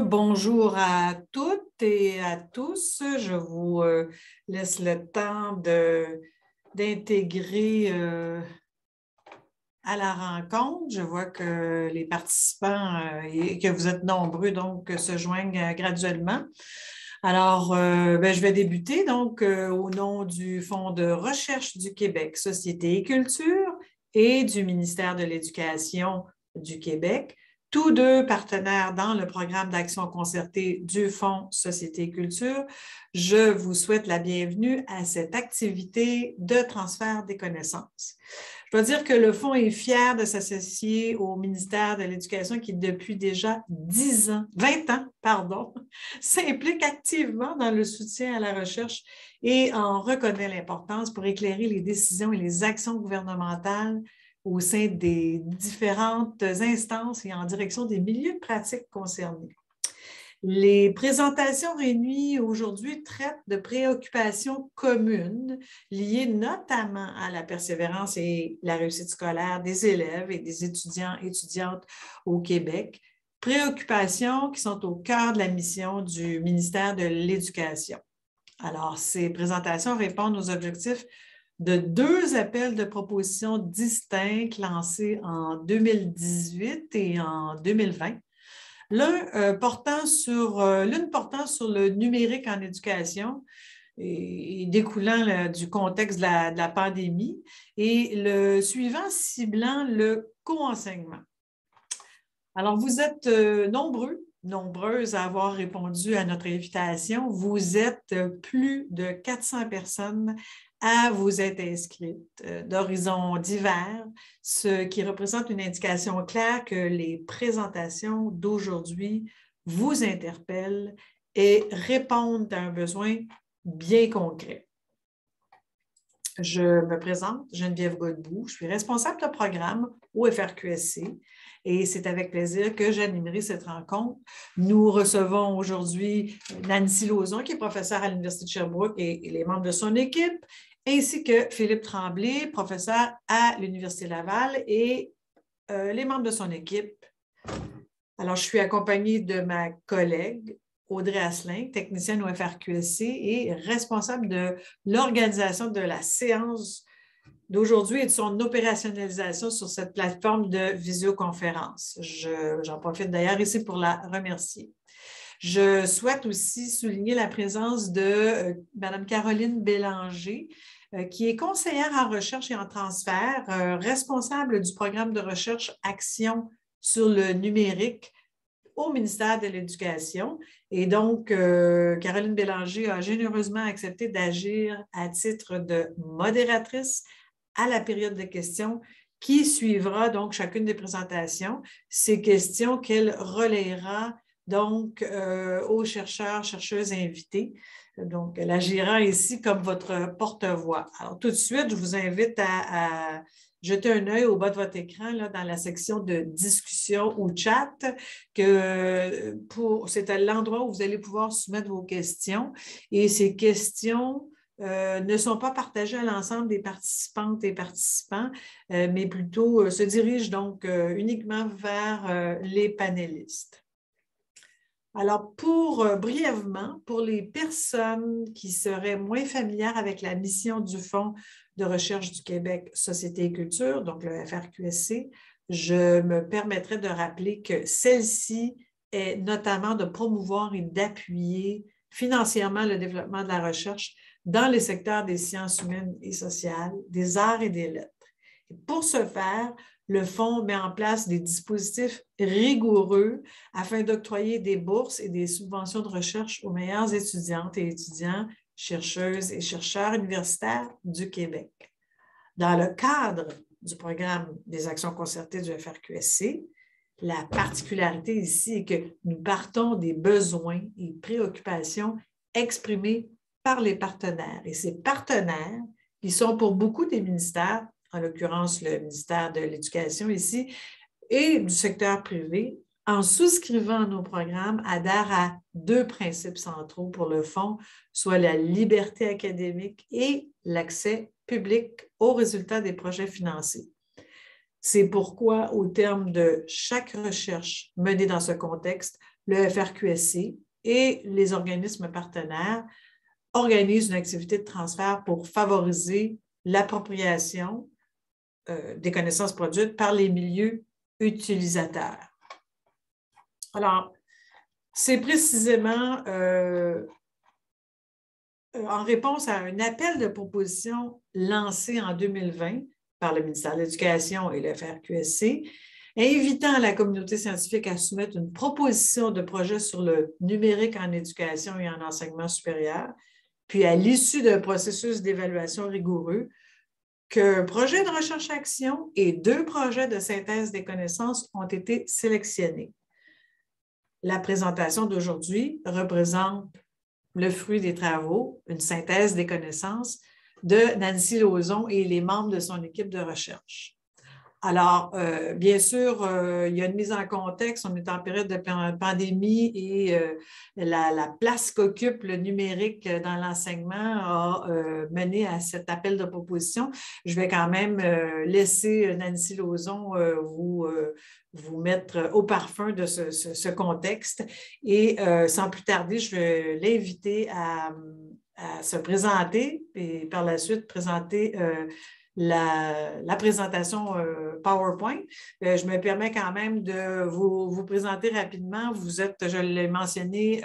Bonjour à toutes et à tous. Je vous laisse le temps d'intégrer à la rencontre. Je vois que les participants et que vous êtes nombreux donc se joignent graduellement. Alors, je vais débuter donc au nom du Fonds de recherche du Québec, Société et Culture et du ministère de l'Éducation du Québec, tous deux partenaires dans le programme d'action concertée du Fonds Société et Culture. Je vous souhaite la bienvenue à cette activité de transfert des connaissances. Je dois dire que le Fonds est fier de s'associer au ministère de l'Éducation qui, depuis déjà 20 ans, s'implique activement dans le soutien à la recherche et en reconnaît l'importance pour éclairer les décisions et les actions gouvernementales au sein des différentes instances et en direction des milieux pratiques concernés. Les présentations réunies aujourd'hui traitent de préoccupations communes liées notamment à la persévérance et la réussite scolaire des élèves et des étudiants et étudiantes au Québec, préoccupations qui sont au cœur de la mission du ministère de l'Éducation. Alors, ces présentations répondent aux objectifs de deux appels de propositions distincts lancés en 2018 et en 2020. L'une portant sur le numérique en éducation et découlant du contexte de la pandémie et le suivant ciblant le co-enseignement. Alors, vous êtes nombreuses à avoir répondu à notre invitation. Vous êtes plus de 400 personnes à vous être inscrites d'horizons divers, ce qui représente une indication claire que les présentations d'aujourd'hui vous interpellent et répondent à un besoin bien concret. Je me présente, Geneviève Godbout, je suis responsable de programme au FRQSC et c'est avec plaisir que j'animerai cette rencontre. Nous recevons aujourd'hui Nancy Lauzon, qui est professeure à l'Université de Sherbrooke et les membres de son équipe, ainsi que Philippe Tremblay, professeur à l'Université Laval et les membres de son équipe. Alors, je suis accompagnée de ma collègue Audrey Asselin, technicienne au FRQSC et responsable de l'organisation de la séance d'aujourd'hui et de son opérationnalisation sur cette plateforme de visioconférence. J'en profite d'ailleurs ici pour la remercier. Je souhaite aussi souligner la présence de Mme Caroline Bélanger, qui est conseillère en recherche et en transfert, responsable du programme de recherche Action sur le numérique au ministère de l'Éducation. Et donc, Caroline Bélanger a généreusement accepté d'agir à titre de modératrice à la période de questions qui suivra donc chacune des présentations. Ces questions qu'elle relayera donc aux chercheurs, chercheuses invités. Donc, elle agira ici comme votre porte-voix. Alors, tout de suite, je vous invite à jeter un œil au bas de votre écran là, dans la section de discussion ou chat, c'est à l'endroit où vous allez pouvoir soumettre vos questions. Et ces questions ne sont pas partagées à l'ensemble des participantes et participants, mais plutôt se dirigent donc uniquement vers les panélistes. Alors, brièvement, pour les personnes qui seraient moins familières avec la mission du Fonds de recherche du Québec, Société et Culture, donc le FRQSC, je me permettrai de rappeler que celle-ci est notamment de promouvoir et d'appuyer financièrement le développement de la recherche dans les secteurs des sciences humaines et sociales, des arts et des lettres. Et pour ce faire, le Fonds met en place des dispositifs rigoureux afin d'octroyer des bourses et des subventions de recherche aux meilleures étudiantes et étudiants, chercheuses et chercheurs universitaires du Québec. Dans le cadre du programme des actions concertées du FRQSC, la particularité ici est que nous partons des besoins et préoccupations exprimés par les partenaires. Et ces partenaires, qui sont pour beaucoup des ministères, en l'occurrence le ministère de l'Éducation ici, et du secteur privé, en souscrivant à nos programmes, adhèrent à deux principes centraux pour le Fonds, soit la liberté académique et l'accès public aux résultats des projets financés. C'est pourquoi, au terme de chaque recherche menée dans ce contexte, le FRQSC et les organismes partenaires organisent une activité de transfert pour favoriser l'appropriation des connaissances produites par les milieux utilisateurs. Alors, c'est précisément en réponse à un appel de proposition lancé en 2020 par le ministère de l'Éducation et le FRQSC, invitant la communauté scientifique à soumettre une proposition de projet sur le numérique en éducation et en enseignement supérieur, puis à l'issue d'un processus d'évaluation rigoureux, qu'un projet de recherche-action et 2 projets de synthèse des connaissances ont été sélectionnés. La présentation d'aujourd'hui représente le fruit des travaux, une synthèse des connaissances de Nancy Lauzon et les membres de son équipe de recherche. Alors, bien sûr, il y a une mise en contexte. On est en période de pandémie et la place qu'occupe le numérique dans l'enseignement a mené à cet appel de proposition. Je vais quand même laisser Nancy Lauzon vous mettre au parfum de ce contexte. Et sans plus tarder, je vais l'inviter à se présenter et par la suite présenter la présentation PowerPoint. Je me permets quand même de vous présenter rapidement. Vous êtes, je l'ai mentionné,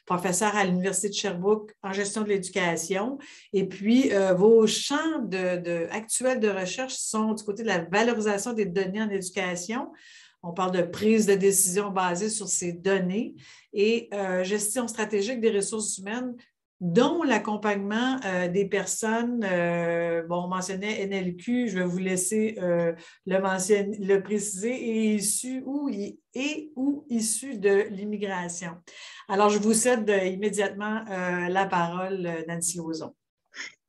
professeur à l'Université de Sherbrooke en gestion de l'éducation. Et puis, vos champs actuels de recherche sont du côté de la valorisation des données en éducation. On parle de prise de décision basée sur ces données et gestion stratégique des ressources humaines, dont l'accompagnement des personnes, bon, on mentionnait NLQ, je vais vous laisser le préciser, et issu ou issu de l'immigration. Alors, je vous cède immédiatement la parole, Nancy Lauzon.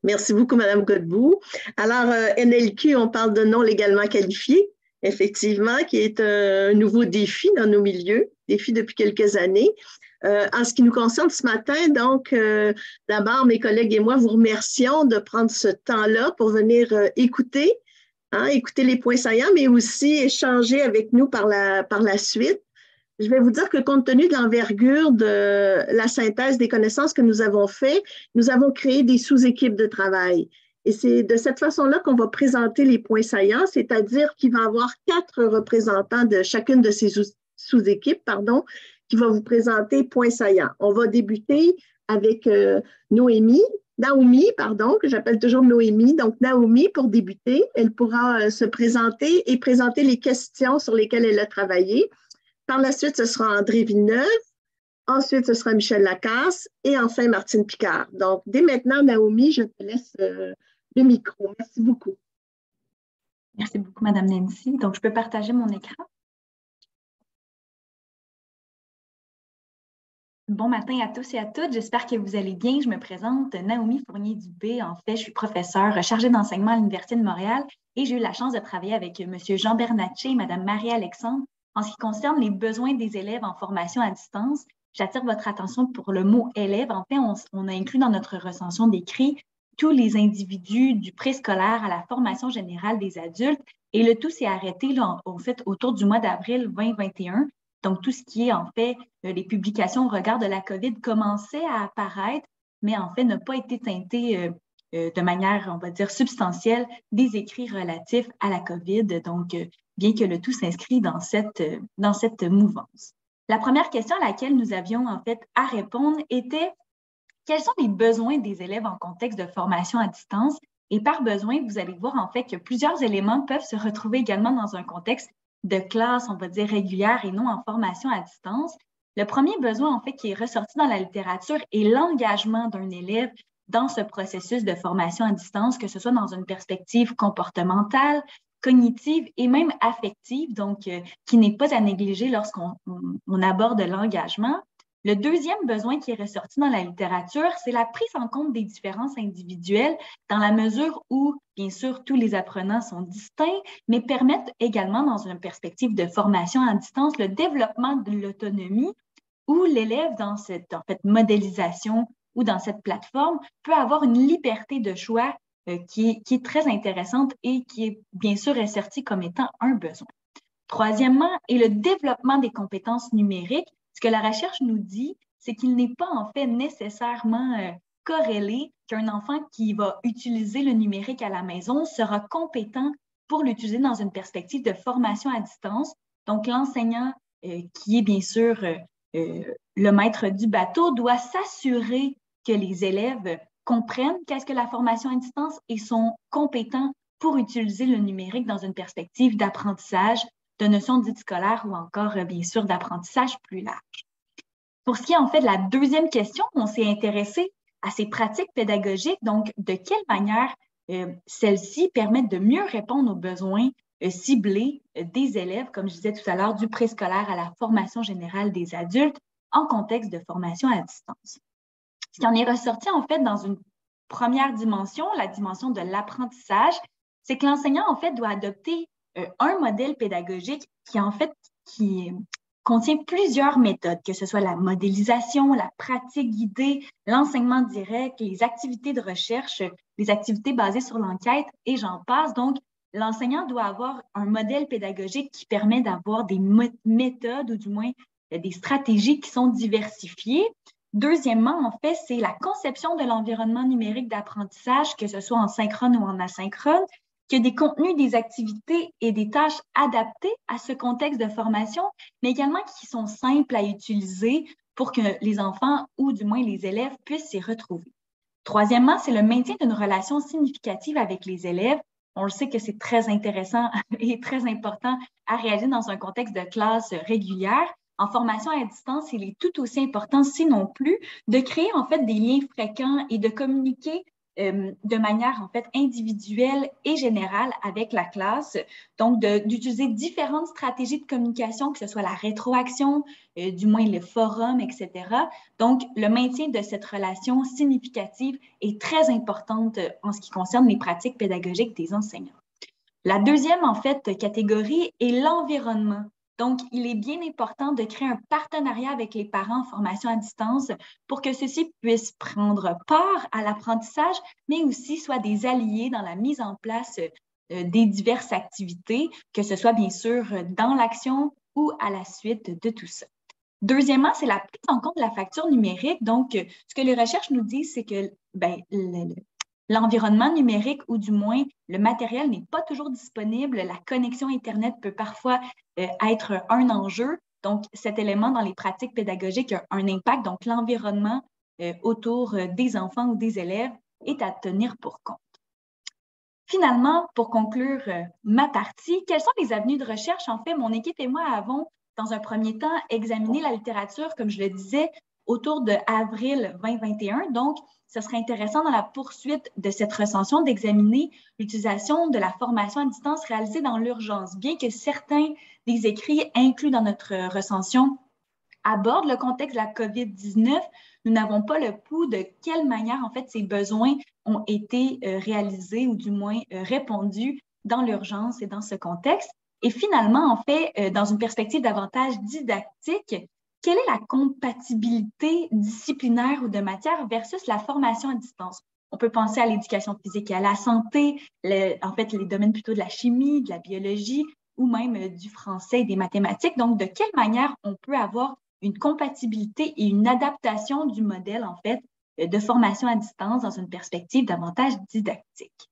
Merci beaucoup, Mme Godbout. Alors, NLQ, on parle de non légalement qualifié, effectivement, qui est un nouveau défi dans nos milieux, défi depuis quelques années. En ce qui nous concerne ce matin, donc, d'abord, mes collègues et moi vous remercions de prendre ce temps-là pour venir écouter les points saillants, mais aussi échanger avec nous par la suite. Je vais vous dire que compte tenu de l'envergure de la synthèse des connaissances que nous avons fait, nous avons créé des sous-équipes de travail. Et c'est de cette façon-là qu'on va présenter les points saillants, c'est-à-dire qu'il va y avoir 4 représentants de chacune de ces sous-équipes, qui va vous présenter points saillants. On va débuter avec Naomi, que j'appelle toujours Noémie. Donc, Naomi, pour débuter, elle pourra se présenter et présenter les questions sur lesquelles elle a travaillé. Par la suite, ce sera André Villeneuve. Ensuite, ce sera Michel Lacasse. Et enfin, Martine Picard. Donc, dès maintenant, Naomi, je te laisse le micro. Merci beaucoup. Merci beaucoup, Mme Nancy. Donc, je peux partager mon écran? Bon matin à tous et à toutes. J'espère que vous allez bien. Je me présente Naomi Fournier-Dubé. En fait, je suis professeure chargée d'enseignement à l'Université de Montréal et j'ai eu la chance de travailler avec M. Jean Bernatchez et Mme Marie-Alexandre en ce qui concerne les besoins des élèves en formation à distance. J'attire votre attention pour le mot « élève ». En fait, on a inclus dans notre recension d'écrit tous les individus du préscolaire à la formation générale des adultes et le tout s'est arrêté là, en fait, autour du mois d'avril 2021. Donc, tout ce qui est, en fait, les publications au regard de la COVID commençaient à apparaître, mais en fait, n'a pas été teinté de manière, on va dire, substantielle des écrits relatifs à la COVID. Donc, bien que le tout s'inscrit dans cette mouvance. La première question à laquelle nous avions, en fait, à répondre était quels sont les besoins des élèves en contexte de formation à distance? Et par besoin, vous allez voir, en fait, que plusieurs éléments peuvent se retrouver également dans un contexte de classe, on va dire, régulière et non en formation à distance. Le premier besoin, en fait, qui est ressorti dans la littérature est l'engagement d'un élève dans ce processus de formation à distance, que ce soit dans une perspective comportementale, cognitive et même affective, donc qui n'est pas à négliger lorsqu'on aborde l'engagement. Le deuxième besoin qui est ressorti dans la littérature, c'est la prise en compte des différences individuelles dans la mesure où, bien sûr, tous les apprenants sont distincts, mais permettent également, dans une perspective de formation à distance, le développement de l'autonomie où l'élève, dans cette modélisation ou dans cette plateforme, peut avoir une liberté de choix qui est très intéressante et qui est bien sûr ressortie comme étant un besoin. Troisièmement, est le développement des compétences numériques, ce que la recherche nous dit, c'est qu'il n'est pas en fait nécessairement corrélé qu'un enfant qui va utiliser le numérique à la maison sera compétent pour l'utiliser dans une perspective de formation à distance. Donc, l'enseignant, qui est bien sûr le maître du bateau, doit s'assurer que les élèves comprennent qu'est-ce que la formation à distance et sont compétents pour utiliser le numérique dans une perspective d'apprentissage, de notions dites scolaires ou encore, bien sûr, d'apprentissage plus large. Pour ce qui est en fait de la deuxième question, on s'est intéressé à ces pratiques pédagogiques, donc de quelle manière celles-ci permettent de mieux répondre aux besoins ciblés des élèves, comme je disais tout à l'heure, du préscolaire à la formation générale des adultes en contexte de formation à distance. Ce qui en est ressorti en fait dans une première dimension, la dimension de l'apprentissage, c'est que l'enseignant en fait doit adopter un modèle pédagogique qui contient plusieurs méthodes, que ce soit la modélisation, la pratique guidée, l'enseignement direct, les activités de recherche, les activités basées sur l'enquête et j'en passe. Donc, l'enseignant doit avoir un modèle pédagogique qui permet d'avoir des méthodes ou du moins des stratégies qui sont diversifiées. Deuxièmement, en fait, c'est la conception de l'environnement numérique d'apprentissage, que ce soit en synchrone ou en asynchrone, qu'il y a des contenus, des activités et des tâches adaptées à ce contexte de formation, mais également qui sont simples à utiliser pour que les enfants ou du moins les élèves puissent s'y retrouver. Troisièmement, c'est le maintien d'une relation significative avec les élèves. On le sait que c'est très intéressant et très important à réaliser dans un contexte de classe régulière. En formation à distance, il est tout aussi important, sinon plus, de créer en fait des liens fréquents et de communiquer de manière en fait individuelle et générale avec la classe. Donc, d'utiliser différentes stratégies de communication, que ce soit la rétroaction, du moins le forum, etc. Donc, le maintien de cette relation significative est très importante en ce qui concerne les pratiques pédagogiques des enseignants. La deuxième, en fait, catégorie est l'environnement. Donc, il est bien important de créer un partenariat avec les parents en formation à distance pour que ceux-ci puissent prendre part à l'apprentissage, mais aussi soient des alliés dans la mise en place des diverses activités, que ce soit bien sûr dans l'action ou à la suite de tout ça. Deuxièmement, c'est la prise en compte de la facture numérique. Donc, ce que les recherches nous disent, c'est que l'environnement numérique, ou du moins le matériel, n'est pas toujours disponible. La connexion Internet peut parfois être un enjeu. Donc, cet élément dans les pratiques pédagogiques a un impact. Donc, l'environnement autour des enfants ou des élèves est à tenir pour compte. Finalement, pour conclure ma partie, quelles sont les avenues de recherche? En fait, mon équipe et moi avons, dans un premier temps, examiné la littérature, comme je le disais, autour de avril 2021. Donc, ce serait intéressant dans la poursuite de cette recension d'examiner l'utilisation de la formation à distance réalisée dans l'urgence. Bien que certains des écrits inclus dans notre recension abordent le contexte de la COVID-19, nous n'avons pas le pouls de quelle manière, en fait, ces besoins ont été réalisés ou du moins répondus dans l'urgence et dans ce contexte. Et finalement, en fait, dans une perspective davantage didactique, quelle est la compatibilité disciplinaire ou de matière versus la formation à distance? On peut penser à l'éducation physique et à la santé, en fait, les domaines plutôt de la chimie, de la biologie ou même du français et des mathématiques. Donc, de quelle manière on peut avoir une compatibilité et une adaptation du modèle, en fait, de formation à distance dans une perspective davantage didactique?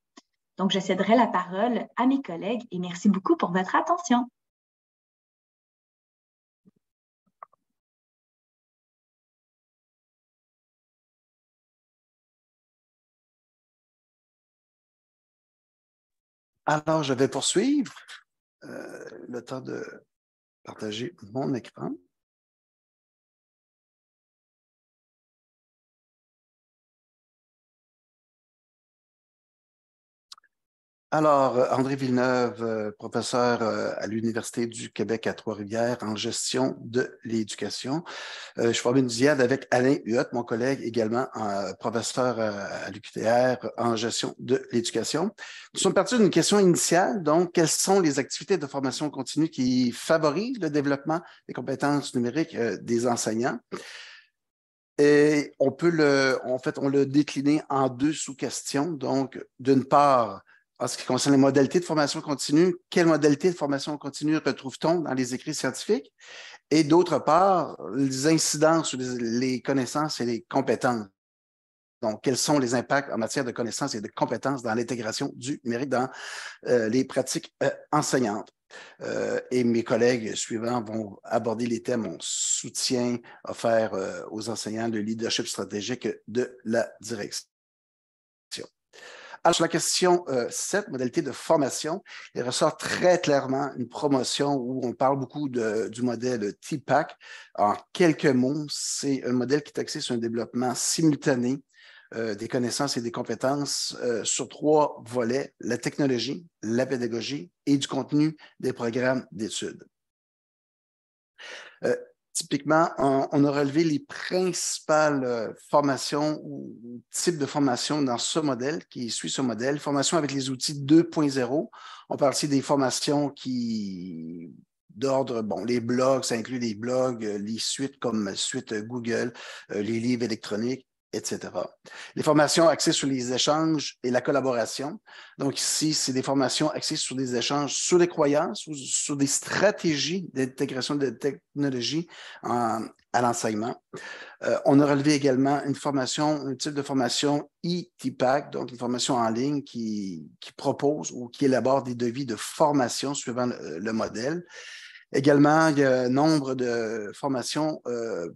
Donc, je céderai la parole à mes collègues et merci beaucoup pour votre attention. Alors, je vais poursuivre le temps de partager mon écran. Alors, André Villeneuve, professeur à l'Université du Québec à Trois-Rivières en gestion de l'éducation. Je forme une diade avec Alain Huot, mon collègue également professeur à l'UQTR en gestion de l'éducation. Nous sommes partis d'une question initiale, donc quelles sont les activités de formation continue qui favorisent le développement des compétences numériques des enseignants? Et on peut on l'a décliné en deux sous-questions. Donc, d'une part, En ce qui concerne les modalités de formation continue, quelles modalités de formation continue retrouve-t-on dans les écrits scientifiques? Et d'autre part, les incidences sur les connaissances et les compétences. Donc, quels sont les impacts en matière de connaissances et de compétences dans l'intégration du numérique dans les pratiques enseignantes? Et mes collègues suivants vont aborder les thèmes en soutien offert aux enseignants, le leadership stratégique de la direction. Alors, sur la question 7, modalité de formation, il ressort très clairement une promotion où on parle beaucoup du modèle TPACK. En quelques mots, c'est un modèle qui est axé sur un développement simultané des connaissances et des compétences sur 3 volets, la technologie, la pédagogie et du contenu des programmes d'études. Typiquement, on a relevé les principales formations ou types de formation dans ce modèle, qui suit ce modèle. Formation avec les outils 2.0. On parle ici des formations d'ordre, bon, les blogs, ça inclut les blogs, les suites comme suite Google, les livres électroniques, etc. Les formations axées sur les échanges et la collaboration. Donc ici, c'est des formations axées sur des échanges, sur les croyances ou sur des stratégies d'intégration de technologie à l'enseignement. On a relevé également un type de formation e-TPACK, donc une formation en ligne qui propose ou qui élabore des devis de formation suivant le modèle. Également, il y a un nombre de formations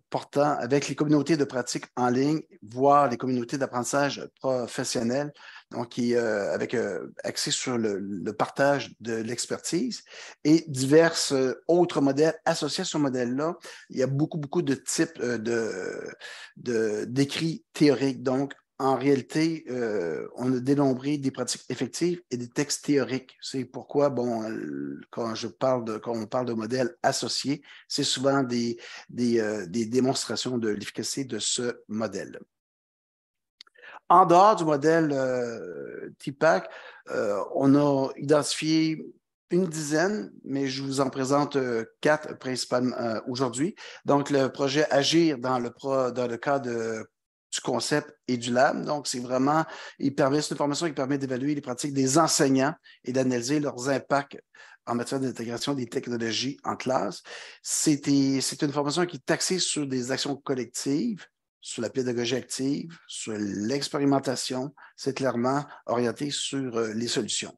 portant avec les communautés de pratique en ligne, voire les communautés d'apprentissage professionnel, donc qui avec axé sur le partage de l'expertise et divers autres modèles associés à ce modèle-là. Il y a beaucoup de types d'écrits théoriques. Donc, en réalité, on a dénombré des pratiques effectives et des textes théoriques. C'est pourquoi, bon, quand on parle de modèles associés, c'est souvent des démonstrations de l'efficacité de ce modèle. En dehors du modèle TPACK, on a identifié une dizaine, mais je vous en présente 4 principalement aujourd'hui. Donc, le projet Agir dans le cadre du concept et du lab. Donc, c'est une formation qui permet d'évaluer les pratiques des enseignants et d'analyser leurs impacts en matière d'intégration des technologies en classe. C'est une formation qui est axée sur des actions collectives, sur la pédagogie active, sur l'expérimentation. C'est clairement orienté sur les solutions.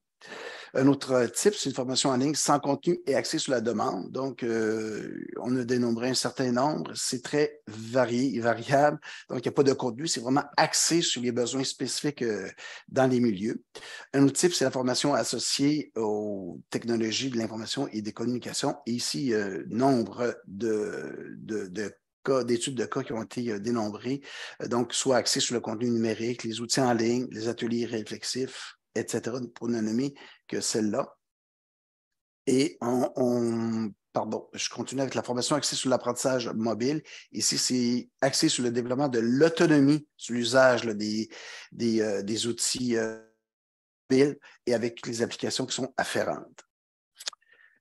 Un autre type, c'est une formation en ligne sans contenu et axée sur la demande. Donc, on a dénombré un certain nombre. C'est très variable. Donc, il n'y a pas de contenu. C'est vraiment axé sur les besoins spécifiques dans les milieux. Un autre type, c'est la formation associée aux technologies de l'information et des communications. Et ici, nombre d'études de cas qui ont été dénombrés, donc soit axés sur le contenu numérique, les outils en ligne, les ateliers réflexifs, etc., pour ne nommer que celle-là. Et je continue avec la formation axée sur l'apprentissage mobile. Ici, c'est axé sur le développement de l'autonomie sur l'usage des outils mobiles et avec les applications qui sont afférentes.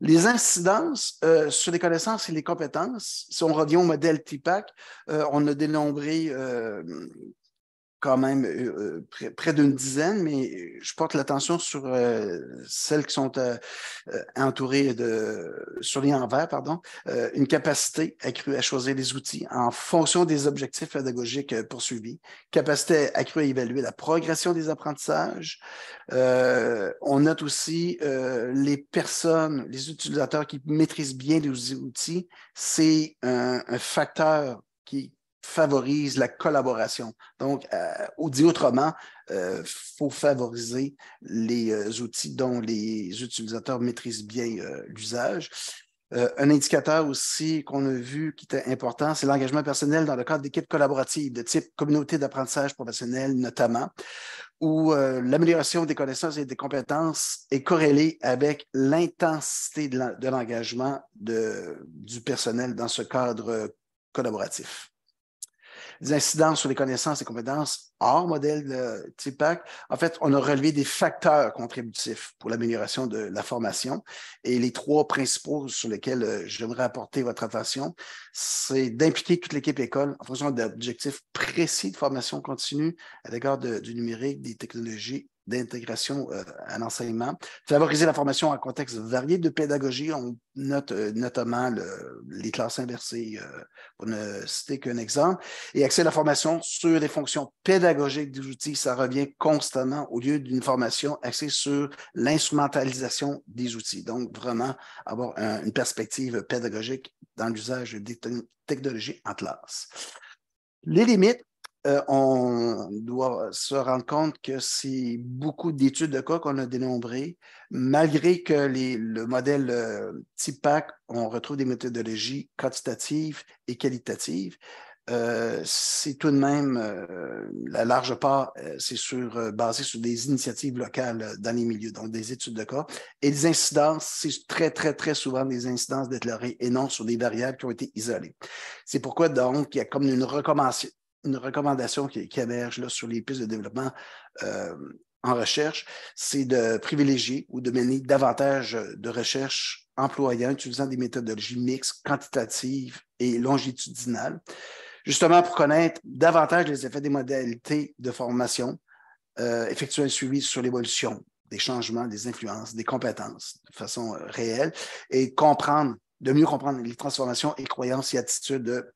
Les incidences sur les connaissances et les compétences, si on revient au modèle TPACK, on a dénombré quand même près d'une dizaine, mais je porte l'attention sur celles qui sont entourées surlignées en vert, une capacité accrue à choisir les outils en fonction des objectifs pédagogiques poursuivis, capacité accrue à évaluer la progression des apprentissages. On note aussi les personnes, les utilisateurs qui maîtrisent bien les outils, c'est un facteur qui favorise la collaboration. Donc, dit autrement, faut favoriser les outils dont les utilisateurs maîtrisent bien l'usage. Un indicateur aussi qu'on a vu qui était important, c'est l'engagement personnel dans le cadre d'équipes collaboratives de type communauté d'apprentissage professionnel notamment, où l'amélioration des connaissances et des compétences est corrélée avec l'intensité de l'engagement du personnel dans ce cadre collaboratif. Les incidences sur les connaissances et compétences hors modèle TPACK. En fait, on a relevé des facteurs contributifs pour l'amélioration de la formation. Et les 3 principaux sur lesquels j'aimerais apporter votre attention, c'est d'impliquer toute l'équipe école en fonction d'objectifs précis de formation continue à l'égard du numérique, des technologies d'intégration à l'enseignement, favoriser la formation en contexte varié de pédagogie. On note notamment les classes inversées, pour ne citer qu'un exemple, et axer la formation sur les fonctions pédagogiques des outils. Ça revient constamment au lieu d'une formation axée sur l'instrumentalisation des outils. Donc, vraiment avoir une perspective pédagogique dans l'usage des technologies en classe. Les limites, on doit se rendre compte que c'est beaucoup d'études de cas qu'on a dénombrées, malgré que le modèle TIPAC, on retrouve des méthodologies quantitatives et qualitatives. C'est tout de même la large part, c'est basé sur des initiatives locales dans les milieux, donc des études de cas. Et les incidences, c'est très, très, très souvent des incidences déclarées et non sur des variables qui ont été isolées. C'est pourquoi, donc, il y a comme une recommandation qui émerge là, sur les pistes de développement en recherche, c'est de privilégier ou de mener davantage de recherche employant, utilisant des méthodologies mixtes, quantitatives et longitudinales, justement pour connaître davantage les effets des modalités de formation, effectuer un suivi sur l'évolution des changements, des influences, des compétences de façon réelle et de mieux comprendre les transformations et croyances et attitudes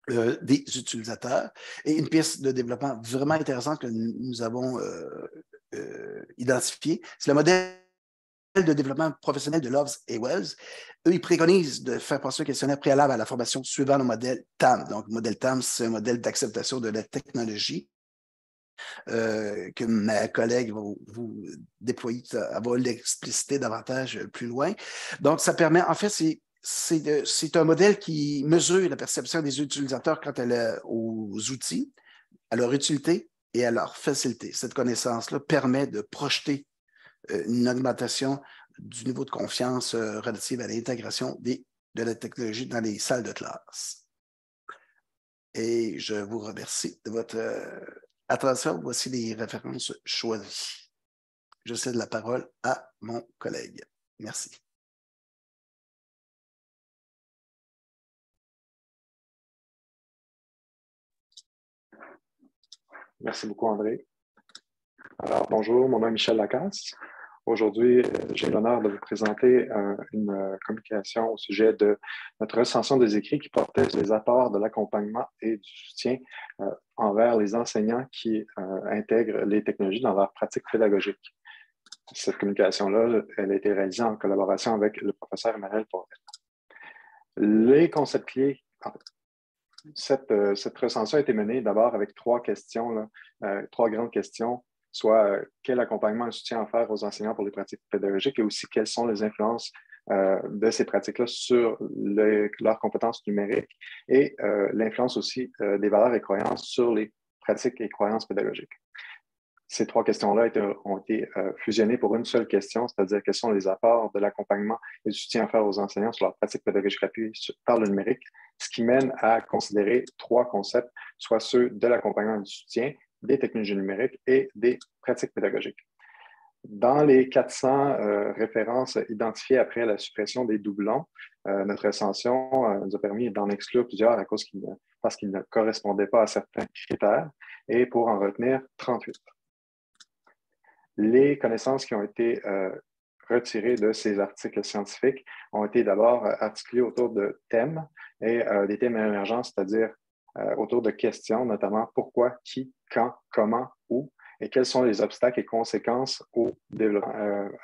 des utilisateurs. Et une piste de développement vraiment intéressante que nous avons identifiée, c'est le modèle de développement professionnel de Loves et Wells. Eux, ils préconisent de faire passer un questionnaire préalable à la formation suivant le modèle TAM. Donc, le modèle TAM, c'est un modèle d'acceptation de la technologie que ma collègue va vous déployer, va l'expliciter davantage plus loin. Donc, ça permet, en fait, c'est un modèle qui mesure la perception des utilisateurs quant aux outils, à leur utilité et à leur facilité. Cette connaissance-là permet de projeter une augmentation du niveau de confiance relative à l'intégration de la technologie dans les salles de classe. Et je vous remercie de votre attention. Voici les références choisies. Je cède la parole à mon collègue. Merci. Merci beaucoup, André. Alors, bonjour, mon nom est Michel Lacasse. Aujourd'hui, j'ai l'honneur de vous présenter une communication au sujet de notre recension des écrits qui portait sur les apports de l'accompagnement et du soutien envers les enseignants qui intègrent les technologies dans leur pratique pédagogique. Cette communication-là, elle a été réalisée en collaboration avec le professeur Emmanuel Porel. Les concepts clés, cette recension a été menée d'abord avec trois questions, trois grandes questions, soit quel accompagnement et soutien à faire aux enseignants pour les pratiques pédagogiques et aussi quelles sont les influences de ces pratiques-là sur leurs compétences numériques et l'influence aussi des valeurs et croyances sur les pratiques et croyances pédagogiques. Ces trois questions-là ont été fusionnées pour une seule question, c'est-à-dire quels sont les apports de l'accompagnement et du soutien à faire aux enseignants sur leur pratique pédagogique appuyée par le numérique, ce qui mène à considérer trois concepts, soit ceux de l'accompagnement et du soutien, des technologies numériques et des pratiques pédagogiques. Dans les 400 références identifiées après la suppression des doublons, notre recension nous a permis d'en exclure plusieurs parce qu'ils ne correspondaient pas à certains critères et pour en retenir 38. Les connaissances qui ont été retirées de ces articles scientifiques ont été d'abord articulées autour de thèmes et des thèmes émergents, c'est-à-dire autour de questions, notamment pourquoi, qui, quand, comment, où, et quels sont les obstacles et conséquences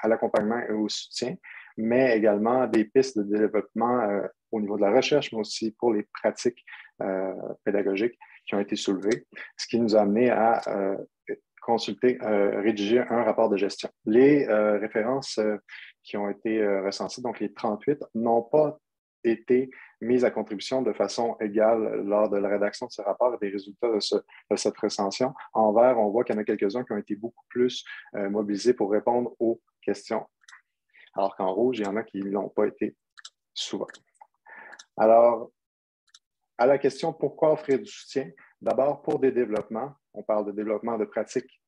à l'accompagnement et au soutien, mais également des pistes de développement au niveau de la recherche, mais aussi pour les pratiques pédagogiques qui ont été soulevées, ce qui nous a amené à rédiger un rapport de gestion. Les références qui ont été recensées, donc les 38, n'ont pas été mises à contribution de façon égale lors de la rédaction de ce rapport et des résultats de cette recension. En vert, on voit qu'il y en a quelques-uns qui ont été beaucoup plus mobilisés pour répondre aux questions, alors qu'en rouge, il y en a qui ne l'ont pas été souvent. Alors, à la question « Pourquoi offrir du soutien ?» D'abord, pour des développements, on parle de développement de pratiques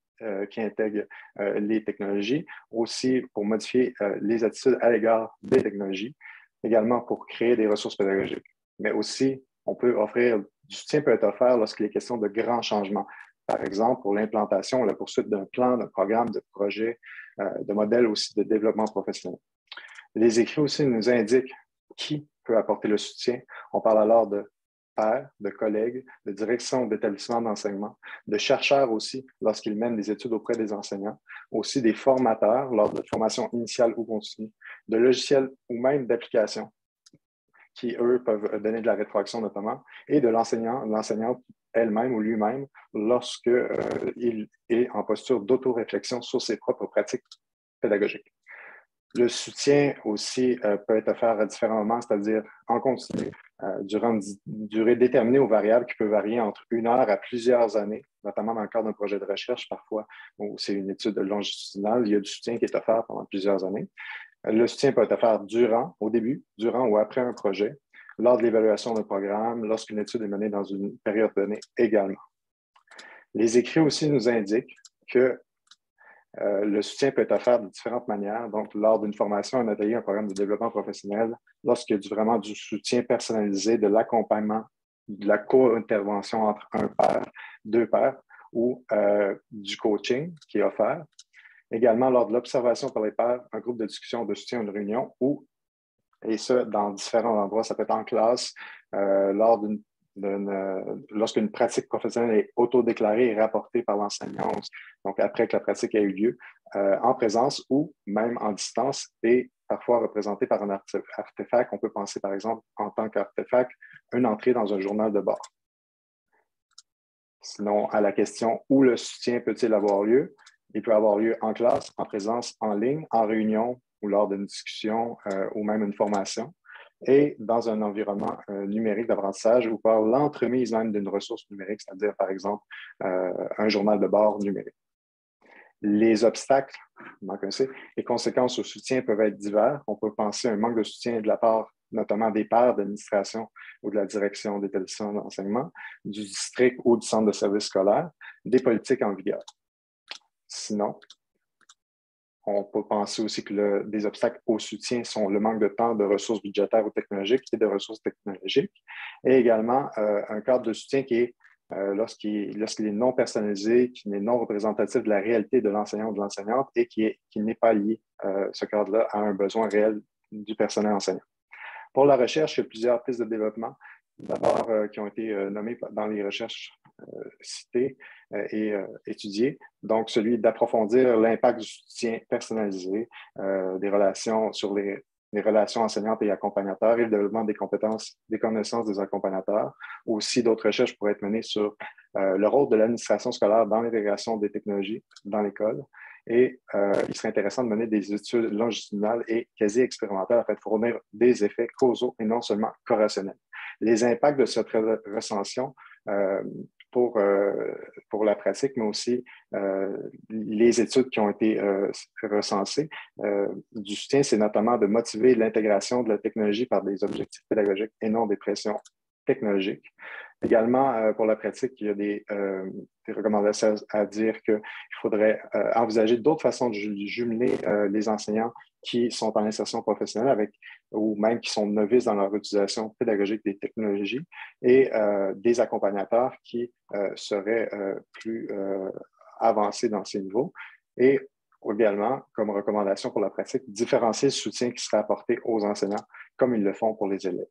qui intègrent les technologies, aussi pour modifier les attitudes à l'égard des technologies, également pour créer des ressources pédagogiques. Mais aussi, du soutien peut être offert lorsqu'il est question de grands changements. par exemple pour l'implantation ou la poursuite d'un plan, d'un programme, de projet, de modèle aussi de développement professionnel. Les écrits aussi nous indiquent qui peut apporter le soutien. On parle alors de pairs, de collègues, de direction d'établissements d'enseignement, de chercheurs aussi lorsqu'ils mènent des études auprès des enseignants, aussi des formateurs lors de formation initiale ou continue, de logiciels ou même d'applications qui, eux, peuvent donner de la rétroaction notamment, et de l'enseignant, l'enseignante elle-même ou lui-même lorsqu'il est en posture d'autoréflexion sur ses propres pratiques pédagogiques. Le soutien aussi peut être offert à différents moments, c'est-à-dire en continu, durant une durée déterminée ou variable qui peut varier entre 1 heure à plusieurs années, notamment dans le cadre d'un projet de recherche parfois, où c'est une étude longitudinale, il y a du soutien qui est offert pendant plusieurs années. Le soutien peut être offert au début, durant ou après un projet, lors de l'évaluation d'un programme, lorsqu'une étude est menée dans une période donnée également. Les écrits aussi nous indiquent que le soutien peut être offert de différentes manières, donc lors d'une formation, un atelier, un programme de développement professionnel, lorsqu'il y a vraiment du soutien personnalisé, de l'accompagnement, de la co-intervention entre un pair, 2 pairs, ou du coaching qui est offert. Également, lors de l'observation par les pairs, un groupe de discussion, de soutien, une réunion, et ça, dans différents endroits, ça peut être en classe, lorsqu'une pratique professionnelle est autodéclarée et rapportée par l'enseignant, donc après que la pratique a eu lieu, en présence ou même en distance, et parfois représentée par un artefact. On peut penser, par exemple, en tant qu'artefact, une entrée dans un journal de bord. Sinon, à la question où le soutien peut-il avoir lieu, il peut avoir lieu en classe, en présence, en ligne, en réunion ou lors d'une discussion ou même une formation, et dans un environnement numérique d'apprentissage ou par l'entremise même d'une ressource numérique, c'est-à-dire, par exemple, un journal de bord numérique. Les obstacles, les conséquences au soutien peuvent être divers. On peut penser à un manque de soutien de la part notamment des pairs d'administration ou de la direction d'établissement d'enseignement, du district ou du centre de service scolaire, des politiques en vigueur. Sinon, on peut penser aussi que des obstacles au soutien sont le manque de temps, de ressources budgétaires ou technologiques et de ressources technologiques, et également un cadre de soutien qui est, lorsqu'il est non personnalisé, qui n'est non représentatif de la réalité de l'enseignant ou de l'enseignante et qui n'est pas lié, ce cadre-là, à un besoin réel du personnel enseignant. Pour la recherche, il y a plusieurs pistes de développement, d'abord qui ont été nommées dans les recherches citées et étudiées. Donc, celui d'approfondir l'impact du soutien personnalisé, des relations sur les relations enseignantes et accompagnateurs et le développement des compétences, des connaissances des accompagnateurs. Aussi, d'autres recherches pourraient être menées sur le rôle de l'administration scolaire dans l'intégration des technologies dans l'école. Et il serait intéressant de mener des études longitudinales et quasi expérimentales afin de fournir des effets causaux et non seulement corrélationnels. Les impacts de cette recension pour la pratique, mais aussi les études qui ont été recensées du soutien, c'est notamment de motiver l'intégration de la technologie par des objectifs pédagogiques et non des pressions technologiques. Également, pour la pratique, il y a des recommandations à dire qu'il faudrait envisager d'autres façons de jumeler les enseignants qui sont en insertion professionnelle ou même qui sont novices dans leur utilisation pédagogique des technologies et des accompagnateurs qui seraient plus avancés dans ces niveaux. Et également, comme recommandation pour la pratique, différencier le soutien qui serait apporté aux enseignants comme ils le font pour les élèves.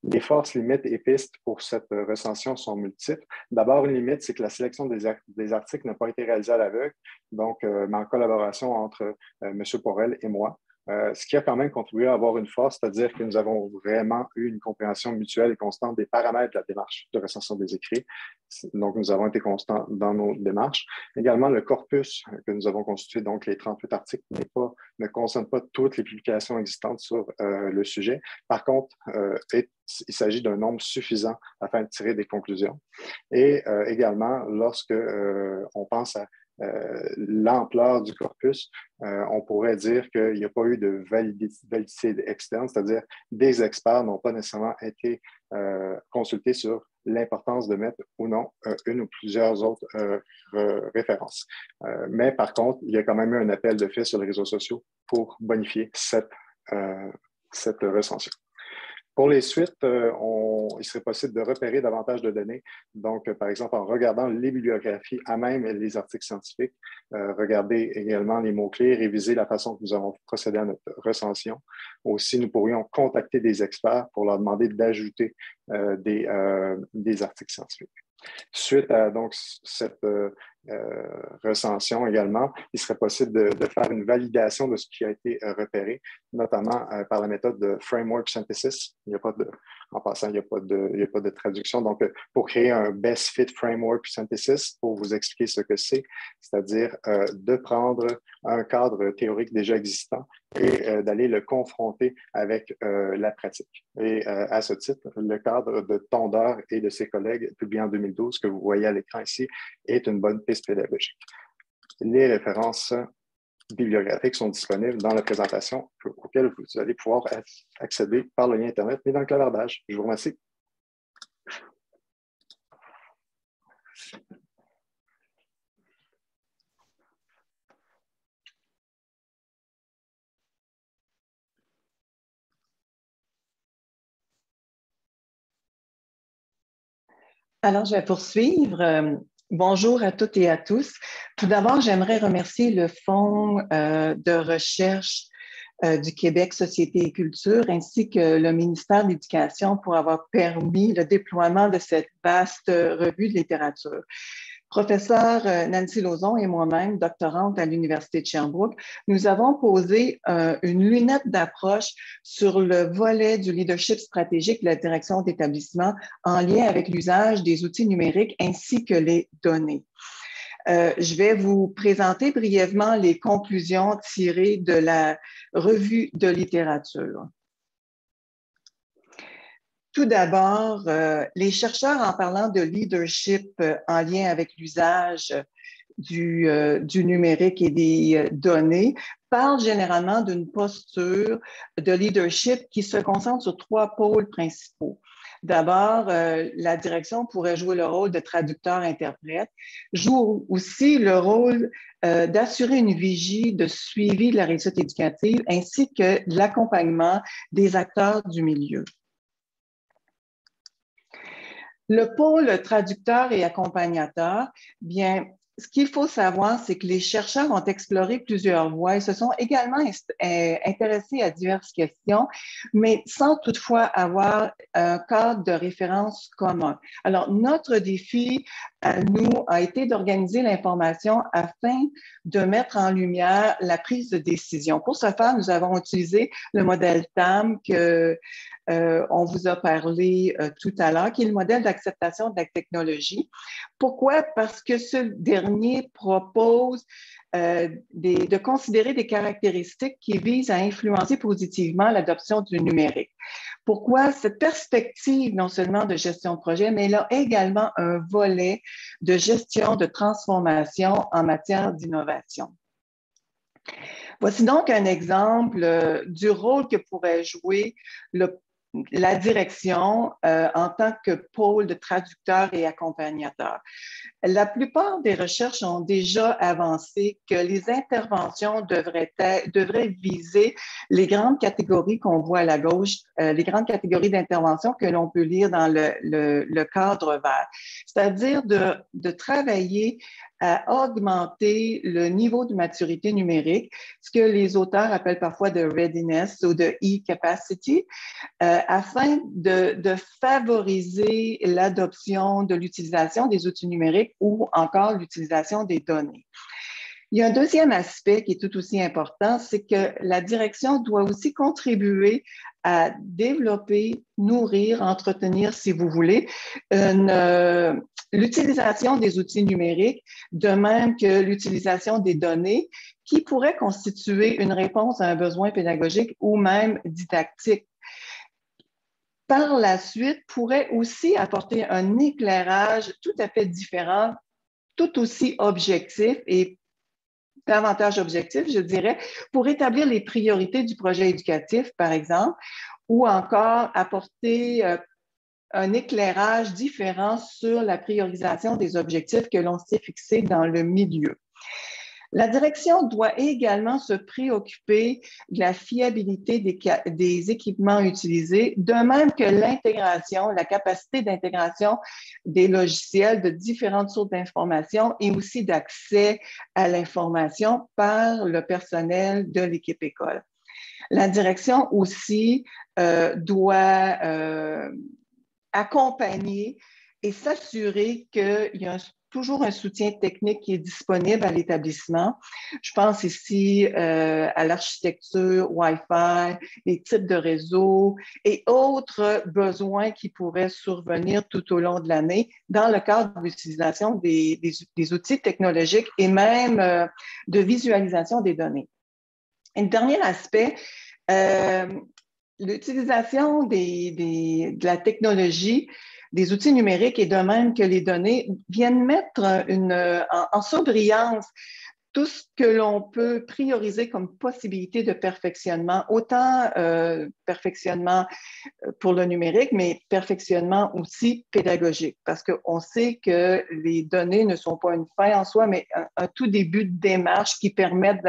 Les forces, limites et pistes pour cette recension sont multiples. D'abord, une limite, c'est que la sélection des articles n'a pas été réalisée à l'aveugle, donc mais en collaboration entre M. Porel et moi. Ce qui a quand même contribué à avoir une force, c'est-à-dire que nous avons vraiment eu une compréhension mutuelle et constante des paramètres de la démarche de recension des écrits. Donc, nous avons été constants dans nos démarches. Également, le corpus que nous avons constitué, donc les 38 articles, ne concerne pas toutes les publications existantes sur le sujet. Par contre, il s'agit d'un nombre suffisant afin de tirer des conclusions. Et également, lorsque on pense à l'ampleur du corpus, on pourrait dire qu'il n'y a pas eu de validité externe, c'est-à-dire des experts n'ont pas nécessairement été consultés sur l'importance de mettre ou non une ou plusieurs autres références. Mais par contre, il y a quand même eu un appel de fait sur les réseaux sociaux pour bonifier cette recension. Pour les suites, il serait possible de repérer davantage de données. Donc, par exemple, en regardant les bibliographies à même les articles scientifiques, regarder également les mots-clés, réviser la façon que nous avons procédé à notre recension. Aussi, nous pourrions contacter des experts pour leur demander d'ajouter des articles scientifiques. Suite à donc cette recension également, il serait possible de faire une validation de ce qui a été repéré, notamment par la méthode de Framework Synthesis. En passant, il n'y a pas de traduction. Donc, pour créer un Best Fit Framework Synthesis, pour vous expliquer ce que c'est-à-dire de prendre un cadre théorique déjà existant et d'aller le confronter avec la pratique. Et à ce titre, le cadre de Tondeur et de ses collègues, publié en 2012, que vous voyez à l'écran ici, est une bonne piste pédagogique. Les références bibliographiques sont disponibles dans la présentation auquel vous allez pouvoir accéder par le lien Internet, mais dans le clavardage. Je vous remercie. Alors, je vais poursuivre. Bonjour à toutes et à tous. Tout d'abord, j'aimerais remercier le Fonds de recherche du Québec Société et Culture ainsi que le ministère de l'Éducation pour avoir permis le déploiement de cette vaste revue de littérature. Professeur Nancy Lauzon et moi-même, doctorante à l'Université de Sherbrooke, nous avons posé une lunette d'approche sur le volet du leadership stratégique de la direction d'établissement en lien avec l'usage des outils numériques ainsi que les données. Je vais vous présenter brièvement les conclusions tirées de la revue de littérature. Tout d'abord, les chercheurs, en parlant de leadership en lien avec l'usage du numérique et des données, parlent généralement d'une posture de leadership qui se concentre sur 3 pôles principaux. D'abord, la direction pourrait jouer le rôle de traducteur-interprète, joue aussi le rôle d'assurer une vigie de suivi de la réussite éducative ainsi que de l'accompagnement des acteurs du milieu. Le pôle traducteur et accompagnateur, bien, ce qu'il faut savoir, c'est que les chercheurs ont exploré plusieurs voies et se sont également intéressés à diverses questions, mais sans toutefois avoir un cadre de référence commun. Alors, notre défi à nous a été d'organiser l'information afin de mettre en lumière la prise de décision. Pour ce faire, nous avons utilisé le modèle TAM que on vous a parlé tout à l'heure, qui est le modèle d'acceptation de la technologie. Pourquoi? Parce que ce dernier propose de considérer des caractéristiques qui visent à influencer positivement l'adoption du numérique. Pourquoi? Cette perspective, non seulement de gestion de projet, mais elle a également un volet de gestion de transformation en matière d'innovation. Voici donc un exemple du rôle que pourrait jouer la direction en tant que pôle de traducteur et accompagnateur. La plupart des recherches ont déjà avancé que les interventions devraient viser les grandes catégories qu'on voit à la gauche, les grandes catégories d'intervention que l'on peut lire dans le cadre vert, c'est-à-dire de travailler à augmenter le niveau de maturité numérique, ce que les auteurs appellent parfois de readiness ou de e-capacity, afin de favoriser l'adoption de l'utilisation des outils numériques ou encore l'utilisation des données. Il y a un deuxième aspect qui est tout aussi important, c'est que la direction doit aussi contribuer à développer, nourrir, entretenir, si vous voulez, l'utilisation des outils numériques, de même que l'utilisation des données, qui pourrait constituer une réponse à un besoin pédagogique ou même didactique. Par la suite, pourrait aussi apporter un éclairage tout à fait différent, tout aussi objectif et davantage objectif, je dirais, pour établir les priorités du projet éducatif, par exemple, ou encore apporter un éclairage différent sur la priorisation des objectifs que l'on s'est fixés dans le milieu. La direction doit également se préoccuper de la fiabilité des équipements utilisés, de même que l'intégration, la capacité d'intégration des logiciels de différentes sources d'information et aussi d'accès à l'information par le personnel de l'équipe école. La direction aussi doit accompagner et s'assurer qu'il y a toujours un soutien technique qui est disponible à l'établissement. Je pense ici à l'architecture, Wi-Fi, les types de réseaux et autres besoins qui pourraient survenir tout au long de l'année dans le cadre de l'utilisation des outils technologiques et même de visualisation des données. Un dernier aspect, l'utilisation de la technologie, des outils numériques et de même que les données viennent mettre en surbrillance tout ce que l'on peut prioriser comme possibilité de perfectionnement, autant perfectionnement pour le numérique, mais perfectionnement aussi pédagogique, parce qu'on sait que les données ne sont pas une fin en soi, mais un tout début de démarche qui permettent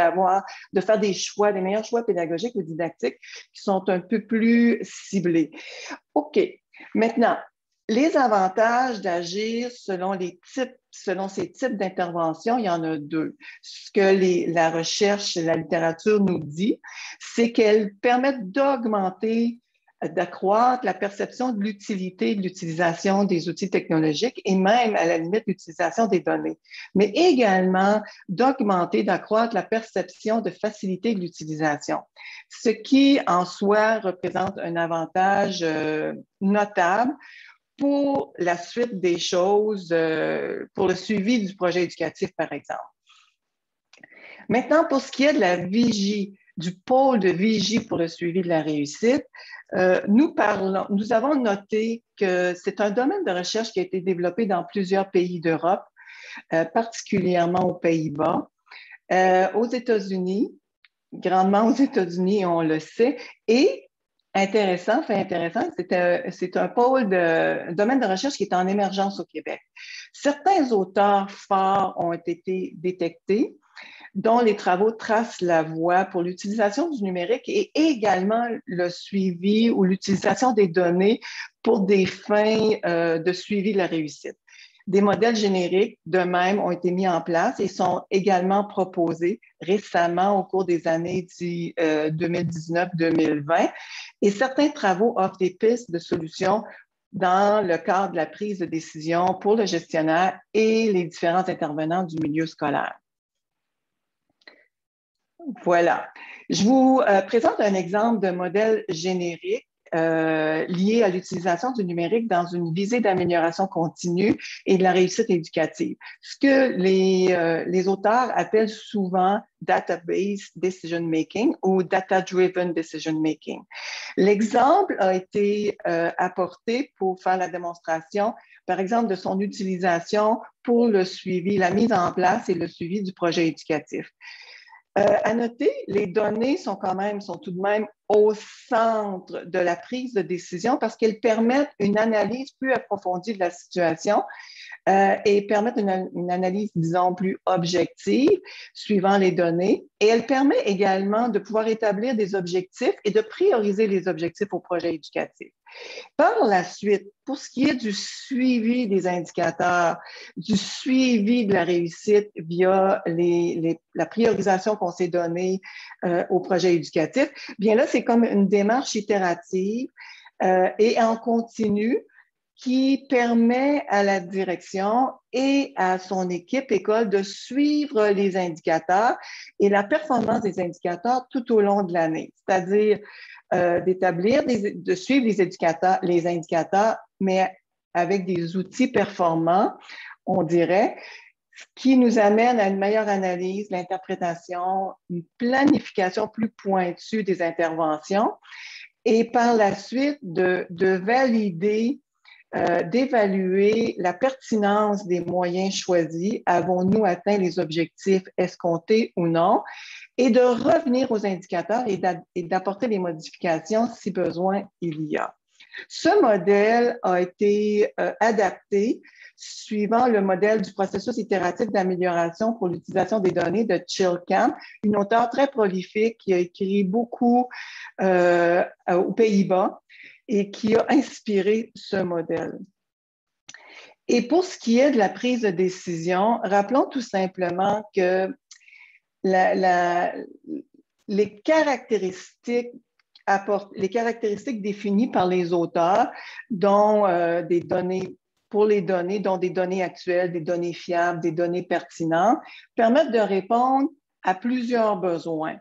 de faire des choix, des meilleurs choix pédagogiques ou didactiques qui sont un peu plus ciblés. OK. Maintenant, les avantages d'agir selon ces types d'interventions, il y en a deux. Ce que la recherche et la littérature nous dit, c'est qu'elles permettent d'accroître la perception de l'utilité de l'utilisation des outils technologiques et même, à la limite, l'utilisation des données, mais également d'accroître la perception de facilité de l'utilisation, ce qui, en soi, représente un avantage notable pour la suite des choses, pour le suivi du projet éducatif, par exemple. Maintenant, pour ce qui est de la vigie, du pôle de vigie pour le suivi de la réussite, nous avons noté que c'est un domaine de recherche qui a été développé dans plusieurs pays d'Europe, particulièrement aux Pays-Bas, aux États-Unis, grandement aux États-Unis, on le sait, et intéressant, c'est un domaine de recherche qui est en émergence au Québec. Certains auteurs forts ont été détectés, dont les travaux tracent la voie pour l'utilisation du numérique et également le suivi ou l'utilisation des données pour des fins de suivi de la réussite. Des modèles génériques, de même, ont été mis en place et sont également proposés récemment au cours des années 2019-2020. Et certains travaux offrent des pistes de solutions dans le cadre de la prise de décision pour le gestionnaire et les différents intervenants du milieu scolaire. Voilà. Je vous présente un exemple de modèle générique lié à l'utilisation du numérique dans une visée d'amélioration continue et de la réussite éducative. Ce que les auteurs appellent souvent data-based decision-making ou data-driven decision-making. L'exemple a été apporté pour faire la démonstration, par exemple, de son utilisation pour le suivi, la mise en place et le suivi du projet éducatif. À noter, les données sont tout de même au centre de la prise de décision parce qu'elles permettent une analyse plus approfondie de la situation et permettent une analyse, disons, plus objective suivant les données. Et elle permet également de pouvoir établir des objectifs et de prioriser les objectifs au projet éducatif. Par la suite, pour ce qui est du suivi des indicateurs, du suivi de la réussite via la priorisation qu'on s'est donnée au projet éducatif, bien là, c'est comme une démarche itérative et en continu qui permet à la direction et à son équipe école de suivre les indicateurs et la performance des indicateurs tout au long de l'année. C'est-à-dire de suivre les indicateurs, mais avec des outils performants, on dirait, qui nous amène à une meilleure analyse, l'interprétation, une planification plus pointue des interventions et par la suite de valider d'évaluer la pertinence des moyens choisis. Avons-nous atteint les objectifs escomptés ou non? Et de revenir aux indicateurs et d'apporter des modifications si besoin il y a. Ce modèle a été adapté suivant le modèle du processus itératif d'amélioration pour l'utilisation des données de Chilcam, une auteure très prolifique qui a écrit beaucoup aux Pays-Bas et qui a inspiré ce modèle. Et pour ce qui est de la prise de décision, rappelons tout simplement que les caractéristiques définies par les auteurs, dont des données pour les données, dont des données actuelles, des données fiables, des données pertinentes, permettent de répondre à plusieurs besoins.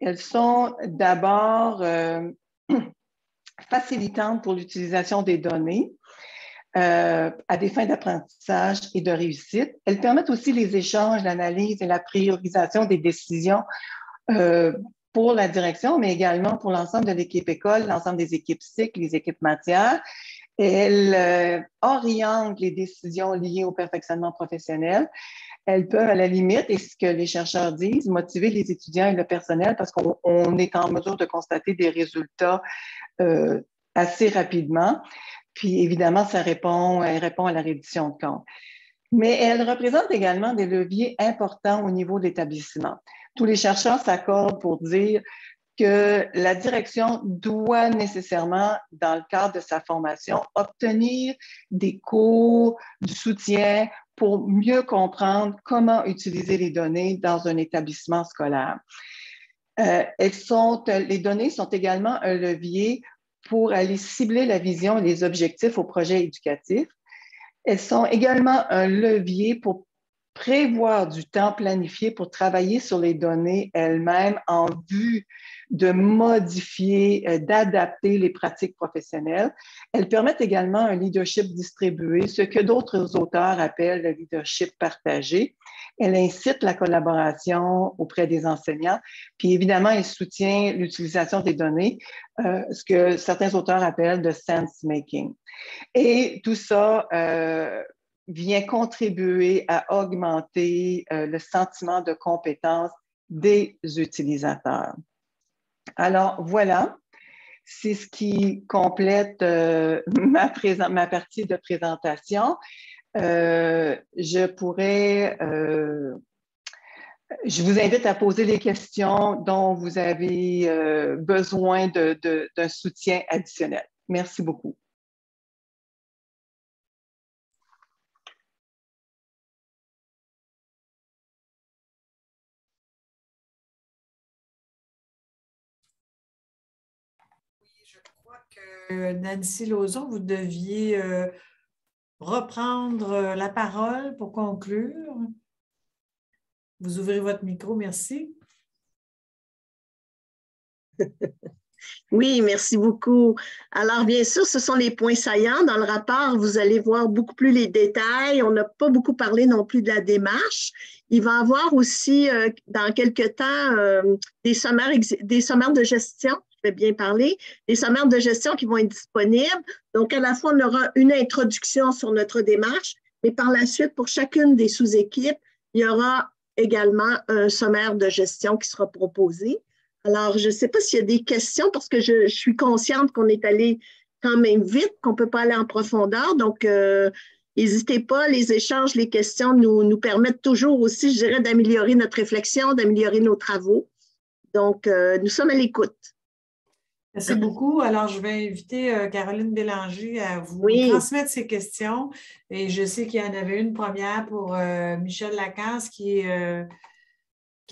Elles sont d'abord facilitantes pour l'utilisation des données à des fins d'apprentissage et de réussite. Elles permettent aussi les échanges, l'analyse et la priorisation des décisions pour la direction, mais également pour l'ensemble de l'équipe école, l'ensemble des équipes cycles, les équipes matières. Elles orientent les décisions liées au perfectionnement professionnel. Elles peuvent, à la limite, et ce que les chercheurs disent, motiver les étudiants et le personnel parce qu'on est en mesure de constater des résultats assez rapidement. Puis, évidemment, elle répond à la reddition de comptes. Mais elle représente également des leviers importants au niveau de l'établissement. Tous les chercheurs s'accordent pour dire que la direction doit nécessairement, dans le cadre de sa formation, obtenir des cours, du soutien pour mieux comprendre comment utiliser les données dans un établissement scolaire. Les données sont également un levier pour aller cibler la vision et les objectifs au projet éducatif. Elles sont également un levier pour prévoir du temps planifié pour travailler sur les données elles-mêmes en vue de modifier, d'adapter les pratiques professionnelles. Elles permettent également un leadership distribué, ce que d'autres auteurs appellent le leadership partagé. Elle incite la collaboration auprès des enseignants, puis évidemment, elle soutient l'utilisation des données, ce que certains auteurs appellent de sense-making. Et tout ça vient contribuer à augmenter le sentiment de compétence des utilisateurs. Alors, voilà, c'est ce qui complète ma partie de présentation. Je vous invite à poser les questions dont vous avez besoin d'un soutien additionnel. Merci beaucoup. Nancy Lauzon, vous deviez reprendre la parole pour conclure. Vous ouvrez votre micro, merci. Oui, merci beaucoup. Alors, bien sûr, ce sont les points saillants. Dans le rapport, vous allez voir beaucoup plus les détails. On n'a pas beaucoup parlé non plus de la démarche. Il va y avoir aussi, dans quelques temps, des sommaires de gestion. Je vais bien parler, des sommaires de gestion qui vont être disponibles. Donc, à la fois, on aura une introduction sur notre démarche, mais par la suite, pour chacune des sous-équipes, il y aura également un sommaire de gestion qui sera proposé. Alors, je ne sais pas s'il y a des questions parce que je suis consciente qu'on est allé quand même vite, qu'on ne peut pas aller en profondeur. Donc, n'hésitez pas, les échanges, les questions nous permettent toujours aussi, je dirais, d'améliorer notre réflexion, d'améliorer nos travaux. Donc, nous sommes à l'écoute. Merci beaucoup. Alors, je vais inviter Caroline Bélanger à vous transmettre ces questions. Et je sais qu'il y en avait une première pour Michel Lacasse qui a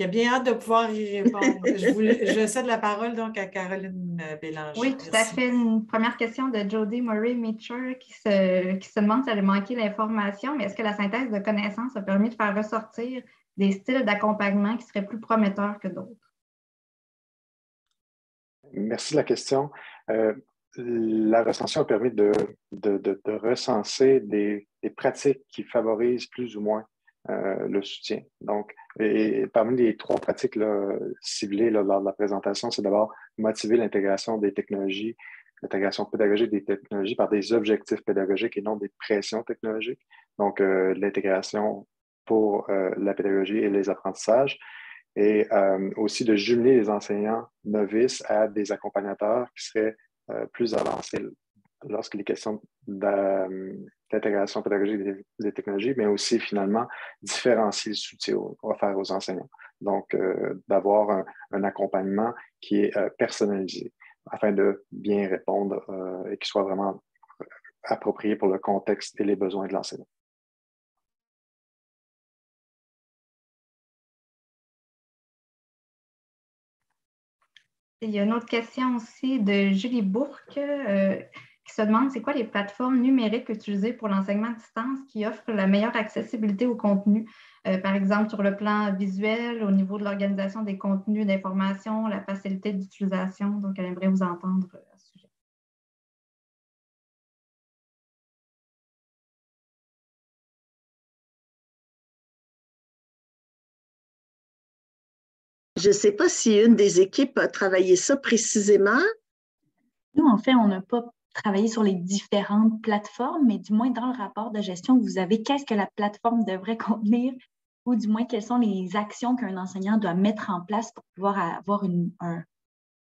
bien hâte de pouvoir y répondre. Je cède la parole donc à Caroline Bélanger. Oui, tout à fait. Une première question de Jodie Murray-Mitchell qui se demande si elle a manqué l'information, mais est-ce que la synthèse de connaissances a permis de faire ressortir des styles d'accompagnement qui seraient plus prometteurs que d'autres? Merci de la question. La recension a permis de recenser des pratiques qui favorisent plus ou moins le soutien. Donc, et parmi les 3 pratiques ciblées lors de la présentation, c'est d'abord motiver l'intégration des technologies, l'intégration pédagogique des technologies par des objectifs pédagogiques et non des pressions technologiques. Donc, l'intégration pour la pédagogie et les apprentissages. Et aussi de jumeler les enseignants novices à des accompagnateurs qui seraient plus avancés lorsqu'il est question d'intégration pédagogique des technologies, mais aussi finalement différencier le soutien offert aux enseignants. Donc, d'avoir un accompagnement qui est personnalisé afin de bien répondre et qui soit vraiment approprié pour le contexte et les besoins de l'enseignant. Il y a une autre question aussi de Julie Bourque qui se demande c'est quoi les plateformes numériques utilisées pour l'enseignement à distance qui offrent la meilleure accessibilité au contenu, par exemple sur le plan visuel, au niveau de l'organisation des contenus d'information, la facilité d'utilisation. Donc, elle aimerait vous entendre à ce sujet. Je ne sais pas si une des équipes a travaillé ça précisément. Nous, en fait, on n'a pas travaillé sur les différentes plateformes, mais du moins dans le rapport de gestion, vous avez qu'est-ce que la plateforme devrait contenir ou du moins quelles sont les actions qu'un enseignant doit mettre en place pour pouvoir avoir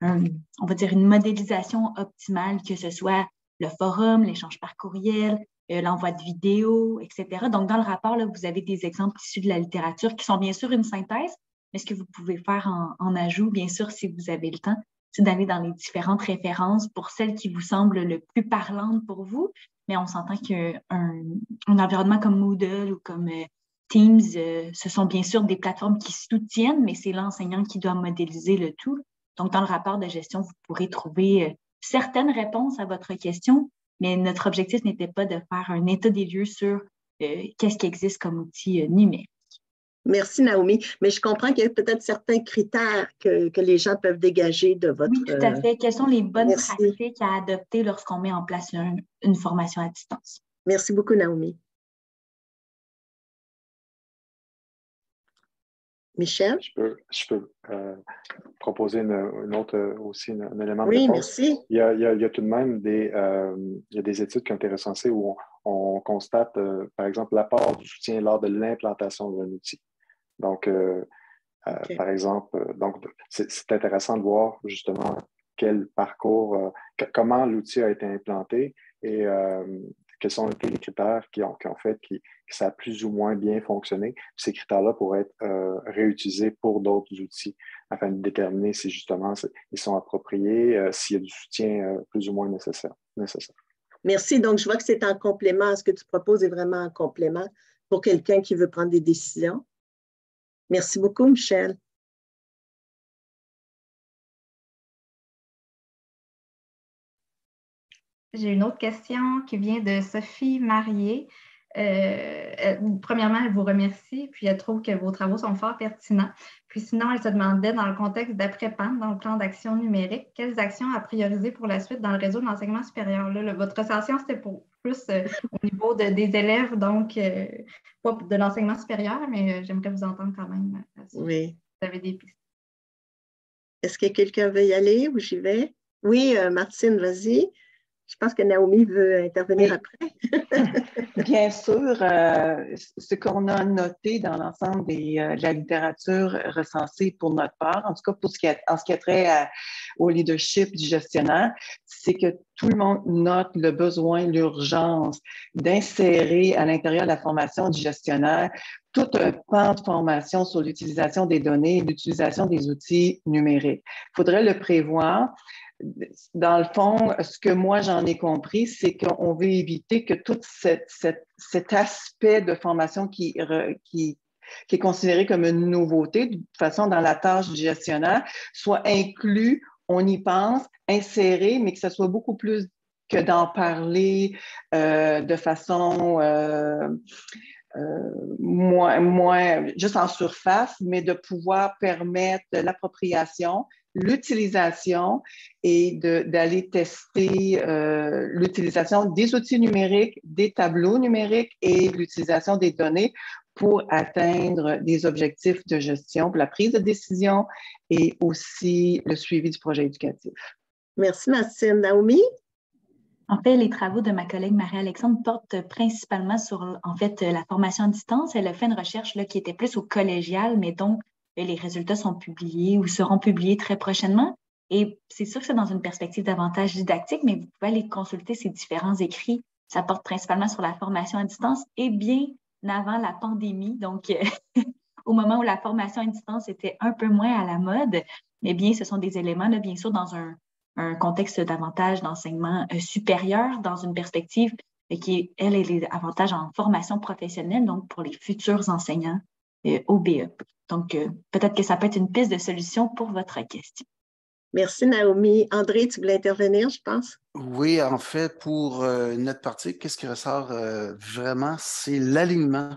on va dire une modélisation optimale, que ce soit le forum, l'échange par courriel, l'envoi de vidéos, etc. Donc, dans le rapport, là, vous avez des exemples issus de la littérature qui sont bien sûr une synthèse, mais ce que vous pouvez faire en ajout, bien sûr, si vous avez le temps, c'est d'aller dans les différentes références pour celles qui vous semblent le plus parlantes pour vous. Mais on s'entend qu'un environnement comme Moodle ou comme Teams, ce sont bien sûr des plateformes qui soutiennent, mais c'est l'enseignant qui doit modéliser le tout. Donc, dans le rapport de gestion, vous pourrez trouver certaines réponses à votre question, mais notre objectif n'était pas de faire un état des lieux sur qu'est-ce qui existe comme outil numérique. Merci, Naomi. Mais je comprends qu'il y a peut-être certains critères que les gens peuvent dégager de votre... Oui, tout à fait. Quelles sont les bonnes pratiques à adopter lorsqu'on met en place une formation à distance? Merci beaucoup, Naomi. Michel? Je peux proposer une autre aussi, un élément de réponse. Oui, merci. Il y a tout de même des études qui ont été recensées où on constate, par exemple, l'apport du soutien lors de l'implantation d'un outil. Donc, par exemple, c'est intéressant de voir justement quel parcours, comment l'outil a été implanté et quels sont les critères qui ont fait que ça a plus ou moins bien fonctionné. Ces critères-là pourraient être réutilisés pour d'autres outils afin de déterminer si justement ils sont appropriés, s'il y a du soutien plus ou moins nécessaire. Merci. Donc, je vois que c'est en complément. Ce que tu proposes est vraiment en complément pour quelqu'un qui veut prendre des décisions. Merci beaucoup, Michel. J'ai une autre question qui vient de Sophie Marié. Premièrement, elle vous remercie, puis elle trouve que vos travaux sont fort pertinents. Puis sinon, elle se demandait, dans le contexte d'après-PAN, dans le plan d'action numérique, quelles actions à prioriser pour la suite dans le réseau de l'enseignement supérieur? Là, votre recension, c'était pour plus au niveau des élèves, donc pas de l'enseignement supérieur, mais j'aimerais vous entendre quand même. Oui. Vous avez des pistes. Est-ce que quelqu'un veut y aller ou j'y vais? Oui, Martine, vas-y. Je pense que Naomi veut intervenir après. Bien sûr, ce qu'on a noté dans l'ensemble de la littérature recensée pour notre part, en tout cas en ce qui a trait au leadership du gestionnaire, c'est que tout le monde note le besoin, l'urgence d'insérer à l'intérieur de la formation du gestionnaire tout un pan de formation sur l'utilisation des données, l'utilisation des outils numériques. Il faudrait le prévoir. Dans le fond, ce que moi j'en ai compris, c'est qu'on veut éviter que tout cet aspect de formation qui est considéré comme une nouveauté, de toute façon dans la tâche du gestionnaire, soit inclus, on y pense, inséré, mais que ce soit beaucoup plus que d'en parler de façon moins juste en surface, mais de pouvoir permettre l'appropriation, l'utilisation et d'aller tester l'utilisation des outils numériques, des tableaux numériques et l'utilisation des données pour atteindre des objectifs de gestion, pour la prise de décision et aussi le suivi du projet éducatif. Merci, Martine. Naomi? En fait, les travaux de ma collègue Marie-Alexandre portent principalement sur, en fait, la formation à distance. Elle a fait une recherche là, qui était plus au collégial, mais donc les résultats sont publiés ou seront publiés très prochainement. Et c'est sûr que c'est dans une perspective davantage didactique, mais vous pouvez aller consulter ces différents écrits. Ça porte principalement sur la formation à distance et bien avant la pandémie. Donc, au moment où la formation à distance était un peu moins à la mode, mais bien, ce sont des éléments, là, bien sûr, dans un contexte davantage d'enseignement supérieur, dans une perspective qui, elle, est davantage en formation professionnelle, donc pour les futurs enseignants au BE. Donc, peut-être que ça peut être une piste de solution pour votre question. Merci, Naomi. André, tu voulais intervenir, je pense? Oui, en fait, pour notre partie, qu'est-ce qui ressort vraiment, c'est l'alignement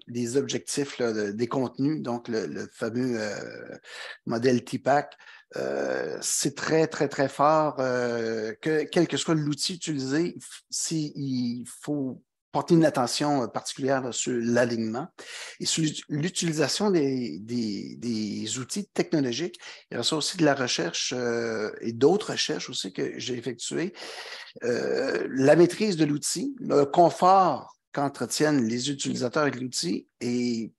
des objectifs, là, des contenus, donc le fameux modèle TPAC. C'est très, très, très fort que quel que soit l'outil utilisé, il faut porter une attention particulière là, sur l'alignement et sur l'utilisation des outils technologiques. Il y a ça aussi de la recherche et d'autres recherches aussi que j'ai effectuées. La maîtrise de l'outil, le confort qu'entretiennent les utilisateurs avec l'outil est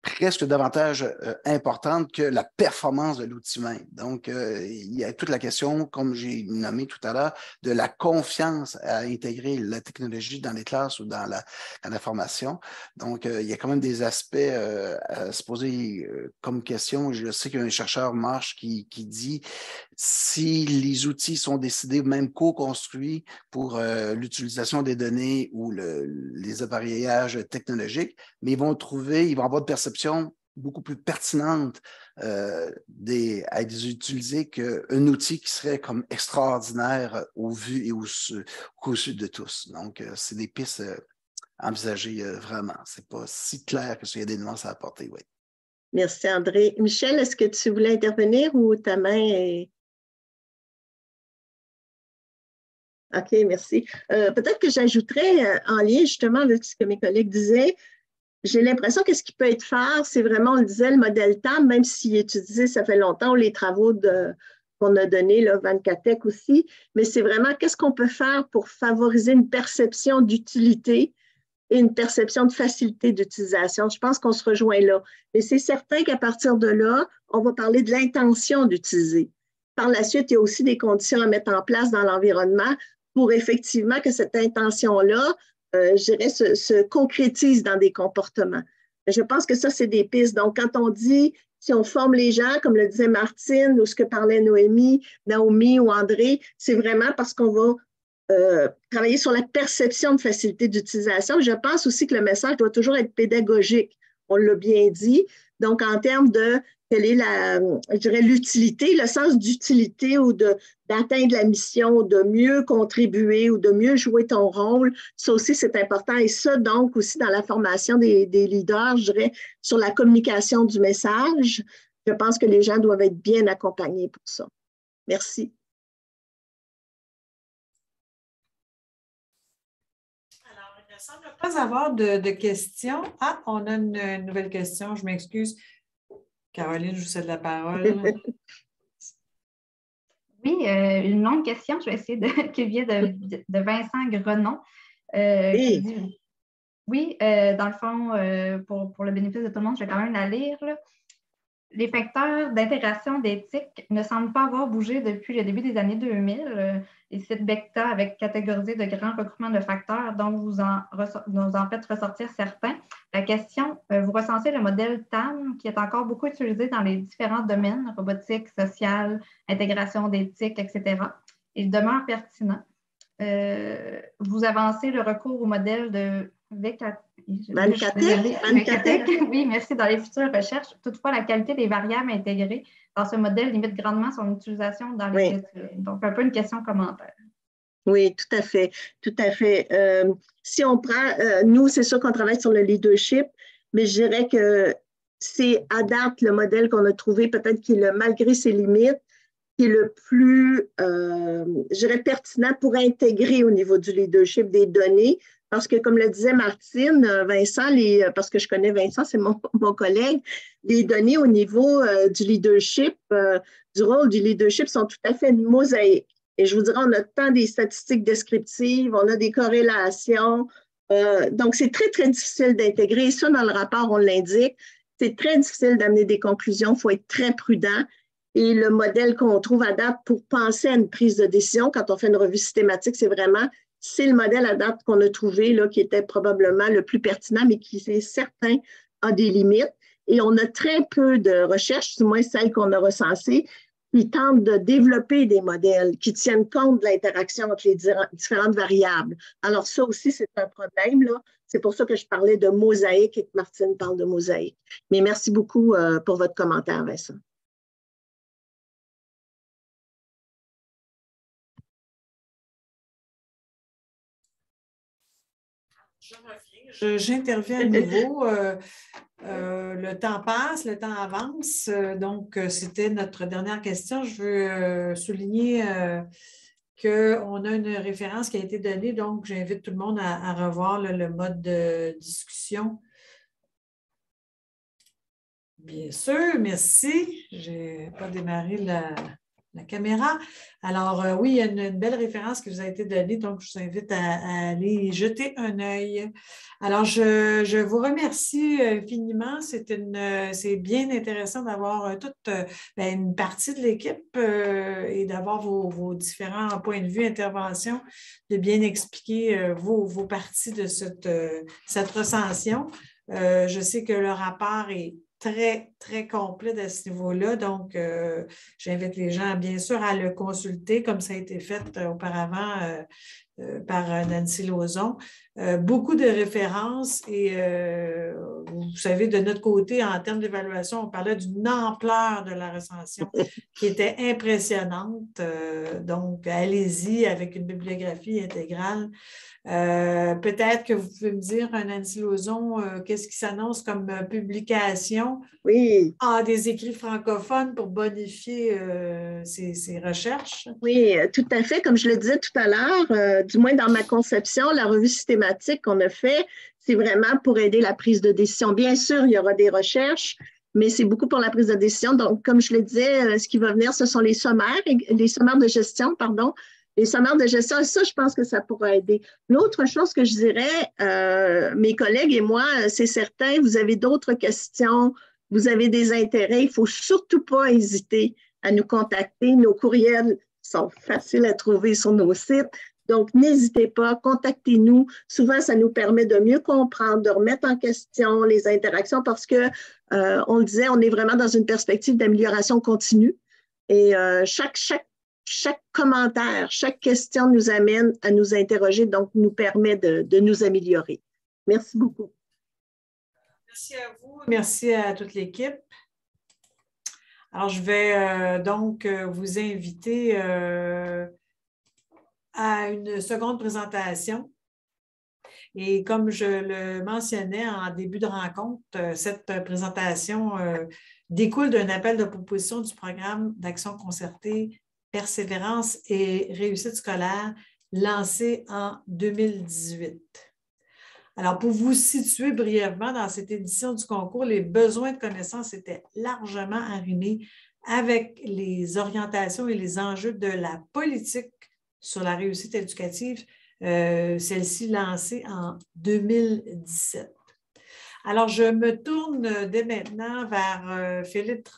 presque davantage importante que la performance de l'outil même. Donc, il y a toute la question, comme j'ai nommé tout à l'heure, de la confiance à intégrer la technologie dans les classes ou dans la formation. Donc, il y a quand même des aspects à se poser comme question. Je sais qu'il y a un chercheur, Marsh, qui dit si les outils sont décidés, même co-construits pour l'utilisation des données ou les appareillages technologiques, mais ils vont avoir de perception beaucoup plus pertinente à être utilisé qu'un outil qui serait comme extraordinaire au vu et au su de tous. Donc, c'est des pistes envisagées vraiment. Ce n'est pas si clair que s'il y a des nuances à apporter, oui. Merci, André. Michel, est-ce que tu voulais intervenir ou ta main est... OK, merci. Peut-être que j'ajouterais en lien justement avec ce que mes collègues disaient. J'ai l'impression que ce qui peut être fait, c'est vraiment, on le disait, le modèle TAM, même s'il est utilisé, ça fait longtemps, les travaux qu'on a donnés, là, 24Tech aussi, mais c'est vraiment qu'est-ce qu'on peut faire pour favoriser une perception d'utilité et une perception de facilité d'utilisation. Je pense qu'on se rejoint là. Mais c'est certain qu'à partir de là, on va parler de l'intention d'utiliser. Par la suite, il y a aussi des conditions à mettre en place dans l'environnement pour effectivement que cette intention-là, je dirais, se concrétise dans des comportements. Je pense que ça, c'est des pistes. Donc, quand on dit, si on forme les gens, comme le disait Martine, ou ce que parlait Noémie, Naomi ou André, c'est vraiment parce qu'on va travailler sur la perception de facilité d'utilisation. Je pense aussi que le message doit toujours être pédagogique. On l'a bien dit. Donc, en termes de quelle est je dirais, l'utilité, le sens d'utilité ou d'atteindre la mission, de mieux contribuer ou de mieux jouer ton rôle, ça aussi, c'est important. Et ça, donc, aussi dans la formation des leaders, je dirais, sur la communication du message, je pense que les gens doivent être bien accompagnés pour ça. Merci. Alors, il ne semble pas avoir de questions. Ah, on a une nouvelle question, je m'excuse. Caroline, je vous cède la parole. Oui, une longue question, je vais essayer qui vient de Vincent Grenon. Oui. Dans le fond, pour le bénéfice de tout le monde, je vais quand même la lire. Là. Les facteurs d'intégration d'éthique ne semblent pas avoir bougé depuis le début des années 2000. Les sites Becta avaient catégorisé de grands regroupements de facteurs dont vous en faites ressortir certains. La question, vous recensez le modèle TAM qui est encore beaucoup utilisé dans les différents domaines, robotique, social, intégration d'éthique, etc. Il demeure pertinent. Vous avancez le recours au modèle de VanCatech. Oui, merci. Dans les futures recherches, toutefois, la qualité des variables intégrées dans ce modèle limite grandement son utilisation dans les études. Donc, un peu une question commentaire. Oui, tout à fait. Tout à fait. Si on prend, nous, c'est sûr qu'on travaille sur le leadership, mais je dirais que c'est à date le modèle qu'on a trouvé, peut-être qu'il est, malgré ses limites, qui est le plus, je dirais, pertinent pour intégrer au niveau du leadership des données. Parce que, comme le disait Martine, Vincent, parce que je connais Vincent, c'est mon collègue, les données au niveau du leadership, du rôle du leadership sont tout à fait une mosaïque. Et je vous dirais, on a tant des statistiques descriptives, on a des corrélations. Donc, c'est très, très difficile d'intégrer. Ça, dans le rapport, on l'indique. c'est très difficile d'amener des conclusions, il faut être très prudent. Et le modèle qu'on trouve à date pour penser à une prise de décision, quand on fait une revue systématique, c'est le modèle à date qu'on a trouvé, là, qui était probablement le plus pertinent, mais qui, c'est certain, a des limites. Et on a très peu de recherches, du moins celles qu'on a recensées, qui tentent de développer des modèles qui tiennent compte de l'interaction entre les différentes variables. Alors ça aussi, c'est un problème, là. C'est pour ça que je parlais de mosaïque et que Martine parle de mosaïque. Mais merci beaucoup pour votre commentaire, Vincent. Je reviens, j'interviens à nouveau. Le temps passe, le temps avance. Donc, c'était notre dernière question. Je veux souligner qu'on a une référence qui a été donnée. Donc, j'invite tout le monde à revoir le mode de discussion. Bien sûr, merci. Je n'ai pas démarré la caméra. Alors, oui, il y a une belle référence qui vous a été donnée, donc je vous invite à aller jeter un œil. Alors, je vous remercie infiniment. C'est bien intéressant d'avoir toute une partie de l'équipe et d'avoir vos différents points de vue, interventions, de bien expliquer vos parties de cette recension. Je sais que le rapport est très, très complète à ce niveau-là. Donc, j'invite les gens, bien sûr, à le consulter, comme ça a été fait auparavant par Nancy Lauzon. Beaucoup de références et vous savez, de notre côté, en termes d'évaluation, on parlait d'une ampleur de la recension qui était impressionnante. Donc, allez-y avec une bibliographie intégrale. Peut-être que vous pouvez me dire, Nancy Lauzon, qu'est-ce qui s'annonce comme publication des écrits francophones pour bonifier ces recherches? Oui, tout à fait. Comme je le disais tout à l'heure, du moins dans ma conception, la revue systématique qu'on a fait, c'est vraiment pour aider la prise de décision. Bien sûr, il y aura des recherches, mais c'est beaucoup pour la prise de décision. Donc, comme je le disais, ce qui va venir, ce sont les sommaires de gestion, pardon. Les sommaires de gestion, ça, je pense que ça pourra aider. L'autre chose que je dirais, mes collègues et moi, c'est certain, vous avez d'autres questions, vous avez des intérêts, il ne faut surtout pas hésiter à nous contacter. Nos courriels sont faciles à trouver sur nos sites. Donc, n'hésitez pas, contactez-nous. Souvent, ça nous permet de mieux comprendre, de remettre en question les interactions parce que, on le disait, on est vraiment dans une perspective d'amélioration continue. Et chaque commentaire, chaque question nous amène à nous interroger, donc nous permet de nous améliorer. Merci beaucoup. Merci à vous. Merci à toute l'équipe. Alors, je vais donc vous inviter à une seconde présentation. Et comme je le mentionnais en début de rencontre, cette présentation découle d'un appel de proposition du programme d'action concertée Persévérance et réussite scolaire lancé en 2018. Alors, pour vous situer brièvement dans cette édition du concours, les besoins de connaissances étaient largement arrimés avec les orientations et les enjeux de la politique sur la réussite éducative, celle-ci lancée en 2017. Alors, je me tourne dès maintenant vers Philippe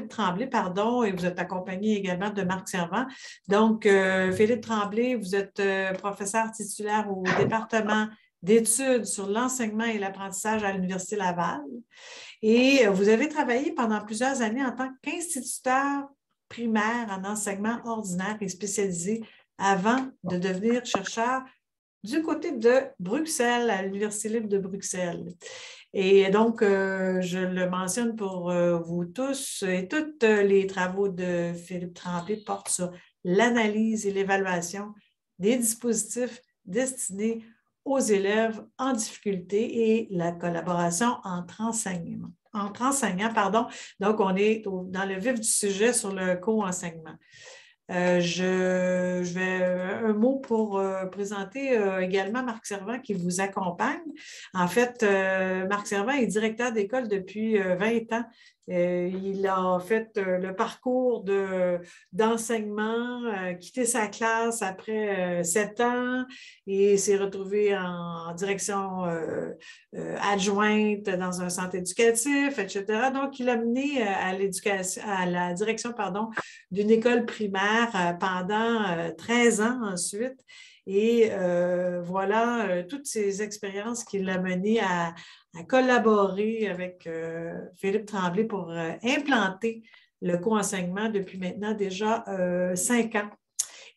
Tremblay, et vous êtes accompagné également de Marc Servant. Donc, Philippe Tremblay, vous êtes professeur titulaire au département d'études sur l'enseignement et l'apprentissage à l'Université Laval. Et vous avez travaillé pendant plusieurs années en tant qu'instituteur primaire en enseignement ordinaire et spécialisé avant de devenir chercheur du côté de Bruxelles, à l'Université libre de Bruxelles. Et donc, je le mentionne pour vous tous et toutes, les travaux de Philippe Tremblay portent sur l'analyse et l'évaluation des dispositifs destinés aux élèves en difficulté et la collaboration entre enseignants. Donc, on est dans le vif du sujet sur le co-enseignement. Je vais un mot pour présenter également Marc Servant qui vous accompagne. En fait, Marc Servant est directeur d'école depuis 20 ans Il a fait le parcours d'enseignement, quitté sa classe après 7 ans et s'est retrouvé en direction adjointe dans un centre éducatif, etc. Donc, il a mené à la direction, d'une école primaire pendant 13 ans ensuite. Et voilà toutes ces expériences qu'il a menées à collaborer avec Philippe Tremblay pour implanter le co-enseignement depuis maintenant déjà 5 ans.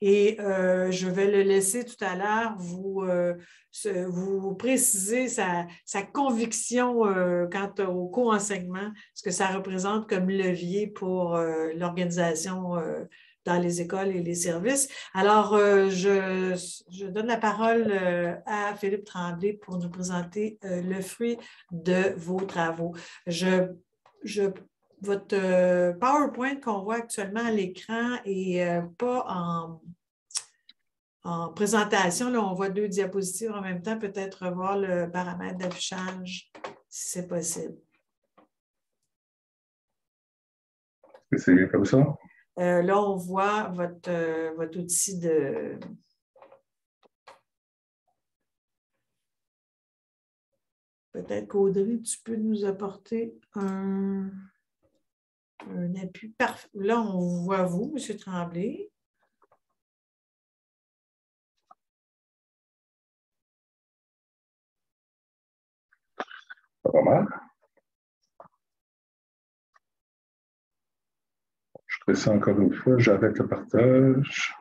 Et je vais le laisser tout à l'heure vous préciser sa conviction quant au co-enseignement, ce que ça représente comme levier pour l'organisation dans les écoles et les services. Alors, je donne la parole à Philippe Tremblay pour nous présenter le fruit de vos travaux. Votre PowerPoint qu'on voit actuellement à l'écran n'est pas en présentation. Là, on voit 2 diapositives en même temps. Peut-être revoir le paramètre d'affichage, si c'est possible. C'est comme ça? Là, on voit votre outil de... Peut-être qu'Audrey, tu peux nous apporter un appui parfait. Là, on vous voit vous, M. Tremblay. Pas mal. Je fais ça encore une fois. J'arrête le partage.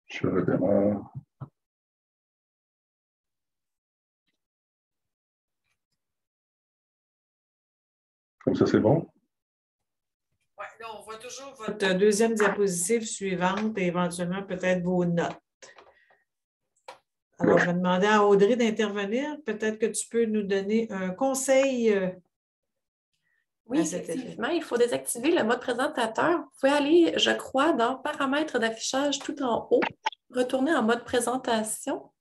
Je redémarre. Comme ça, c'est bon? Oui, là, on voit toujours votre deuxième diapositive suivante et éventuellement peut-être vos notes. Alors, je vais demander à Audrey d'intervenir. Peut-être que tu peux nous donner un conseil. Oui, effectivement, il faut désactiver le mode présentateur. Vous pouvez aller, je crois, dans Paramètres d'affichage tout en haut, retourner en mode présentation.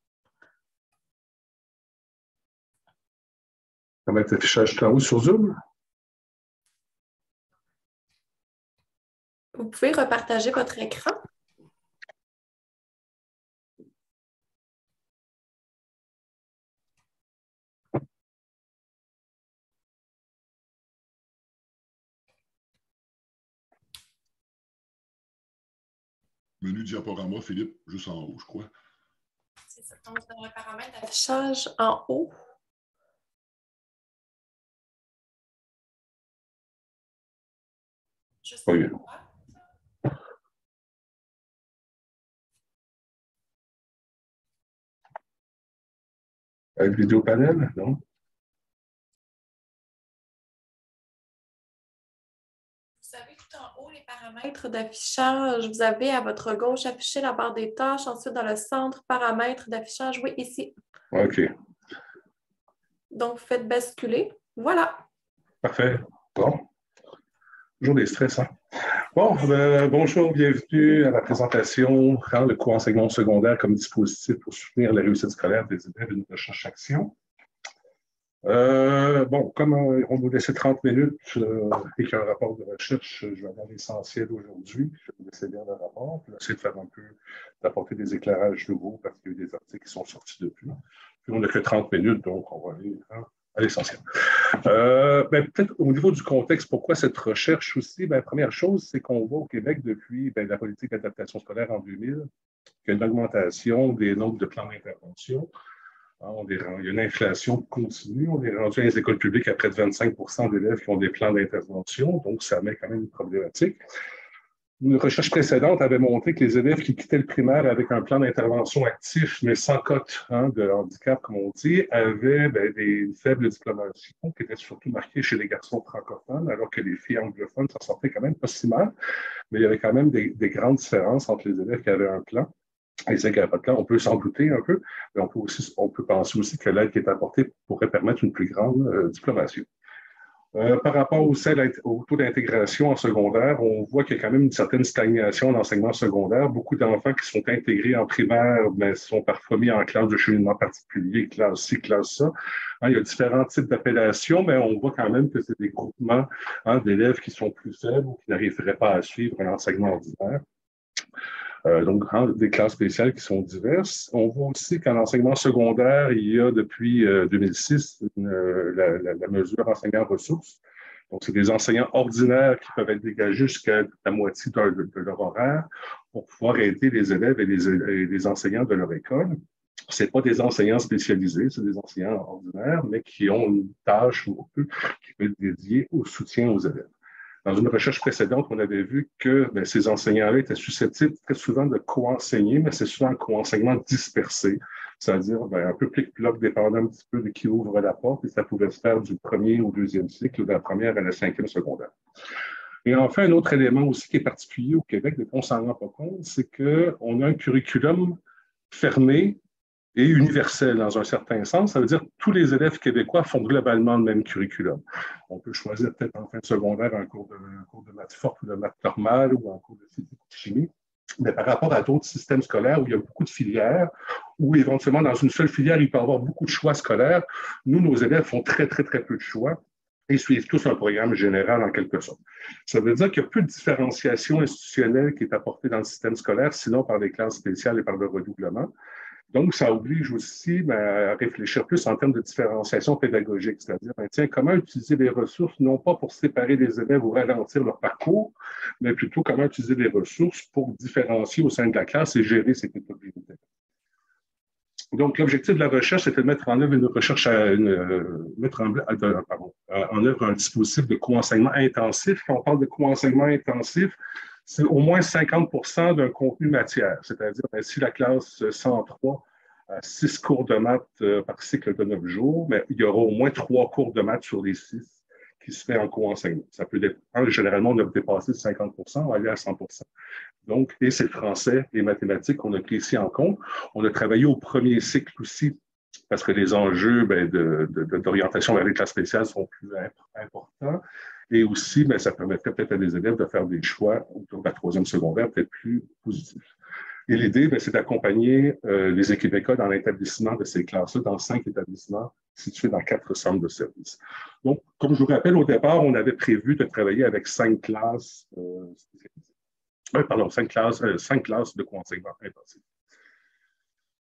Paramètres d'affichage tout en haut sur Zoom? Vous pouvez repartager votre écran. Menu diaporama, Philippe, juste en haut, je crois. C'est ça, donc dans le paramètre d'affichage en haut. Juste en haut. Avec vidéo panel, non? Vous avez tout en haut les paramètres d'affichage. Vous avez à votre gauche affiché la barre des tâches. Ensuite, dans le centre, paramètres d'affichage. Oui, ici. OK. Donc, vous faites basculer. Voilà. Parfait. Bon. Toujours des stress, hein? Bon, bonjour, bienvenue à la présentation le co-enseignement secondaire comme dispositif pour soutenir la réussite scolaire des élèves et une recherche action. Bon, comme on nous laissait 30 minutes et qu'il y a un rapport de recherche, je vais aller à l'essentiel aujourd'hui. Je vais vous laisser lire le rapport, puis essayer de faire un peu, d'apporter des éclairages nouveaux parce qu'il y a eu des articles qui sont sortis depuis. Puis on n'a que 30 minutes, donc on va aller à l'essentiel. Peut-être au niveau du contexte, pourquoi cette recherche aussi? Première chose, c'est qu'on voit au Québec depuis la politique d'adaptation scolaire en 2000 qu'il y a une augmentation des nombres de plans d'intervention. Il y a une inflation continue. On est rendu dans les écoles publiques à près de 25 d'élèves qui ont des plans d'intervention, donc ça met quand même une problématique. Une recherche précédente avait montré que les élèves qui quittaient le primaire avec un plan d'intervention actif, mais sans cote de handicap, comme on dit, avaient des faibles diplomations qui étaient surtout marquées chez les garçons francophones, alors que les filles anglophones s'en sortaient quand même pas si mal. Mais il y avait quand même des grandes différences entre les élèves qui avaient un plan et ceux qui n'avaient pas de plan. On peut s'en douter un peu, mais on peut penser aussi que l'aide qui est apportée pourrait permettre une plus grande diplomation. Par rapport au taux d'intégration en secondaire, on voit qu'il y a quand même une certaine stagnation en enseignement secondaire. Beaucoup d'enfants qui sont intégrés en primaire sont parfois mis en classe de cheminement particulier, classe ci, classe ça. Il y a différents types d'appellations, mais on voit quand même que c'est des groupements d'élèves qui sont plus faibles ou qui n'arriveraient pas à suivre un enseignement ordinaire. Donc, des classes spéciales qui sont diverses. On voit aussi qu'en enseignement secondaire, il y a depuis 2006 la mesure enseignants ressources. Donc, c'est des enseignants ordinaires qui peuvent être dégagés jusqu'à la moitié de leur horaire pour pouvoir aider les élèves et les enseignants de leur école. Ce n'est pas des enseignants spécialisés, c'est des enseignants ordinaires, mais qui ont une tâche qui peut être dédiée au soutien aux élèves. Dans une recherche précédente, on avait vu que ces enseignants-là étaient susceptibles très souvent de co-enseigner, mais c'est souvent un co-enseignement dispersé, c'est-à-dire un peu plic-ploc dépendant un petit peu de qui ouvre la porte, et ça pouvait se faire du premier au deuxième cycle, ou de la première à la cinquième secondaire. Et enfin, un autre élément aussi qui est particulier au Québec, mais qu'on ne s'en rend pas compte, c'est qu'on a un curriculum fermé et universel dans un certain sens. Ça veut dire que tous les élèves québécois font globalement le même curriculum. On peut choisir peut-être en fin de secondaire un cours de maths forte ou de maths normale ou un cours de physique ou de chimie. Mais par rapport à d'autres systèmes scolaires où il y a beaucoup de filières, où éventuellement dans une seule filière, il peut y avoir beaucoup de choix scolaires, nous, nos élèves font très, très, très peu de choix et suivent tous un programme général en quelque sorte. Ça veut dire qu'il y a peu de différenciation institutionnelle qui est apportée dans le système scolaire, sinon par les classes spéciales et par le redoublement. Donc, ça oblige aussi à réfléchir plus en termes de différenciation pédagogique, c'est-à-dire, comment utiliser les ressources, non pas pour séparer les élèves ou ralentir leur parcours, mais plutôt comment utiliser les ressources pour différencier au sein de la classe et gérer ces communautés. Donc, l'objectif de la recherche, c'était de mettre en œuvre en œuvre un dispositif de co-enseignement intensif. Quand on parle de co-enseignement intensif, c'est au moins 50% d'un contenu matière. C'est-à-dire, si la classe 103 a 6 cours de maths par cycle de 9 jours, mais il y aura au moins 3 cours de maths sur les 6 qui se fait en co-enseignement. Ça peut dépendre. Généralement, on a dépassé 50%, on va aller à 100%. Donc, et c'est le français et mathématiques qu'on a pris ici en compte. On a travaillé au premier cycle aussi parce que les enjeux d'orientation vers les classes spéciales sont plus importants. Et aussi, ça permettrait peut-être à des élèves de faire des choix autour de la troisième secondaire peut-être plus positifs. Et l'idée, c'est d'accompagner les Québécois dans l'établissement de ces classes-là, dans 5 établissements situés dans 4 centres de services. Donc, comme je vous rappelle, au départ, on avait prévu de travailler avec 5 classes spécialisées. 5 classes de co-enseignement intensif.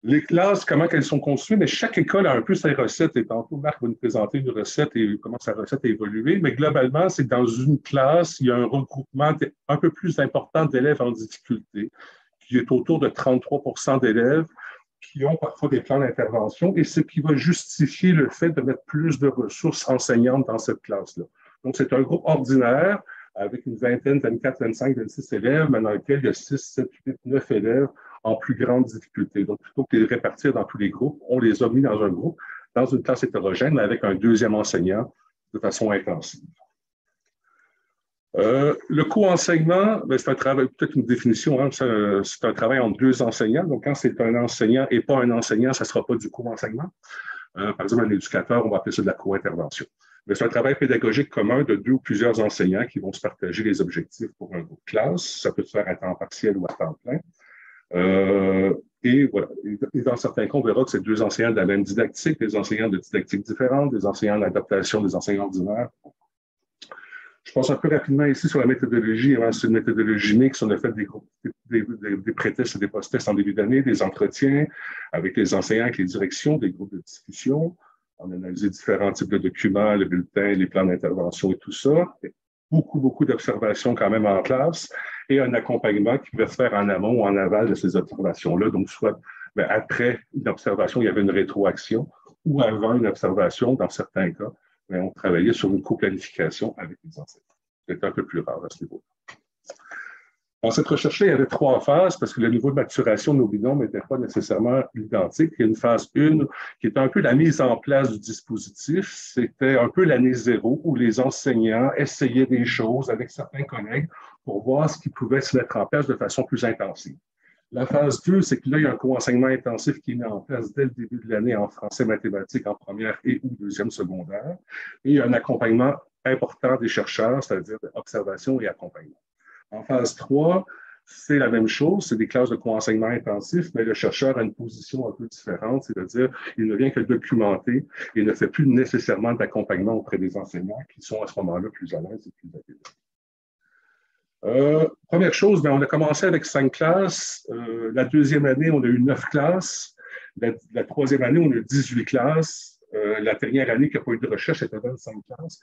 Les classes, comment elles sont conçues, mais chaque école a un peu ses recettes. Et tantôt, Marc va nous présenter une recette et comment sa recette a évolué. Mais globalement, c'est que dans une classe, il y a un regroupement un peu plus important d'élèves en difficulté, qui est autour de 33% d'élèves qui ont parfois des plans d'intervention, et ce qui va justifier le fait de mettre plus de ressources enseignantes dans cette classe-là. Donc, c'est un groupe ordinaire avec une vingtaine, 24, 25, 26 élèves, mais dans lequel il y a 6, 7, 8, 9 élèves en plus grande difficulté. Donc, plutôt que de les répartir dans tous les groupes, on les a mis dans un groupe, dans une classe hétérogène, mais avec un deuxième enseignant de façon intensive. Le co-enseignement, c'est un travail, peut-être une définition, c'est un travail entre 2 enseignants. Donc, quand c'est un enseignant et pas un enseignant, ça ne sera pas du co-enseignement. Par exemple, un éducateur, on va appeler ça de la co-intervention. Mais c'est un travail pédagogique commun de 2 ou plusieurs enseignants qui vont se partager les objectifs pour un groupe de classe. Ça peut se faire à temps partiel ou à temps plein. Et voilà. Et dans certains cas, on verra que c'est 2 enseignants de la même didactique, des enseignants de didactique différentes, des enseignants d'adaptation, des enseignants ordinaires. Je passe un peu rapidement ici sur la méthodologie. C'est une méthodologie mixte. On a fait des pré-tests et des post-tests en début d'année, des entretiens avec les enseignants, avec les directions, des groupes de discussion. On a analysé différents types de documents, le bulletin, les plans d'intervention et tout ça. Beaucoup d'observations quand même en classe et un accompagnement qui pouvait se faire en amont ou en aval de ces observations-là. Donc, soit après une observation, il y avait une rétroaction ou avant une observation, dans certains cas, on travaillait sur une co-planification avec les enseignants. C'était un peu plus rare à ce niveau. Dans cette recherche-là, il y avait 3 phases parce que le niveau de maturation de nos binômes n'était pas nécessairement identique. Il y a une phase 1 qui était un peu la mise en place du dispositif. C'était un peu l'année 0 où les enseignants essayaient des choses avec certains collègues pour voir ce qui pouvait se mettre en place de façon plus intensive. La phase 2, c'est que là, il y a un co-enseignement intensif qui est mis en place dès le début de l'année en français mathématiques en première et ou deuxième secondaire. Et il y a un accompagnement important des chercheurs, c'est-à-dire observation et accompagnement. En phase 3, c'est la même chose, c'est des classes de co-enseignement intensif, mais le chercheur a une position un peu différente, c'est-à-dire qu'il ne vient que documenter et ne fait plus nécessairement d'accompagnement auprès des enseignants qui sont à ce moment-là plus à l'aise et plus habiles. Première chose, on a commencé avec 5 classes. La deuxième année, on a eu 9 classes. La troisième année, on a eu 18 classes. La dernière année qui n'a pas eu de recherche, c'était 25 classes.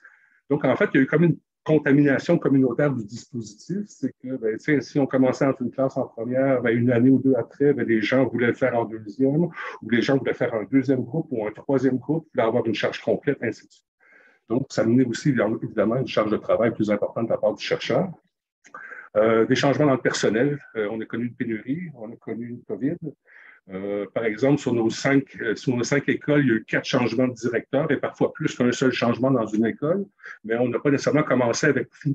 Donc, en fait, il y a eu comme une contamination communautaire du dispositif. C'est que, si on commençait entre une classe en première, une année ou deux après, les gens voulaient le faire en deuxième, ou les gens voulaient faire un deuxième groupe ou un troisième groupe, voulaient avoir une charge complète, ainsi de suite. Donc, ça menait aussi, évidemment, une charge de travail plus importante de la part du chercheur. Des changements dans le personnel. On a connu une pénurie, on a connu une COVID. Par exemple, sur nos 5 écoles, il y a eu 4 changements de directeur et parfois plus qu'un seul changement dans une école, mais on n'a pas nécessairement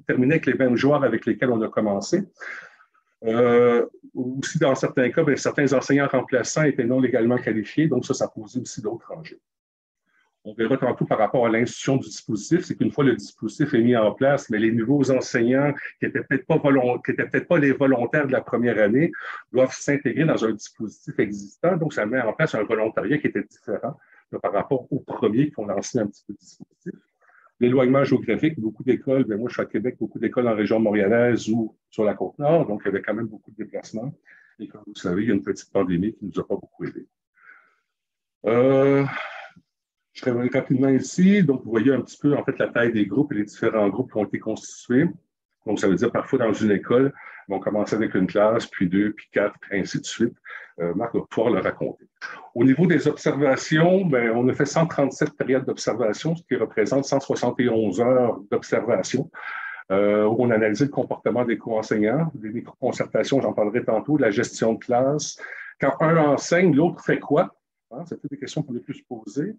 terminé avec les mêmes joueurs avec lesquels on a commencé. Aussi, dans certains cas, certains enseignants remplaçants étaient non légalement qualifiés, donc ça posait aussi d'autres enjeux. On verra tantôt par rapport à l'institution du dispositif, c'est qu'une fois le dispositif est mis en place, mais les nouveaux enseignants qui n'étaient peut-être pas les volontaires de la première année doivent s'intégrer dans un dispositif existant. Donc, ça met en place un volontariat qui était différent par rapport aux premiers qui ont lancé un petit peu de dispositif. L'éloignement géographique, beaucoup d'écoles, moi je suis à Québec, beaucoup d'écoles en région montréalaise ou sur la Côte-Nord, donc il y avait quand même beaucoup de déplacements. Et comme vous savez, il y a une petite pandémie qui ne nous a pas beaucoup aidés. Je serai rapidement ici. Donc, vous voyez un petit peu, en fait, la taille des groupes et les différents groupes qui ont été constitués. Donc, ça veut dire, parfois, dans une école, on commence avec une classe, puis 2, puis 4, ainsi de suite. Marc va pouvoir le raconter. Au niveau des observations, on a fait 137 périodes d'observation, ce qui représente 171 heures d'observation. Où on a analysé le comportement des co-enseignants, des micro-concertations, j'en parlerai tantôt, de la gestion de classe. Quand un enseigne, l'autre fait quoi? C'est toutes des questions qu'on a pu se poser.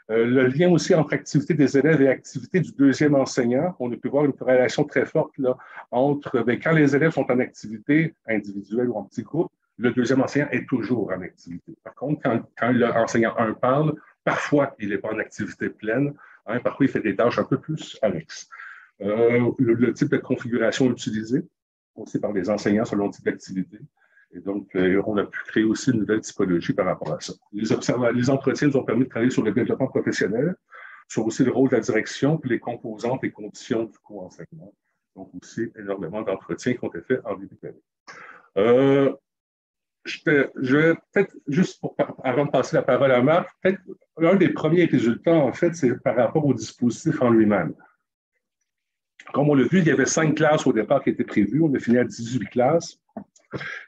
Le lien aussi entre activité des élèves et activité du deuxième enseignant. On a pu voir une corrélation très forte là, entre quand les élèves sont en activité individuelle ou en petit groupe, le deuxième enseignant est toujours en activité. Par contre, quand l'enseignant 1 parle, parfois, il n'est pas en activité pleine. Parfois, il fait des tâches un peu plus annexes. Le type de configuration utilisé, aussi par les enseignants selon le type d'activité. Et donc, on a pu créer aussi une nouvelle typologie par rapport à ça. Les entretiens nous ont permis de travailler sur le développement professionnel, sur aussi le rôle de la direction, puis les composantes et conditions du co-enseignement. Donc, aussi énormément d'entretiens qui ont été faits en début d'année. Je vais peut-être, juste avant de passer la parole à Marc, peut-être un des premiers résultats, en fait, c'est par rapport au dispositif en lui-même. Comme on l'a vu, il y avait 5 classes au départ qui étaient prévues. On a fini à 18 classes.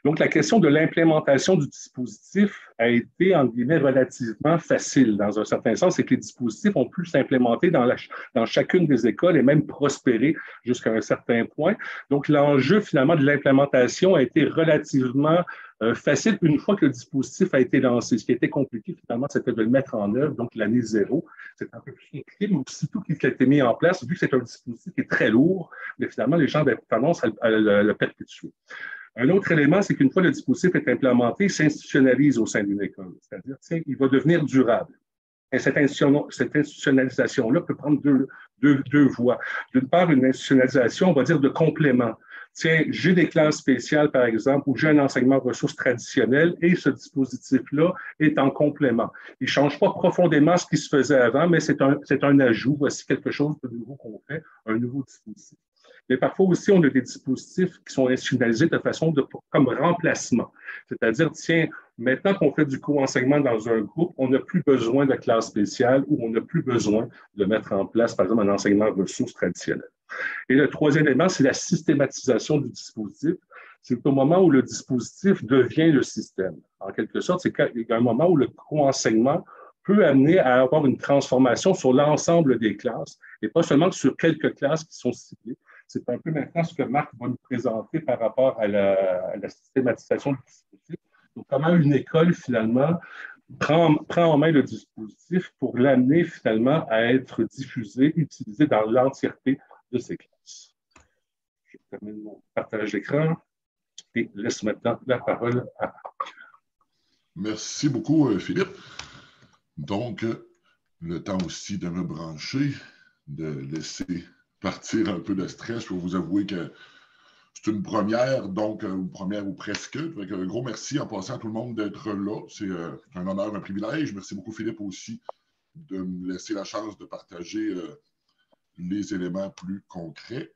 Donc, la question de l'implémentation du dispositif a été, en guillemets, relativement facile dans un certain sens. C'est que les dispositifs ont pu s'implémenter dans chacune des écoles et même prospérer jusqu'à un certain point. Donc, l'enjeu, finalement, de l'implémentation a été relativement facile une fois que le dispositif a été lancé. Ce qui était compliqué, finalement, c'était de le mettre en œuvre, donc l'année 0. C'est un peu plus compliqué, mais aussitôt qu'il a été mis en place, vu que c'est un dispositif qui est très lourd, mais finalement, les gens avaient tendance à le perpétuer. Un autre élément, c'est qu'une fois le dispositif est implémenté, il s'institutionnalise au sein d'une école. C'est-à-dire, il va devenir durable. Et cette institutionnalisation-là peut prendre deux voies. D'une part, une institutionnalisation, on va dire, de complément. Tiens, j'ai des classes spéciales, par exemple, où j'ai un enseignement ressources traditionnel et ce dispositif-là est en complément. Il ne change pas profondément ce qui se faisait avant, mais c'est un ajout. Voici quelque chose de nouveau qu'on fait, un nouveau dispositif. Mais parfois aussi, on a des dispositifs qui sont institutionnalisés de façon comme remplacement. C'est-à-dire, tiens, maintenant qu'on fait du co-enseignement dans un groupe, on n'a plus besoin de classe spéciale ou on n'a plus besoin de mettre en place, par exemple, un enseignement ressources traditionnel. Et le troisième élément, c'est la systématisation du dispositif. C'est au moment où le dispositif devient le système. En quelque sorte, c'est qu'il y a un moment où le co-enseignement peut amener à avoir une transformation sur l'ensemble des classes et pas seulement sur quelques classes qui sont ciblées. C'est un peu maintenant ce que Marc va nous présenter par rapport à la systématisation du dispositif. Donc, comment une école, finalement, prend en main le dispositif pour l'amener, finalement, à être diffusé, utilisé dans l'entièreté de ses classes. Je termine mon partage d'écran et laisse maintenant la parole à Marc. Merci beaucoup, Philippe. Donc, le temps aussi de me brancher, de laisser partir un peu de stress. Je vais vous avouer que c'est une première, donc une première ou presque. Donc, un gros merci en passant à tout le monde d'être là. C'est un honneur, un privilège. Merci beaucoup, Philippe, aussi, de me laisser la chance de partager les éléments plus concrets.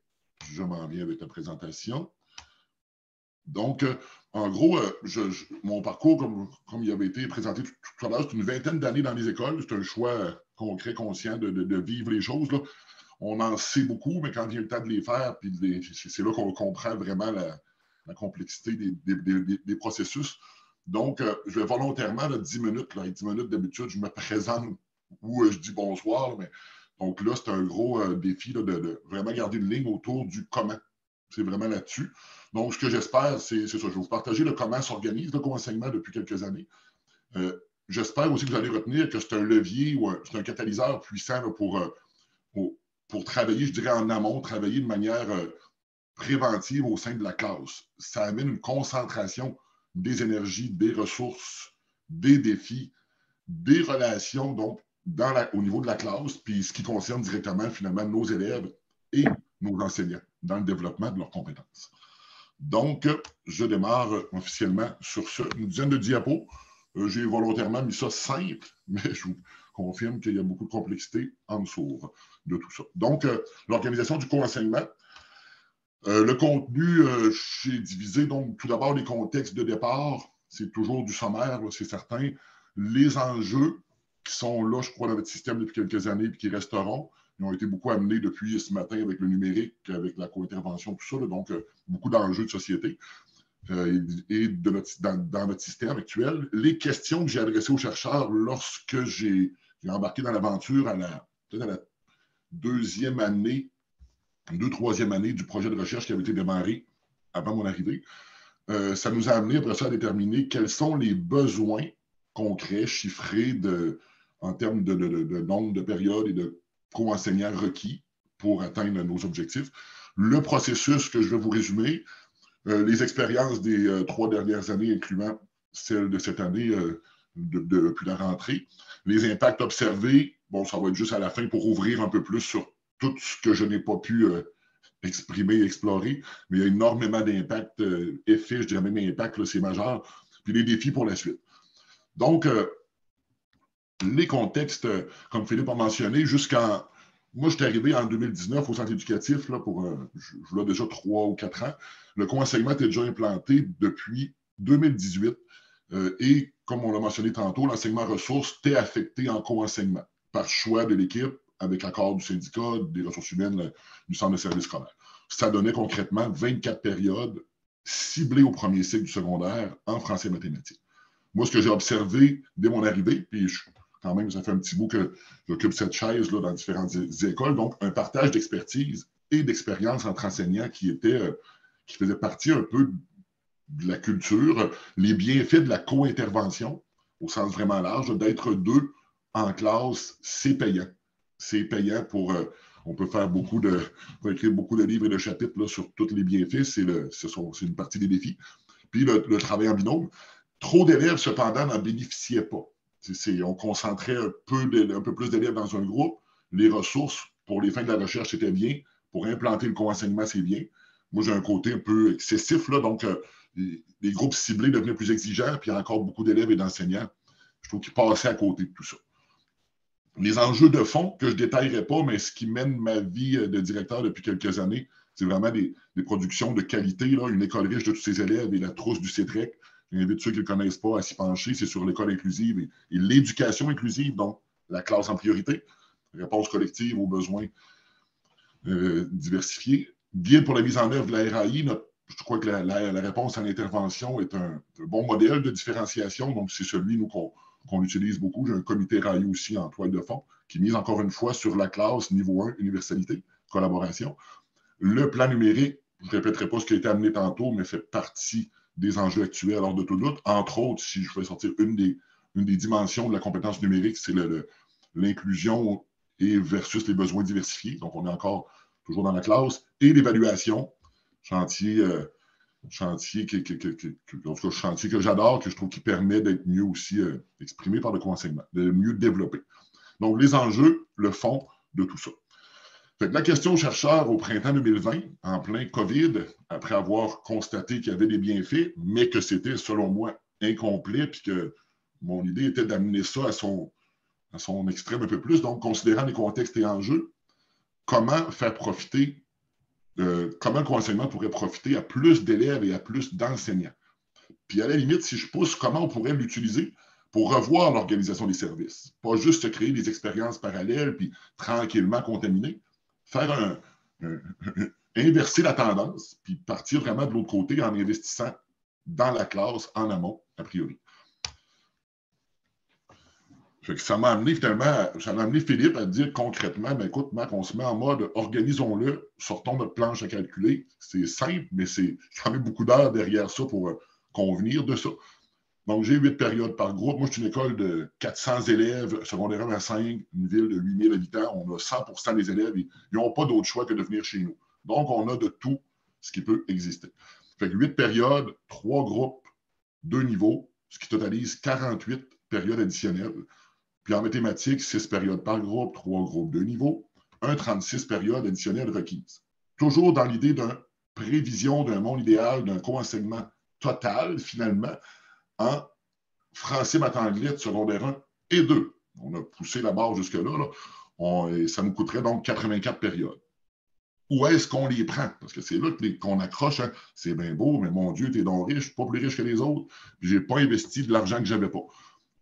Je m'en viens avec la présentation. Donc, en gros, mon parcours, comme il avait été présenté tout à l'heure, c'est une vingtaine d'années dans les écoles. C'est un choix concret, conscient de vivre les choses, là. On en sait beaucoup, mais quand vient le temps de les faire, c'est là qu'on comprend vraiment la complexité des processus. Donc, je vais volontairement, là, 10 minutes, là, 10 minutes d'habitude, je me présente ou je dis bonsoir. Mais, donc là, c'est un gros défi là, de vraiment garder une ligne autour du comment. C'est vraiment là-dessus. Donc, ce que j'espère, c'est ça. Je vais vous partager le comment s'organise le co-enseignement depuis quelques années. J'espère aussi que vous allez retenir que c'est un levier ou c'est un catalyseur puissant là, pour travailler, je dirais, en amont, travailler de manière préventive au sein de la classe. Ça amène une concentration des énergies, des ressources, des défis, des relations, donc, au niveau de la classe, puis ce qui concerne directement, finalement, nos élèves et nos enseignants dans le développement de leurs compétences. Donc, je démarre officiellement sur ce. Une dizaine de diapos. J'ai volontairement mis ça simple, mais je vous confirme qu'il y a beaucoup de complexité en dessous de tout ça. Donc, l'organisation du co-enseignement. Le contenu, j'ai divisé, donc, tout d'abord, les contextes de départ. C'est toujours du sommaire, c'est certain. Les enjeux qui sont là, je crois, dans notre système depuis quelques années et qui resteront. Ils ont été beaucoup amenés depuis ce matin avec le numérique, avec la co-intervention, tout ça. Là, donc, beaucoup d'enjeux de société et dans notre système actuel. Les questions que j'ai adressées aux chercheurs lorsque j'ai embarqué dans l'aventure peut-être à la deuxième année, troisième année du projet de recherche qui avait été démarré avant mon arrivée, ça nous a amené après ça à déterminer quels sont les besoins concrets, chiffrés en termes de nombre de périodes et de co-enseignants requis pour atteindre nos objectifs. Le processus que je vais vous résumer, les expériences des 3 dernières années, incluant celle de cette année depuis la rentrée, les impacts observés, bon, ça va être juste à la fin pour ouvrir un peu plus sur tout ce que je n'ai pas pu exprimer et explorer, mais il y a énormément d'impacts, effets, je dirais même impacts, c'est majeur, puis les défis pour la suite. Donc, les contextes, comme Philippe a mentionné, moi, je suis arrivé en 2019 au centre éducatif, là, je l'ai déjà 3 ou 4 ans. Le co-enseignement était déjà implanté depuis 2018. Et comme on l'a mentionné tantôt, l'enseignement ressources était affecté en co-enseignement par choix de l'équipe, avec l'accord du syndicat, des ressources humaines du centre de service scolaire. Ça donnait concrètement 24 périodes ciblées au premier cycle du secondaire en français et mathématiques. Moi, ce que j'ai observé dès mon arrivée, puis quand même, ça fait un petit bout que j'occupe cette chaise là, dans différentes écoles, donc un partage d'expertise et d'expérience entre enseignants qui faisait partie un peu de la culture, les bienfaits de la co-intervention, au sens vraiment large, d'être 2 en classe, c'est payant. C'est payant pour... on peut faire écrire beaucoup de livres et de chapitres là, sur tous les bienfaits, c'est une partie des défis. Puis le travail en binôme. Trop d'élèves, cependant, n'en bénéficiaient pas. On concentrait un peu plus d'élèves dans un groupe. Les ressources pour les fins de la recherche, c'était bien. Pour implanter le co-enseignement, c'est bien. Moi, j'ai un côté un peu excessif, là, donc les groupes ciblés devenaient plus exigeants, puis il y a encore beaucoup d'élèves et d'enseignants. Je trouve qu'ils passaient à côté de tout ça. Les enjeux de fond, que je ne détaillerai pas, mais ce qui mène ma vie de directeur depuis quelques années, c'est vraiment des productions de qualité, là, une école riche de tous ses élèves et la trousse du CETREC. J'invite ceux qui ne le connaissent pas à s'y pencher. C'est sur l'école inclusive et l'éducation inclusive, donc la classe en priorité, réponse collective aux besoins diversifiés. Guide pour la mise en œuvre de la RAI. Je crois que la réponse à l'intervention est un bon modèle de différenciation. Donc, c'est celui, nous, qu'on utilise beaucoup. J'ai un comité RAI aussi en toile de fond qui mise encore une fois sur la classe niveau 1, universalité, collaboration. Le plan numérique, je ne répéterai pas ce qui a été amené tantôt, mais fait partie des enjeux actuels hors de tout doute. Entre autres, si je fais sortir une des dimensions de la compétence numérique, c'est l'inclusion et versus les besoins diversifiés. Donc, on est encore toujours dans la classe. Et l'évaluation, chantier que j'adore, que je trouve qui permet d'être mieux aussi exprimé par le co-enseignement, de mieux développer. Donc, les enjeux, le fond de tout ça. Fait que la question aux chercheurs au printemps 2020, en plein COVID, après avoir constaté qu'il y avait des bienfaits, mais que c'était, selon moi, incomplet, puis que mon idée était d'amener ça à son extrême un peu plus, donc considérant les contextes et enjeux, comment faire profiter, comment le co-enseignement pourrait profiter à plus d'élèves et à plus d'enseignants. Puis à la limite, si je pousse, comment on pourrait l'utiliser pour revoir l'organisation des services. Pas juste créer des expériences parallèles puis tranquillement contaminer. Faire inverser la tendance puis partir vraiment de l'autre côté en investissant dans la classe en amont, a priori. Fait que ça m'a amené Philippe à dire concrètement, ben écoute, Marc, on se met en mode organisons-le, sortons notre planche à calculer. C'est simple, mais c'est quand même beaucoup d'heures derrière ça pour convenir de ça. Donc, j'ai 8 périodes par groupe. Moi, je suis une école de 400 élèves, secondaire 1 à 5, une ville de 8000 habitants. On a 100% des élèves. Ils n'ont pas d'autre choix que de venir chez nous. Donc, on a de tout ce qui peut exister. Fait que 8 périodes, 3 groupes, 2 niveaux, ce qui totalise 48 périodes additionnelles. Puis en mathématiques, 6 périodes par groupe, 3 groupes, 2 niveaux, 36 périodes additionnelles requises. Toujours dans l'idée d'une prévision d'un monde idéal, d'un co-enseignement total, finalement, en français, maths, anglais de secondaire 1 et 2. On a poussé la barre jusque-là. Là. Ça nous coûterait donc 84 périodes. Où est-ce qu'on les prend? Parce que c'est là qu'on accroche. Hein. C'est bien beau, mais mon Dieu, t'es donc riche, pas plus riche que les autres. Puis j'ai pas investi de l'argent que j'avais pas.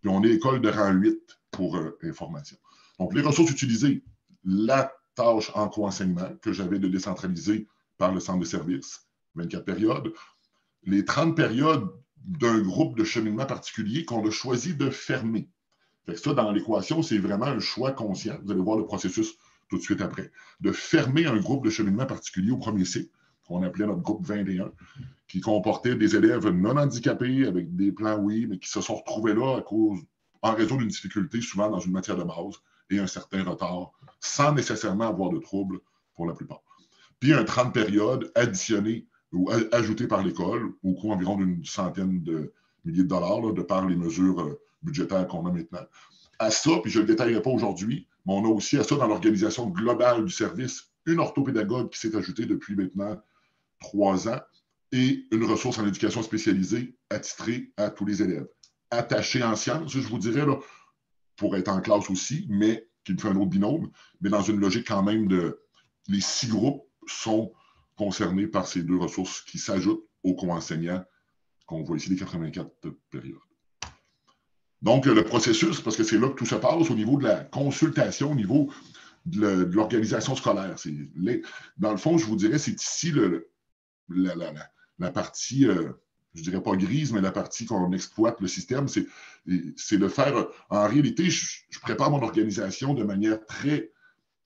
Puis on est école de rang 8 pour information. Donc, les ressources utilisées, la tâche en co-enseignement que j'avais de décentraliser par le centre de services, 24 périodes. Les 30 périodes d'un groupe de cheminement particulier qu'on a choisi de fermer. Fait que ça, dans l'équation, c'est vraiment un choix conscient. Vous allez voir le processus tout de suite après. De fermer un groupe de cheminement particulier au premier cycle, qu'on appelait notre groupe 21, qui comportait des élèves non handicapés avec des plans oui, mais qui se sont retrouvés là en raison d'une difficulté, souvent dans une matière de base, et un certain retard, sans nécessairement avoir de troubles pour la plupart. Puis un 30 périodes additionnées ou ajouté par l'école, au coût environ d'une centaine de milliers de dollars, là, de par les mesures budgétaires qu'on a maintenant. À ça, puis je ne le détaillerai pas aujourd'hui, mais on a aussi à ça dans l'organisation globale du service, une orthopédagogue qui s'est ajoutée depuis maintenant 3 ans et une ressource en éducation spécialisée attitrée à tous les élèves. Attachée en sciences, je vous dirais, là, pour être en classe aussi, mais qui me fait un autre binôme, mais dans une logique quand même de... Les 6 groupes sont concernés par ces 2 ressources qui s'ajoutent aux co-enseignants qu'on voit ici, les 84 périodes. Donc, le processus, parce que c'est là que tout se passe au niveau de la consultation, au niveau de l'organisation scolaire. Dans le fond, je vous dirais, c'est ici la partie, je dirais pas grise, mais la partie qu'on exploite le système, c'est de faire... En réalité, je prépare mon organisation de manière très,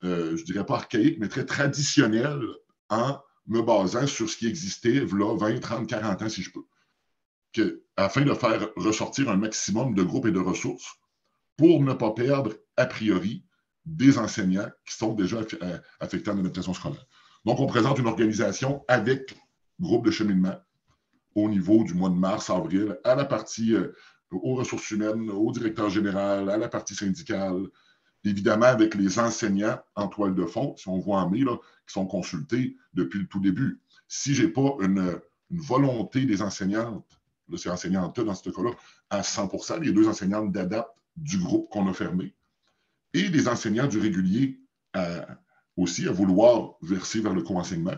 je dirais pas archaïque, mais très traditionnelle en me basant sur ce qui existait, là, 20, 30, 40 ans, si je peux. Afin de faire ressortir un maximum de groupes et de ressources pour ne pas perdre, a priori, des enseignants qui sont déjà affectés en adaptation scolaire. Donc, on présente une organisation avec groupe de cheminement au niveau du mois de mars, avril, à la partie aux ressources humaines, au directeur général, à la partie syndicale, évidemment avec les enseignants en toile de fond, si on voit en mai, là, qui sont consultés depuis le tout début. Si je n'ai pas une volonté des enseignantes, là c'est enseignantes dans ce cas-là, à 100%, les 2 enseignantes d'adapte du groupe qu'on a fermé, et des enseignants du régulier aussi à vouloir verser vers le co-enseignement,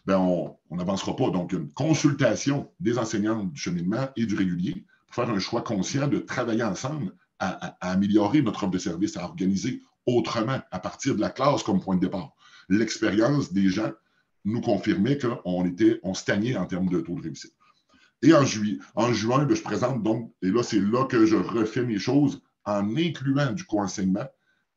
ben on n'avancera pas. Donc, une consultation des enseignants du cheminement et du régulier pour faire un choix conscient de travailler ensemble à améliorer notre offre de service, à organiser autrement à partir de la classe comme point de départ. L'expérience des gens nous confirmait qu'on stagnait en termes de taux de réussite. Et en juin, je présente donc, et là, c'est là que je refais mes choses en incluant du co-enseignement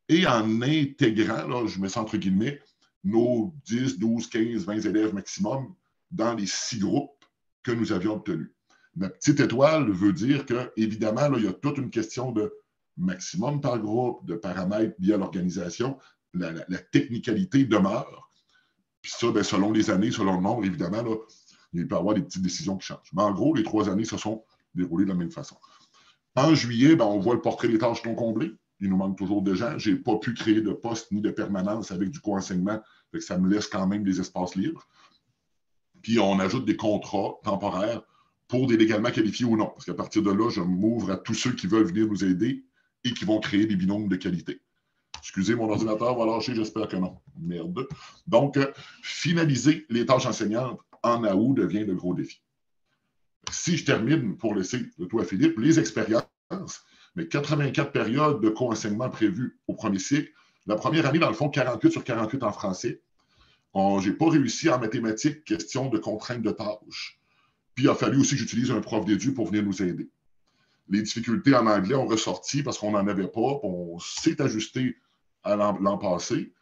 et en intégrant, là, je mets ça entre guillemets, nos 10, 12, 15, 20 élèves maximum dans les 6 groupes que nous avions obtenus. Ma petite étoile veut dire qu'évidemment, il y a toute une question de maximum par groupe, de paramètres liés à l'organisation. La technicalité demeure. Puis ça, bien, selon les années, selon le nombre, évidemment, là, il peut y avoir des petites décisions qui changent. Mais en gros, les 3 années se sont déroulées de la même façon. En juillet, ben, on voit le portrait des tâches non comblées. Il nous manque toujours de gens. Je n'ai pas pu créer de poste ni de permanence avec du co-enseignement. Fait que ça me laisse quand même des espaces libres. Puis on ajoute des contrats temporaires pour des légalement qualifiés ou non. Parce qu'à partir de là, je m'ouvre à tous ceux qui veulent venir nous aider et qui vont créer des binômes de qualité. Excusez, mon ordinateur va lâcher, j'espère que non. Merde. Donc, finaliser les tâches enseignantes en août devient le gros défi. Si je termine, pour laisser le tout à Philippe, les expériences, mais 84 périodes de co-enseignement prévues au premier cycle. La première année, dans le fond, 48 sur 48 en français. Je n'ai pas réussi en mathématiques, question de contraintes de tâches. Puis il a fallu aussi que j'utilise un prof d'édu pour venir nous aider. Les difficultés en anglais ont ressorti parce qu'on n'en avait pas. On s'est ajusté à l'an passé.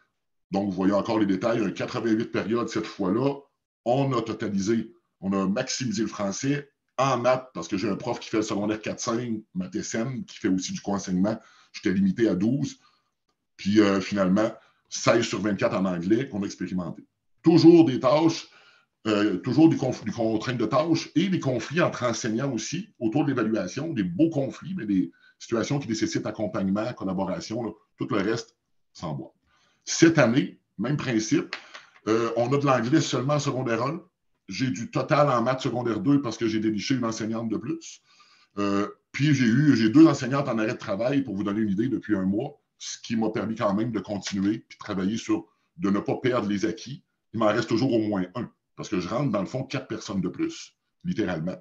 Donc, vous voyez encore les détails. 88 périodes cette fois-là. On a totalisé, on a maximisé le français. En maths, parce que j'ai un prof qui fait le secondaire 4-5, maths SN, qui fait aussi du co-enseignement, j'étais limité à 12. Puis finalement, 16 sur 24 en anglais qu'on a expérimenté. Toujours des tâches, toujours des contraintes de tâches et des conflits entre enseignants aussi, autour de l'évaluation, des beaux conflits, mais des situations qui nécessitent accompagnement, collaboration, là, tout le reste s'en boit. Cette année, même principe, on a de l'anglais seulement en secondaire 1. J'ai du total en maths secondaire 2 parce que j'ai déniché une enseignante de plus. Puis j'ai 2 enseignantes en arrêt de travail, pour vous donner une idée, depuis un mois, ce qui m'a permis quand même de continuer puis de travailler sur de ne pas perdre les acquis. Il m'en reste toujours au moins 1 parce que je rentre, dans le fond, 4 personnes de plus, littéralement.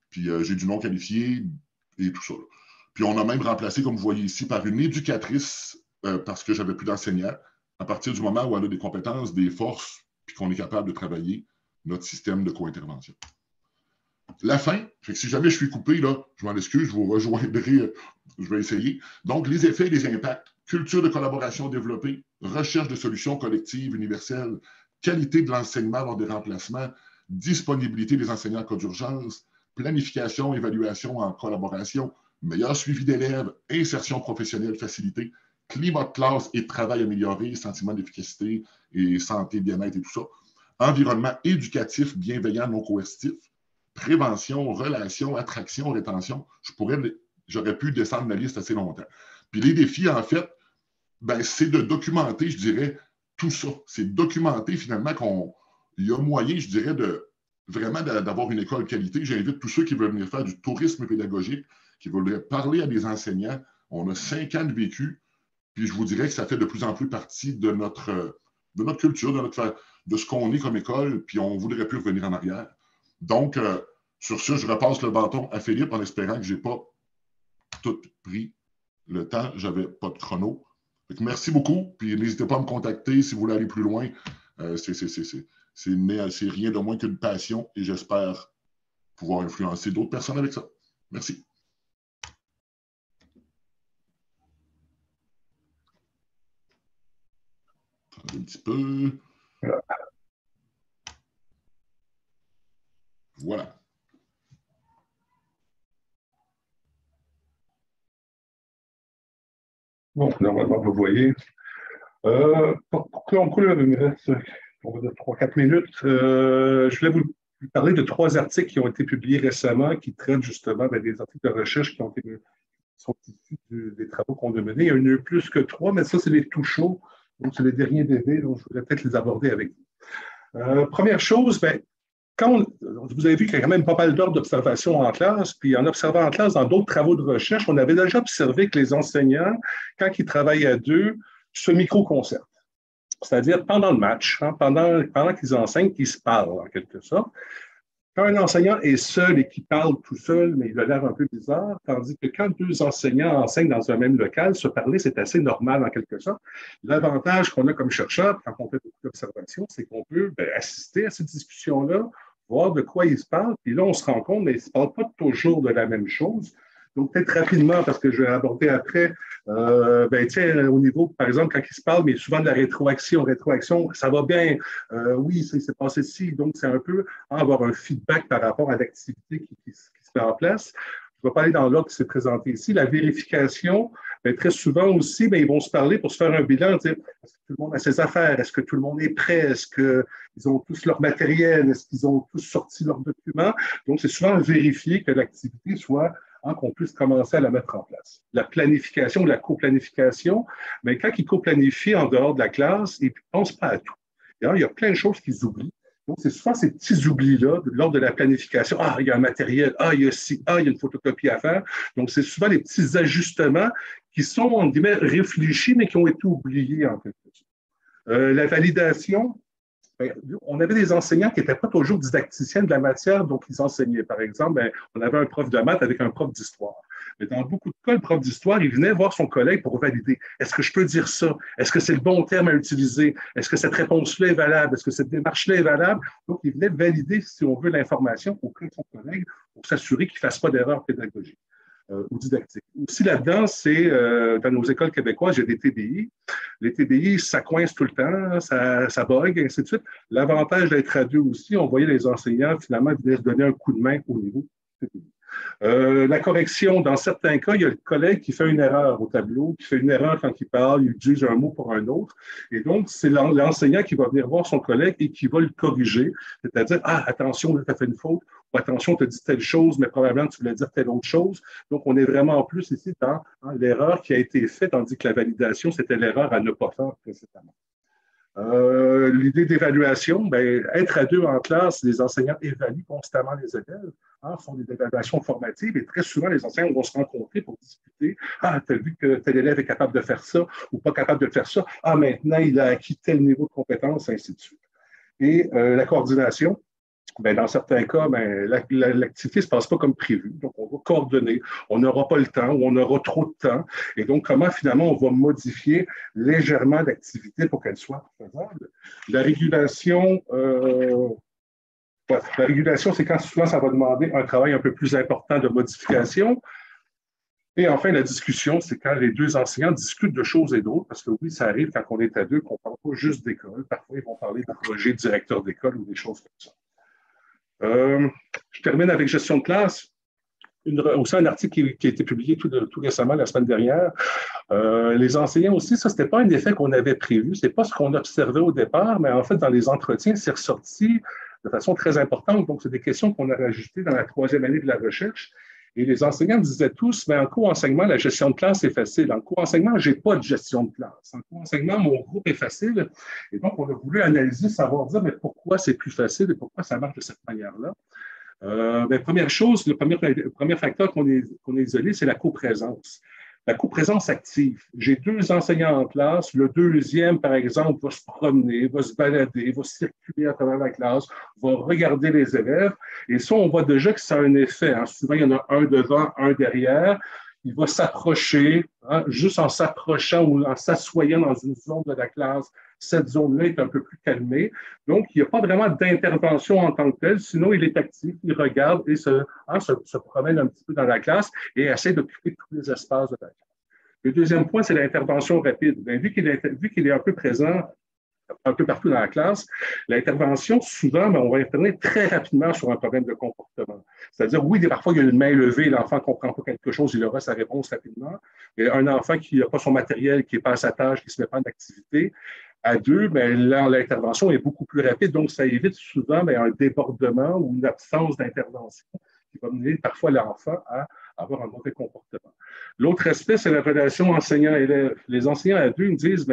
Puis j'ai du non qualifié et tout ça. Là. Puis on a même remplacé, comme vous voyez ici, par une éducatrice parce que j'avais plus d'enseignants, à partir du moment où elle a des compétences, des forces, puis qu'on est capable de travailler notre système de co-intervention. La fin, fait que si jamais je suis coupé, là, je m'en excuse, je vous rejoindrai, je vais essayer. Donc, les effets et les impacts, culture de collaboration développée, recherche de solutions collectives universelles, qualité de l'enseignement lors des remplacements, disponibilité des enseignants en cas d'urgence, planification, évaluation en collaboration, meilleur suivi d'élèves, insertion professionnelle facilitée, climat de classe et de travail amélioré, sentiment d'efficacité et santé, bien-être et tout ça. Environnement éducatif, bienveillant, non coercitif, prévention, relations, attraction, rétention. J'aurais pu descendre la liste assez longtemps. Puis les défis, en fait, c'est de documenter, je dirais, tout ça. C'est documenter finalement qu'il y a moyen, je dirais, vraiment d'avoir une école qualité. J'invite tous ceux qui veulent venir faire du tourisme pédagogique, qui voudraient parler à des enseignants. On a 5 ans de vécu, puis je vous dirais que ça fait de plus en plus partie de notre culture, de ce qu'on est comme école, puis on ne voudrait plus revenir en arrière. Donc, sur ce, je repasse le bâton à Philippe en espérant que je n'ai pas tout pris le temps. Je n'avais pas de chrono. Donc, merci beaucoup, puis n'hésitez pas à me contacter si vous voulez aller plus loin. C'est rien de moins qu'une passion et j'espère pouvoir influencer d'autres personnes avec ça. Merci. Un petit peu. Voilà. Bon, normalement, vous voyez. Pour conclure, il me reste 3-4 minutes. Je voulais vous parler de 3 articles qui ont été publiés récemment qui traitent justement des articles de recherche qui sont issus des travaux qu'on a menés. Il y en a eu plus que 3, mais ça, c'est les tout chauds. Donc, c'est les derniers DV, donc je voudrais peut-être les aborder avec vous. Première chose, vous avez vu qu'il y a quand même pas mal d'heures d'observation en classe, puis en observant en classe dans d'autres travaux de recherche, on avait déjà observé que les enseignants, quand ils travaillent à 2, se micro-concertent. C'est-à-dire pendant le match, pendant qu'ils enseignent, qu'ils se parlent en quelque sorte. Quand un enseignant est seul et qu'il parle tout seul, mais il a l'air un peu bizarre, tandis que quand 2 enseignants enseignent dans un même local, se parler, c'est assez normal en quelque sorte. L'avantage qu'on a comme chercheur, quand on fait beaucoup d'observations, c'est qu'on peut assister à cette discussion-là, voir de quoi ils se parlent, puis là, on se rend compte, mais ils ne se parlent pas toujours de la même chose. Donc, peut-être rapidement, parce que je vais aborder après, au niveau, par exemple, quand ils se parlent, mais souvent de la rétroaction, ça va bien, oui, c'est passé ci, donc c'est un peu avoir un feedback par rapport à l'activité qui se met en place. Je ne vais pas aller dans l'ordre qui s'est présenté ici. La vérification, très souvent aussi, ils vont se parler pour se faire un bilan, dire est-ce que tout le monde a ses affaires, est-ce que tout le monde est prêt, est-ce qu'ils ont tous leur matériel, est-ce qu'ils ont tous sorti leurs documents. Donc, c'est souvent vérifier que l'activité soit qu'on puisse commencer à la mettre en place. La planification, la coplanification, quand ils coplanifient en dehors de la classe, ils ne pensent pas à tout. D'ailleurs, il y a plein de choses qu'ils oublient. Donc, c'est souvent ces petits oublis-là lors de la planification. Ah, il y a un matériel. Ah, il y a ci. Ah, il y a une photocopie à faire. Donc, c'est souvent les petits ajustements qui sont, en guillemets, réfléchis, mais qui ont été oubliés, en quelque sorte. La validation, bien, on avait des enseignants qui n'étaient pas toujours didacticiens de la matière, donc ils enseignaient. Par exemple, bien, on avait un prof de maths avec un prof d'histoire. Mais dans beaucoup de cas, le prof d'histoire, il venait voir son collègue pour valider. Est-ce que je peux dire ça? Est-ce que c'est le bon terme à utiliser? Est-ce que cette réponse-là est valable? Est-ce que cette démarche-là est valable? Donc, il venait valider, si on veut, l'information auprès de son collègue pour s'assurer qu'il ne fasse pas d'erreur pédagogique ou didactique. Aussi là-dedans, c'est dans nos écoles québécoises, il y a des TDI. Les TDI, ça coince tout le temps, ça bug, et ainsi de suite. L'avantage d'être à deux aussi, on voyait les enseignants finalement venir se donner un coup de main au niveau TDI. La correction, dans certains cas, il y a le collègue qui fait une erreur au tableau, qui fait une erreur quand il parle, il utilise un mot pour un autre. Et donc, c'est l'enseignant qui va venir voir son collègue et qui va le corriger. C'est-à-dire, ah, attention, tu as fait une faute, ou attention, tu as dit telle chose, mais probablement tu voulais dire telle autre chose. Donc, on est vraiment en plus ici dans l'erreur qui a été faite, tandis que la validation, c'était l'erreur à ne pas faire précédemment. L'idée d'évaluation, ben, être à deux en classe, les enseignants évaluent constamment les élèves, font des évaluations formatives et très souvent, les enseignants vont se rencontrer pour discuter. Ah, tu as vu que tel élève est capable de faire ça ou pas capable de faire ça. Ah, maintenant, il a acquis tel niveau de compétence, ainsi de suite. Et la coordination, bien, dans certains cas, ben, l'activité ne se passe pas comme prévu. Donc, on va coordonner. On n'aura pas le temps ou on aura trop de temps. Et donc, comment finalement on va modifier légèrement l'activité pour qu'elle soit faisable? La régulation, c'est quand souvent ça va demander un travail un peu plus important de modification. Et enfin, la discussion, c'est quand les deux enseignants discutent de choses et d'autres, parce que oui, ça arrive quand on est à deux qu'on ne parle pas juste d'école. Parfois, ils vont parler de projet directeur d'école ou des choses comme ça. Je termine avec gestion de classe. Aussi un article qui a été publié tout récemment, la semaine dernière. Les enseignants aussi, ça, ce n'était pas un effet qu'on avait prévu, ce n'est pas ce qu'on observait au départ, mais en fait, dans les entretiens, c'est ressorti de façon très importante. Donc, c'est des questions qu'on a rajoutées dans la 3e année de la recherche. Et les enseignants disaient tous, mais en co-enseignement, la gestion de classe est facile. En co-enseignement, je n'ai pas de gestion de classe. En co-enseignement, mon groupe est facile. Et donc, on a voulu analyser, savoir dire, mais pourquoi c'est plus facile et pourquoi ça marche de cette manière-là. Première chose, le premier facteur qu'on a isolé, c'est la coprésence. La coprésence active. J'ai deux enseignants en classe. Le deuxième, par exemple, va se promener, va se balader, va circuler à travers la classe, va regarder les élèves. Et ça, on voit déjà que ça a un effet. Souvent, il y en a un devant, un derrière. Il va s'approcher, juste en s'approchant ou en s'assoyant dans une zone de la classe. Cette zone-là est un peu plus calmée. Donc, il n'y a pas vraiment d'intervention en tant que telle, sinon il est actif, il regarde et se promène un petit peu dans la classe et essaie d'occuper tous les espaces de la classe. Le deuxième point, c'est l'intervention rapide. Bien, vu qu'il est un peu présent un peu partout dans la classe, l'intervention, souvent, on va intervenir très rapidement sur un problème de comportement. C'est-à-dire, oui, parfois, il y a une main levée, l'enfant ne comprend pas quelque chose, il aura sa réponse rapidement. Et un enfant qui n'a pas son matériel, qui n'est pas à sa tâche, qui ne se met pas en activité, à deux, là, l'intervention est beaucoup plus rapide, donc ça évite souvent un débordement ou une absence d'intervention qui va mener parfois l'enfant à avoir un mauvais comportement. L'autre aspect, c'est la relation enseignant-élève. Les enseignants à deux me disent,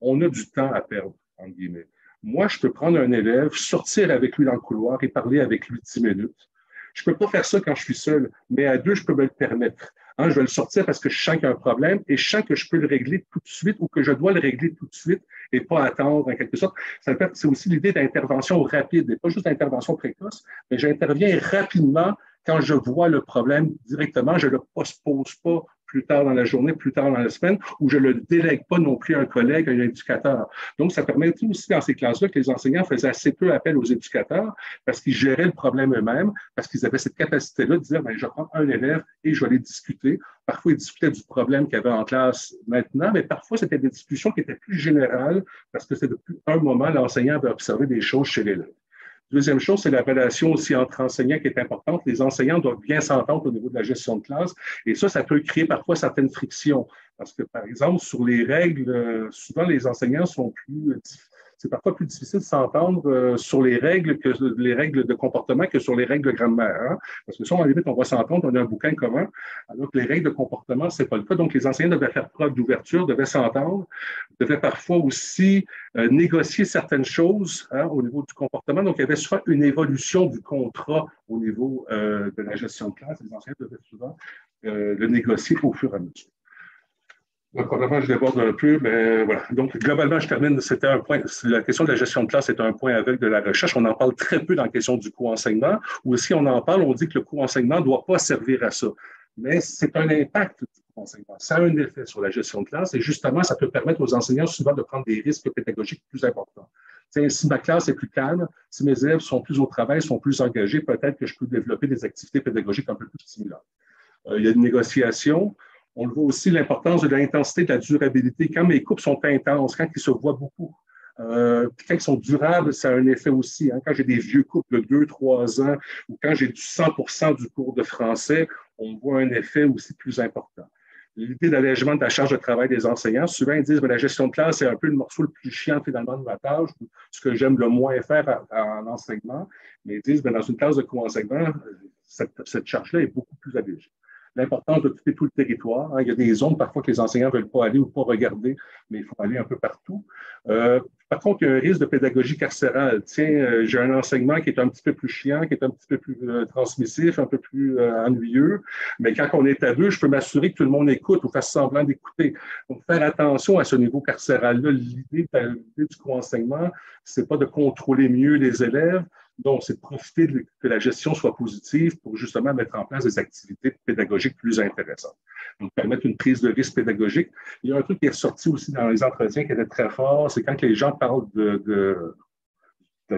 on a du temps à perdre, entre guillemets. Moi, je peux prendre un élève, sortir avec lui dans le couloir et parler avec lui 10 minutes. Je ne peux pas faire ça quand je suis seul, mais à deux, je peux me le permettre. Je vais le sortir parce que je sens qu'il y a un problème et je sens que je peux le régler tout de suite ou que je dois le régler tout de suite et pas attendre en quelque sorte. C'est aussi l'idée d'intervention rapide et pas juste d'intervention précoce, mais j'interviens rapidement quand je vois le problème directement. Je ne le postpose pas plus tard dans la journée, plus tard dans la semaine, ou je ne le délègue pas non plus à un collègue, à un éducateur. Donc, ça permettait aussi dans ces classes-là que les enseignants faisaient assez peu appel aux éducateurs parce qu'ils géraient le problème eux-mêmes, parce qu'ils avaient cette capacité-là de dire, je prends un élève et je vais aller discuter. Parfois, ils discutaient du problème qu'il y avait en classe maintenant, mais parfois, c'était des discussions qui étaient plus générales parce que c'est depuis un moment, l'enseignant avait observé des choses chez l'élève. Deuxième chose, c'est la relation aussi entre enseignants qui est importante. Les enseignants doivent bien s'entendre au niveau de la gestion de classe et ça peut créer parfois certaines frictions. Parce que, par exemple, sur les règles, souvent les enseignants sont plus c'est parfois plus difficile de s'entendre sur les règles de comportement que sur les règles de grammaire. Hein? Parce que si on à la limite, on va s'entendre, on a un bouquin commun, alors que les règles de comportement, ce n'est pas le cas. Donc, les enseignants devaient faire preuve d'ouverture, devaient s'entendre, devaient parfois aussi négocier certaines choses hein, au niveau du comportement. Donc, il y avait souvent une évolution du contrat au niveau de la gestion de classe. Les enseignants devaient souvent le négocier au fur et à mesure. Donc, probablement, je déborde un peu, mais voilà. Donc, globalement, je termine. C'était un point. La question de la gestion de classe est un point aveugle de la recherche. On en parle très peu dans la question du co-enseignement, ou si on en parle, on dit que le co-enseignement ne doit pas servir à ça. Mais c'est un impact du co-enseignement. Ça a un effet sur la gestion de classe et justement, ça peut permettre aux enseignants souvent de prendre des risques pédagogiques plus importants. T'sais, si ma classe est plus calme, si mes élèves sont plus au travail, sont plus engagés, peut-être que je peux développer des activités pédagogiques un peu plus stimulantes. Il y a une négociation. On le voit aussi, l'importance de l'intensité, de la durabilité. Quand mes couples sont intenses, quand ils se voient beaucoup, puis quand ils sont durables, ça a un effet aussi. Hein. Quand j'ai des vieux couples de 2-3 ans ou quand j'ai du 100% du cours de français, on voit un effet aussi plus important. L'idée d'allègement de la charge de travail des enseignants, souvent ils disent que la gestion de classe, c'est un peu le morceau le plus chiant finalement de ma tâche, ce que j'aime le moins faire en enseignement, mais ils disent que dans une classe de co-enseignement, cette charge-là est beaucoup plus allégée. L'importance d'occuper tout le territoire. Hein. Il y a des zones parfois que les enseignants ne veulent pas aller ou pas regarder, mais il faut aller un peu partout. Par contre, il y a un risque de pédagogie carcérale. Tiens, j'ai un enseignement qui est un petit peu plus chiant, qui est un petit peu plus transmissif, un peu plus ennuyeux, mais quand on est à deux, je peux m'assurer que tout le monde écoute ou fasse semblant d'écouter. Donc, faire attention à ce niveau carcéral-là. L'idée du co-enseignement, c'est pas de contrôler mieux les élèves, donc, c'est de profiter que la gestion soit positive pour justement mettre en place des activités pédagogiques plus intéressantes. Donc, permettre une prise de risque pédagogique. Il y a un truc qui est sorti aussi dans les entretiens qui était très fort, c'est quand les gens parlent de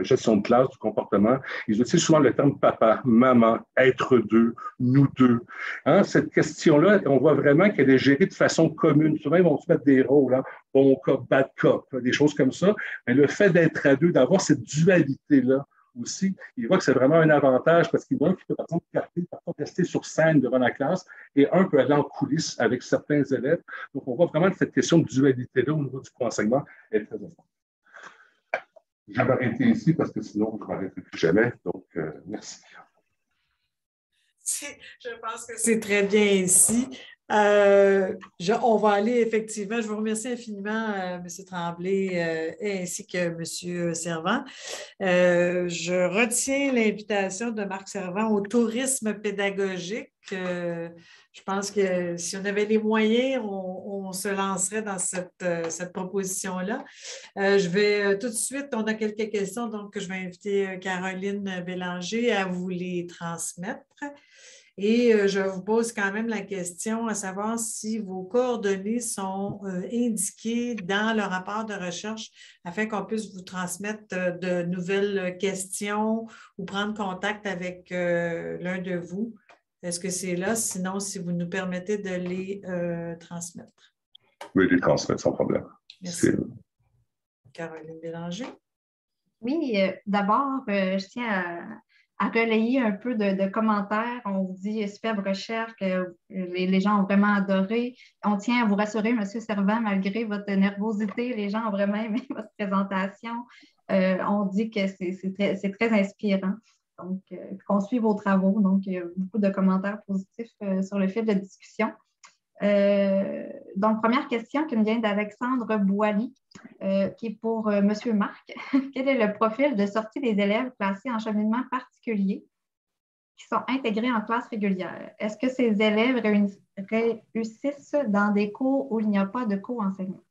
gestion de classe, du comportement, ils utilisent souvent le terme papa, maman, être deux, nous deux. Hein, cette question-là, on voit vraiment qu'elle est gérée de façon commune. Souvent, ils vont se mettre des rôles, hein, bon cop, bad cop, des choses comme ça. Mais le fait d'être à deux, d'avoir cette dualité-là, aussi, il voit que c'est vraiment un avantage parce qu'il voit qu'il peut, par exemple, parfois rester sur scène devant la classe et un peut aller en coulisses avec certains élèves. Donc, on voit vraiment que cette question de dualité-là au niveau du co-enseignement est très importante. Je vais m'arrêter ici parce que sinon, je ne m'arrêterai plus jamais. Donc, merci. Je pense que c'est très bien ici. On va aller effectivement, je vous remercie infiniment, M. Tremblay, ainsi que M. Servant. Je retiens l'invitation de Marc Servant au tourisme pédagogique. Je pense que si on avait les moyens, on se lancerait dans cette proposition-là. Je vais tout de suite, on a quelques questions, donc je vais inviter Caroline Bélanger à vous les transmettre. Et je vous pose quand même la question à savoir si vos coordonnées sont indiquées dans le rapport de recherche afin qu'on puisse vous transmettre de nouvelles questions ou prendre contact avec l'un de vous. Est-ce que c'est là? Sinon, si vous nous permettez de les transmettre. Oui, les transmettre sans problème. Merci. Caroline Bélanger. Oui, d'abord, je tiens à relayer un peu de commentaires. On vous dit superbe recherche, que les gens ont vraiment adoré. On tient à vous rassurer, M. Servant, malgré votre nervosité, les gens ont vraiment aimé votre présentation. On dit que c'est très inspirant. Donc, qu'on suit vos travaux. Donc, il y a beaucoup de commentaires positifs sur le fil de discussion. Donc, première question qui me vient d'Alexandre Boily, qui est pour M. Marc. Quel est le profil de sortie des élèves placés en cheminement particulier qui sont intégrés en classe régulière? Est-ce que ces élèves réussissent dans des cours où il n'y a pas de co-enseignement?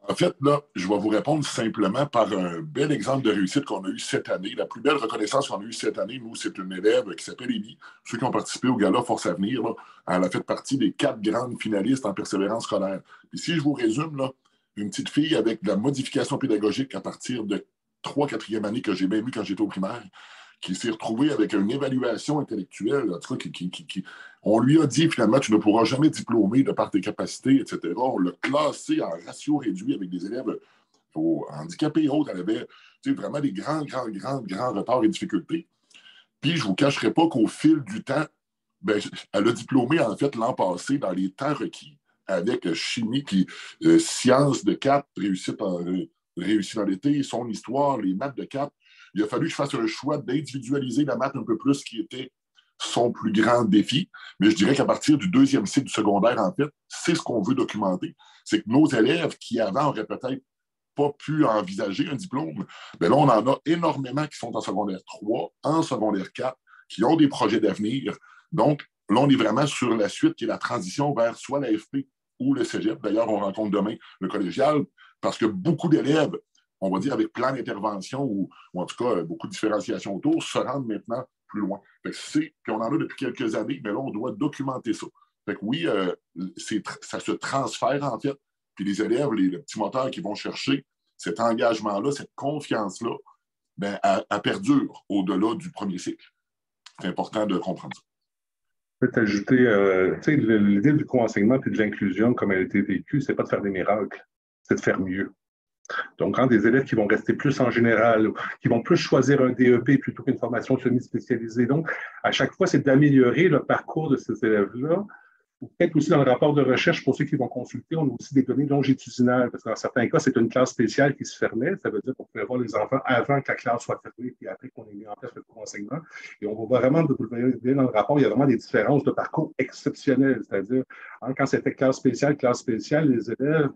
En fait, là, je vais vous répondre simplement par un bel exemple de réussite qu'on a eu cette année. La plus belle reconnaissance qu'on a eue cette année, nous, c'est une élève qui s'appelle Émy. Ceux qui ont participé au gala Force Avenir, là, elle a fait partie des 4 grandes finalistes en persévérance scolaire. Et si je vous résume, là, une petite fille avec de la modification pédagogique à partir de 3e-4e année que j'ai même eu quand j'étais au primaire, qui s'est retrouvée avec une évaluation intellectuelle, en tout cas, on lui a dit finalement, tu ne pourras jamais diplômer de par tes capacités, etc. On l'a classé en ratio réduit avec des élèves handicapés et autres. Elle avait vraiment des grands retards et difficultés. Puis, je ne vous cacherai pas qu'au fil du temps, elle a diplômé, en fait, l'an passé dans les temps requis avec chimie, puis sciences de 4, réussite réussi dans l'été, son histoire, les maths de 4. Il a fallu que je fasse un choix d'individualiser la maths un peu plus, qui était son plus grand défi. Mais je dirais qu'à partir du 2e cycle du secondaire, en fait, c'est ce qu'on veut documenter. C'est que nos élèves qui avant auraient peut-être pas pu envisager un diplôme, bien là, on en a énormément qui sont en secondaire 3, en secondaire 4, qui ont des projets d'avenir. Donc, là, on est vraiment sur la suite qui est la transition vers soit l'AFP ou le cégep. D'ailleurs, on rencontre demain le collégial parce que beaucoup d'élèves, on va dire avec plan d'intervention ou en tout cas beaucoup de différenciation autour, se rendent maintenant plus loin. Puis on en a depuis quelques années, mais là, on doit documenter ça. Fait que oui, ça se transfère en fait. Puis les élèves, les petits moteurs qui vont chercher cet engagement-là, cette confiance-là, ben, elle perdure au-delà du premier cycle. C'est important de comprendre ça. Peut-être ajouter, l'idée du co-enseignement et de l'inclusion, comme elle a été vécue, c'est pas de faire des miracles, c'est de faire mieux. Donc, quand des élèves qui vont rester plus en général, qui vont plus choisir un DEP plutôt qu'une formation semi-spécialisée. Donc, à chaque fois, c'est d'améliorer le parcours de ces élèves-là. Peut-être aussi dans le rapport de recherche, pour ceux qui vont consulter, on a aussi des données longitudinales, parce que dans certains cas, c'est une classe spéciale qui se fermait. Ça veut dire qu'on pouvait voir les enfants avant que la classe soit fermée, puis après qu'on ait mis en place le co-enseignement. Et on voit vraiment, vous le voyez dans le rapport, il y a vraiment des différences de parcours exceptionnelles. C'est-à-dire, quand c'était classe spéciale, les élèves,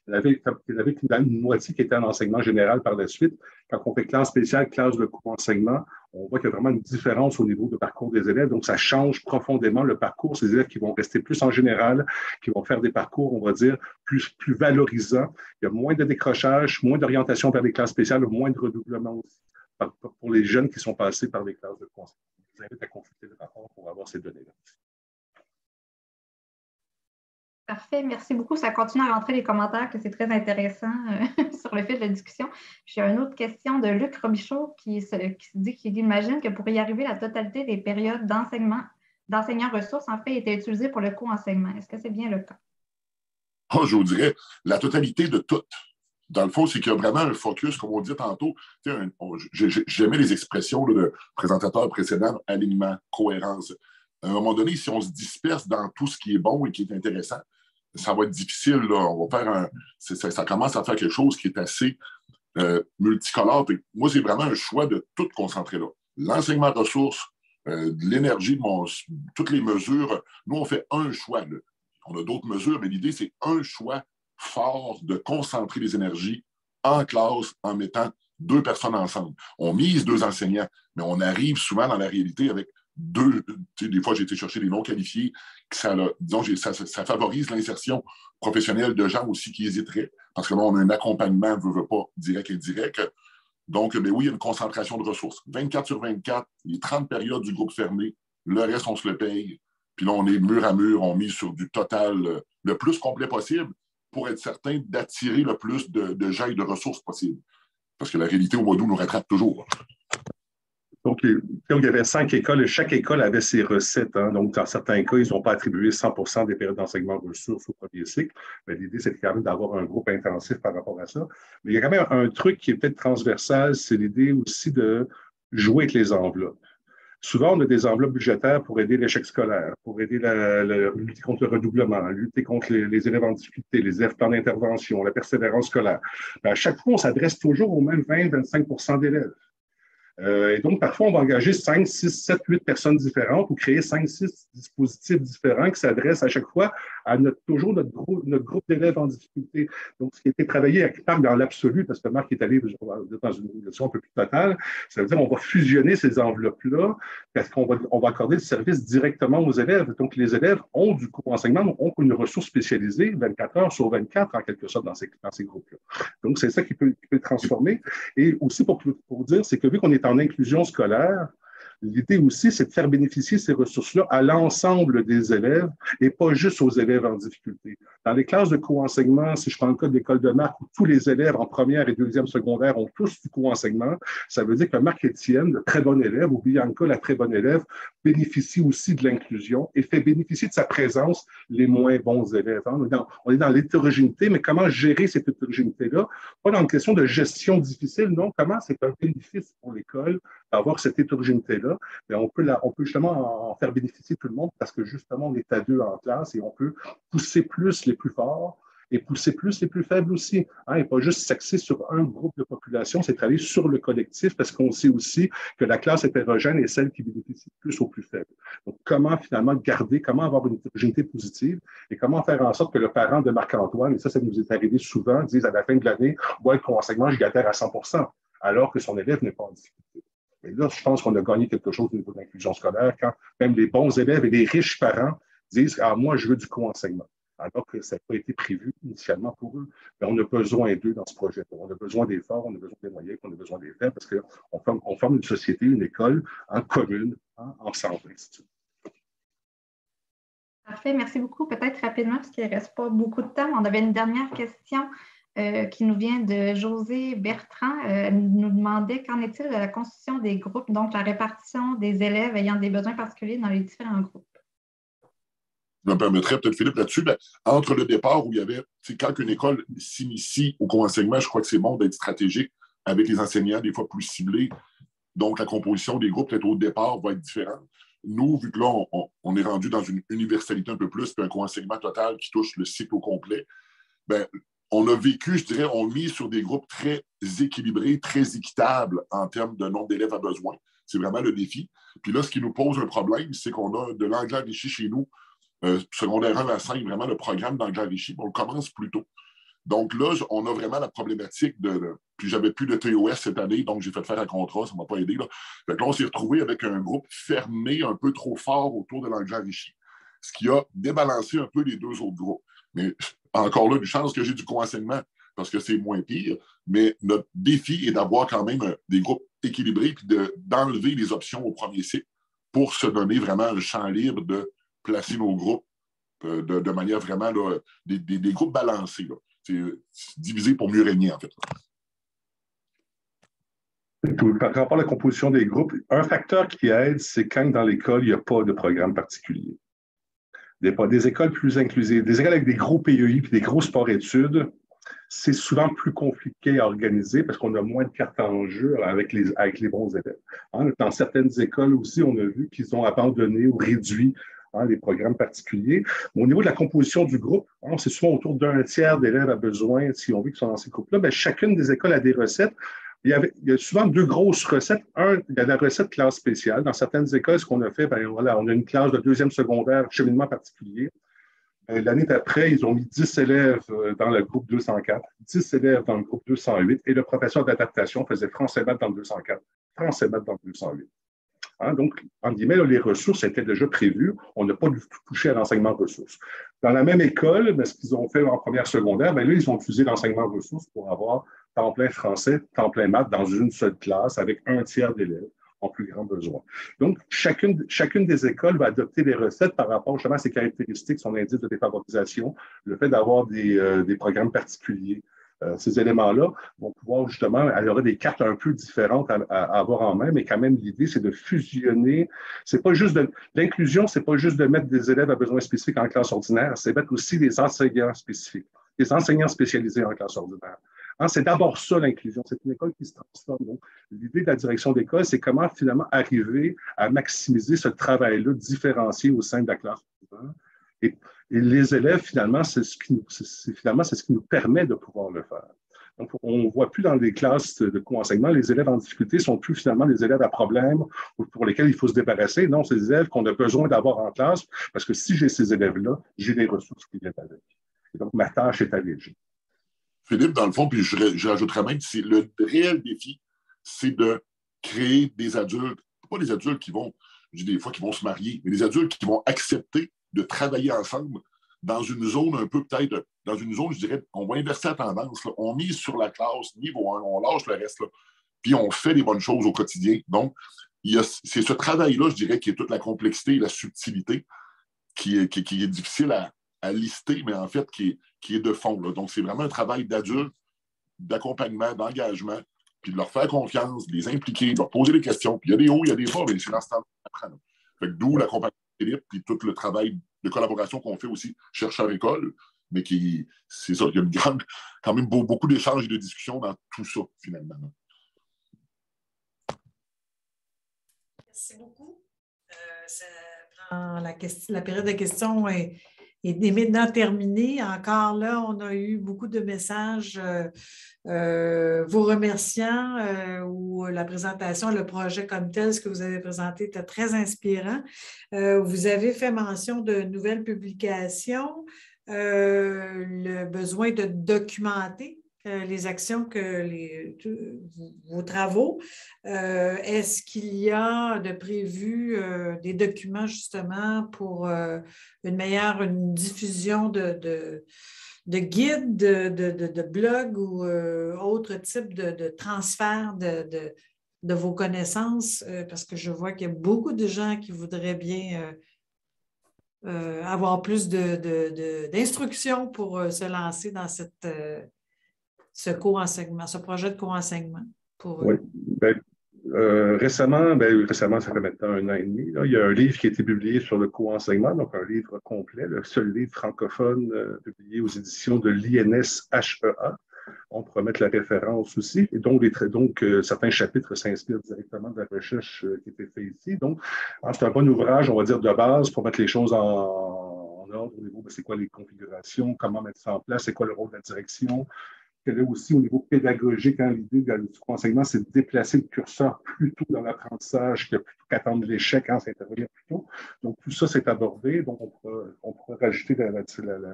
il y avait une moitié qui était en enseignement général par la suite. Quand on fait classe spéciale, classe de co-enseignement, on voit qu'il y a vraiment une différence au niveau de parcours des élèves. Donc, ça change profondément le parcours. Ces élèves qui vont rester plus en général, qui vont faire des parcours, on va dire, plus valorisants. Il y a moins de décrochage, moins d'orientation vers les classes spéciales, moins de redoublement aussi pour les jeunes qui sont passés par des classes de conseil. Je vous invite à consulter le rapport pour avoir ces données-là. Parfait, merci beaucoup. Ça continue à rentrer les commentaires, que c'est très intéressant sur le fil de la discussion. J'ai une autre question de Luc Robichaud qui qu'il imagine que pour y arriver, la totalité des périodes d'enseignants ressources, en fait, étaient utilisées pour le co-enseignement. Est-ce que c'est bien le cas? Oh, je vous dirais la totalité de toutes. Dans le fond, c'est qu'il y a vraiment un focus, comme on dit tantôt. J'aimais les expressions là, de présentateurs précédents, alignement, cohérence. À un moment donné, si on se disperse dans tout ce qui est bon et qui est intéressant, ça va être difficile. Là. On va faire ça commence à faire quelque chose qui est assez multicolore. Puis moi, c'est vraiment un choix de tout concentrer là. L'enseignement ressources, de l'énergie, toutes les mesures. Nous, on fait un choix. Là. On a d'autres mesures, mais l'idée, c'est un choix fort de concentrer les énergies en classe en mettant 2 personnes ensemble. On mise 2 enseignants, mais on arrive souvent dans la réalité avec 2, des fois, j'ai été chercher des non qualifiés, ça favorise l'insertion professionnelle de gens aussi qui hésiteraient, parce que là, on a un accompagnement, veut pas, direct et indirect. Donc, oui, il y a une concentration de ressources. 24 sur 24, les 30 périodes du groupe fermé, le reste, on se le paye. Puis là, on est mur à mur, on mise sur du total le plus complet possible pour être certain d'attirer le plus de gens et de ressources possibles. Parce que la réalité, au mois d'août, nous rattrape toujours. Donc, il y avait 5 écoles et chaque école avait ses recettes. Hein. Donc, dans certains cas, ils n'ont pas attribué 100% des périodes d'enseignement ressources au premier cycle. Mais l'idée, c'est quand même d'avoir un groupe intensif par rapport à ça. Mais il y a quand même un truc qui est peut-être transversal, c'est l'idée aussi de jouer avec les enveloppes. Souvent, on a des enveloppes budgétaires pour aider l'échec scolaire, pour aider lutter contre le redoublement, lutter contre les élèves en difficulté, les élèves plans d'intervention, la persévérance scolaire. Mais à chaque fois, on s'adresse toujours aux mêmes 20-25% d'élèves. Et donc, parfois, on va engager 5, 6, 7, 8 personnes différentes ou créer 5, 6 dispositifs différents qui s'adressent à chaque fois à toujours notre groupe d'élèves en difficulté. Donc, ce qui a été travaillé avec Marc dans l'absolu, parce que Marc est allé dans une notion un peu plus totale, ça veut dire qu'on va fusionner ces enveloppes-là parce qu'on va accorder le service directement aux élèves. Donc, les élèves ont du co-enseignement, ont une ressource spécialisée 24 heures sur 24, en quelque sorte, dans ces groupes-là. Donc, c'est ça qui peut transformer. Et aussi, pour dire, c'est que vu qu'on est en inclusion scolaire, l'idée aussi, c'est de faire bénéficier ces ressources-là à l'ensemble des élèves et pas juste aux élèves en difficulté. Dans les classes de co-enseignement, si je prends le cas de l'école de Marc, où tous les élèves en première et deuxième secondaire ont tous du co-enseignement, ça veut dire que Marc-Étienne, le très bon élève, ou Bianca, la très bonne élève, bénéficie aussi de l'inclusion et fait bénéficier de sa présence les moins bons élèves. On est dans l'hétérogénéité, mais comment gérer cette hétérogénéité-là? Pas dans une question de gestion difficile, non. Comment c'est un bénéfice pour l'école d'avoir cette hétérogénéité-là? Mais on peut justement en faire bénéficier tout le monde parce que justement, on est à 2 en classe et on peut pousser plus les plus forts et pousser plus les plus faibles aussi. Hein, et pas juste s'axer sur un groupe de population, c'est travailler sur le collectif parce qu'on sait aussi que la classe hétérogène est celle qui bénéficie plus aux plus faibles. Donc, comment finalement garder, comment avoir une hétérogénéité positive et comment faire en sorte que le parent de Marc-Antoine, et ça nous est arrivé souvent, dise à la fin de l'année, ouais, le enseignement gigataire à 100%, alors que son élève n'est pas en difficulté. Et là, je pense qu'on a gagné quelque chose au niveau de l'inclusion scolaire quand même les bons élèves et les riches parents disent « Ah, moi, je veux du co-enseignement », alors que ça n'a pas été prévu initialement pour eux. Mais on a besoin d'eux dans ce projet-là. On a besoin des forts, on a besoin des moyens, on a besoin des faits parce qu'on forme une société, une école en commune, ensemble. Parfait, merci beaucoup. Peut-être rapidement, parce qu'il ne reste pas beaucoup de temps. On avait une dernière question qui nous vient de José Bertrand. Elle nous demandait qu'en est-il de la constitution des groupes, donc la répartition des élèves ayant des besoins particuliers dans les différents groupes. Je me permettrais peut-être, Philippe, là-dessus, ben, entre le départ où il y avait, quand une école s'initie au co-enseignement, je crois que c'est bon d'être stratégique avec les enseignants, des fois plus ciblés. Donc, la composition des groupes, peut-être au départ, va être différente. Nous, vu que là, on est rendu dans une universalité un peu plus, puis un co-enseignement total qui touche le cycle au complet, ben, on a vécu, je dirais, on mise sur des groupes très équilibrés, très équitables en termes de nombre d'élèves à besoin. C'est vraiment le défi. Puis là, ce qui nous pose un problème, c'est qu'on a de l'anglais enrichi chez nous, secondaire 1 à 5, vraiment le programme d'anglais enrichi, on le commence plus tôt. Donc là, on a vraiment la problématique puis j'avais plus de TOS cette année, donc j'ai fait faire un contrat, ça ne m'a pas aidé. Là. Fait que là, on s'est retrouvé avec un groupe fermé un peu trop fort autour de l'anglais enrichi, ce qui a débalancé un peu les deux autres groupes. Mais encore là, une chance que j'ai du co-enseignement, parce que c'est moins pire, mais notre défi est d'avoir quand même des groupes équilibrés puis d'enlever les options au premier cycle pour se donner vraiment un champ libre de placer nos groupes de manière vraiment là, des groupes balancés. Là. C'est divisé pour mieux régner, en fait. Par rapport à la composition des groupes, un facteur qui aide, c'est quand dans l'école, il n'y a pas de programme particulier. Des écoles plus inclusives, des écoles avec des gros PEI et des gros sports-études, c'est souvent plus compliqué à organiser parce qu'on a moins de cartes en jeu avec les bons élèves. Hein, dans certaines écoles aussi, on a vu qu'ils ont abandonné ou réduit les programmes particuliers. Mais au niveau de la composition du groupe, c'est souvent autour d'un tiers d'élèves à besoin, si on veut, qui sont dans ces groupes-là. Bien, chacune des écoles a des recettes. Il y a souvent deux grosses recettes. Il y a la recette classe spéciale. Dans certaines écoles, ce qu'on a fait, bien, voilà, on a une classe de deuxième secondaire, cheminement particulier. L'année d'après, ils ont mis 10 élèves dans le groupe 204, 10 élèves dans le groupe 208, et le professeur d'adaptation faisait français maths dans le 204, français maths dans le 208. Hein, donc, en guillemets, là, les ressources étaient déjà prévues. On n'a pas du tout touché à l'enseignement ressources. Dans la même école, bien, ce qu'ils ont fait en première secondaire, bien, là, ils ont utilisé l'enseignement ressources pour avoir temps plein français, temps plein maths dans une seule classe avec un tiers d'élèves en plus grand besoin. Donc, chacune des écoles va adopter des recettes par rapport justement à ses caractéristiques, son indice de défavorisation, le fait d'avoir des programmes particuliers. Ces éléments-là vont pouvoir justement, il y aura des cartes un peu différentes à avoir en main, mais quand même, l'idée, c'est de fusionner. C'est pas juste l'inclusion, c'est pas juste de mettre des élèves à besoins spécifiques en classe ordinaire, c'est mettre aussi des enseignants spécifiques, des enseignants spécialisés en classe ordinaire. Hein, c'est d'abord ça, l'inclusion. C'est une école qui se transforme. Donc, l'idée de la direction d'école, c'est comment finalement arriver à maximiser ce travail-là différencié au sein de la classe ordinaire. Et les élèves, finalement, c'est ce qui nous permet de pouvoir le faire. Donc, on ne voit plus dans les classes de co-enseignement, les élèves en difficulté sont plus finalement des élèves à problème pour lesquels il faut se débarrasser. Non, c'est des élèves qu'on a besoin d'avoir en classe parce que si j'ai ces élèves-là, j'ai les ressources qui viennent avec. Et donc, ma tâche est allégée. Philippe, dans le fond, puis je rajouterais même que le réel défi, c'est de créer des adultes, pas des adultes qui vont, je dis des fois, qui vont se marier, mais des adultes qui vont accepter de travailler ensemble dans une zone un peu peut-être, dans une zone, je dirais, on va inverser la tendance. Là. On mise sur la classe niveau 1, on lâche le reste, là, puis on fait les bonnes choses au quotidien. Donc, c'est ce travail-là, je dirais, qui est toute la complexité et la subtilité qui est difficile à lister, mais en fait, qui est de fond. Là. Donc, c'est vraiment un travail d'adulte, d'accompagnement, d'engagement, puis de leur faire confiance, de les impliquer, de leur poser des questions. Puis il y a des hauts, il y a des bas, mais c'est dans ce temps-là qu'on apprend. Fait que d'où l'accompagnement de Philippe, puis tout le travail de collaboration qu'on fait aussi chercheur-école, mais c'est ça, il y a quand même beaucoup d'échanges et de discussions dans tout ça, finalement. Merci beaucoup. Ça prend la période de questions est est maintenant terminé. Encore là, on a eu beaucoup de messages vous remerciant ou la présentation, le projet comme tel, ce que vous avez présenté était très inspirant. Vous avez fait mention de nouvelles publications, le besoin de documenter les actions vos travaux. Est-ce qu'il y a de prévu des documents justement pour une diffusion de guides, de blogs ou autre type de transfert de vos connaissances? Parce que je vois qu'il y a beaucoup de gens qui voudraient bien avoir plus d'instructions pour se lancer dans ce co-enseignement, ce projet de co-enseignement pour eux. Oui. Récemment, ça fait maintenant 1 an et demi, là, il y a un livre qui a été publié sur le co-enseignement, donc un livre complet, le seul livre francophone publié aux éditions de l'INS-HEA. On pourra mettre la référence aussi. Et donc, certains chapitres s'inspirent directement de la recherche qui a été faite ici. Donc, c'est un bon ouvrage, on va dire, de base pour mettre les choses en ordre au niveau de c'est quoi les configurations, comment mettre ça en place, c'est quoi le rôle de la direction. Qu'elle est aussi au niveau pédagogique, l'idée du enseignement, c'est de déplacer le curseur plus tôt dans l'apprentissage plutôt qu'attendre l'échec, c'est intervenir plus tôt. Donc, tout ça, c'est abordé. Donc, on pourra rajouter la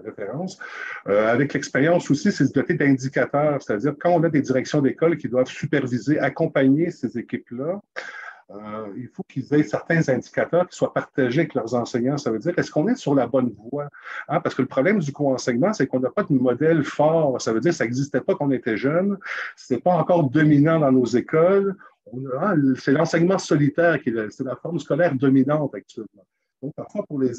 référence. Avec l'expérience aussi, c'est se doter d'indicateurs, c'est-à-dire quand on a des directions d'école qui doivent superviser, accompagner ces équipes-là, il faut qu'ils aient certains indicateurs qui soient partagés avec leurs enseignants. Ça veut dire, est-ce qu'on est sur la bonne voie? Parce que le problème du co-enseignement, c'est qu'on n'a pas de modèle fort. Ça veut dire que ça n'existait pas quand on était jeune. Ce n'est pas encore dominant dans nos écoles. C'est l'enseignement solitaire c'est la forme scolaire dominante actuellement. Donc, parfois, pour les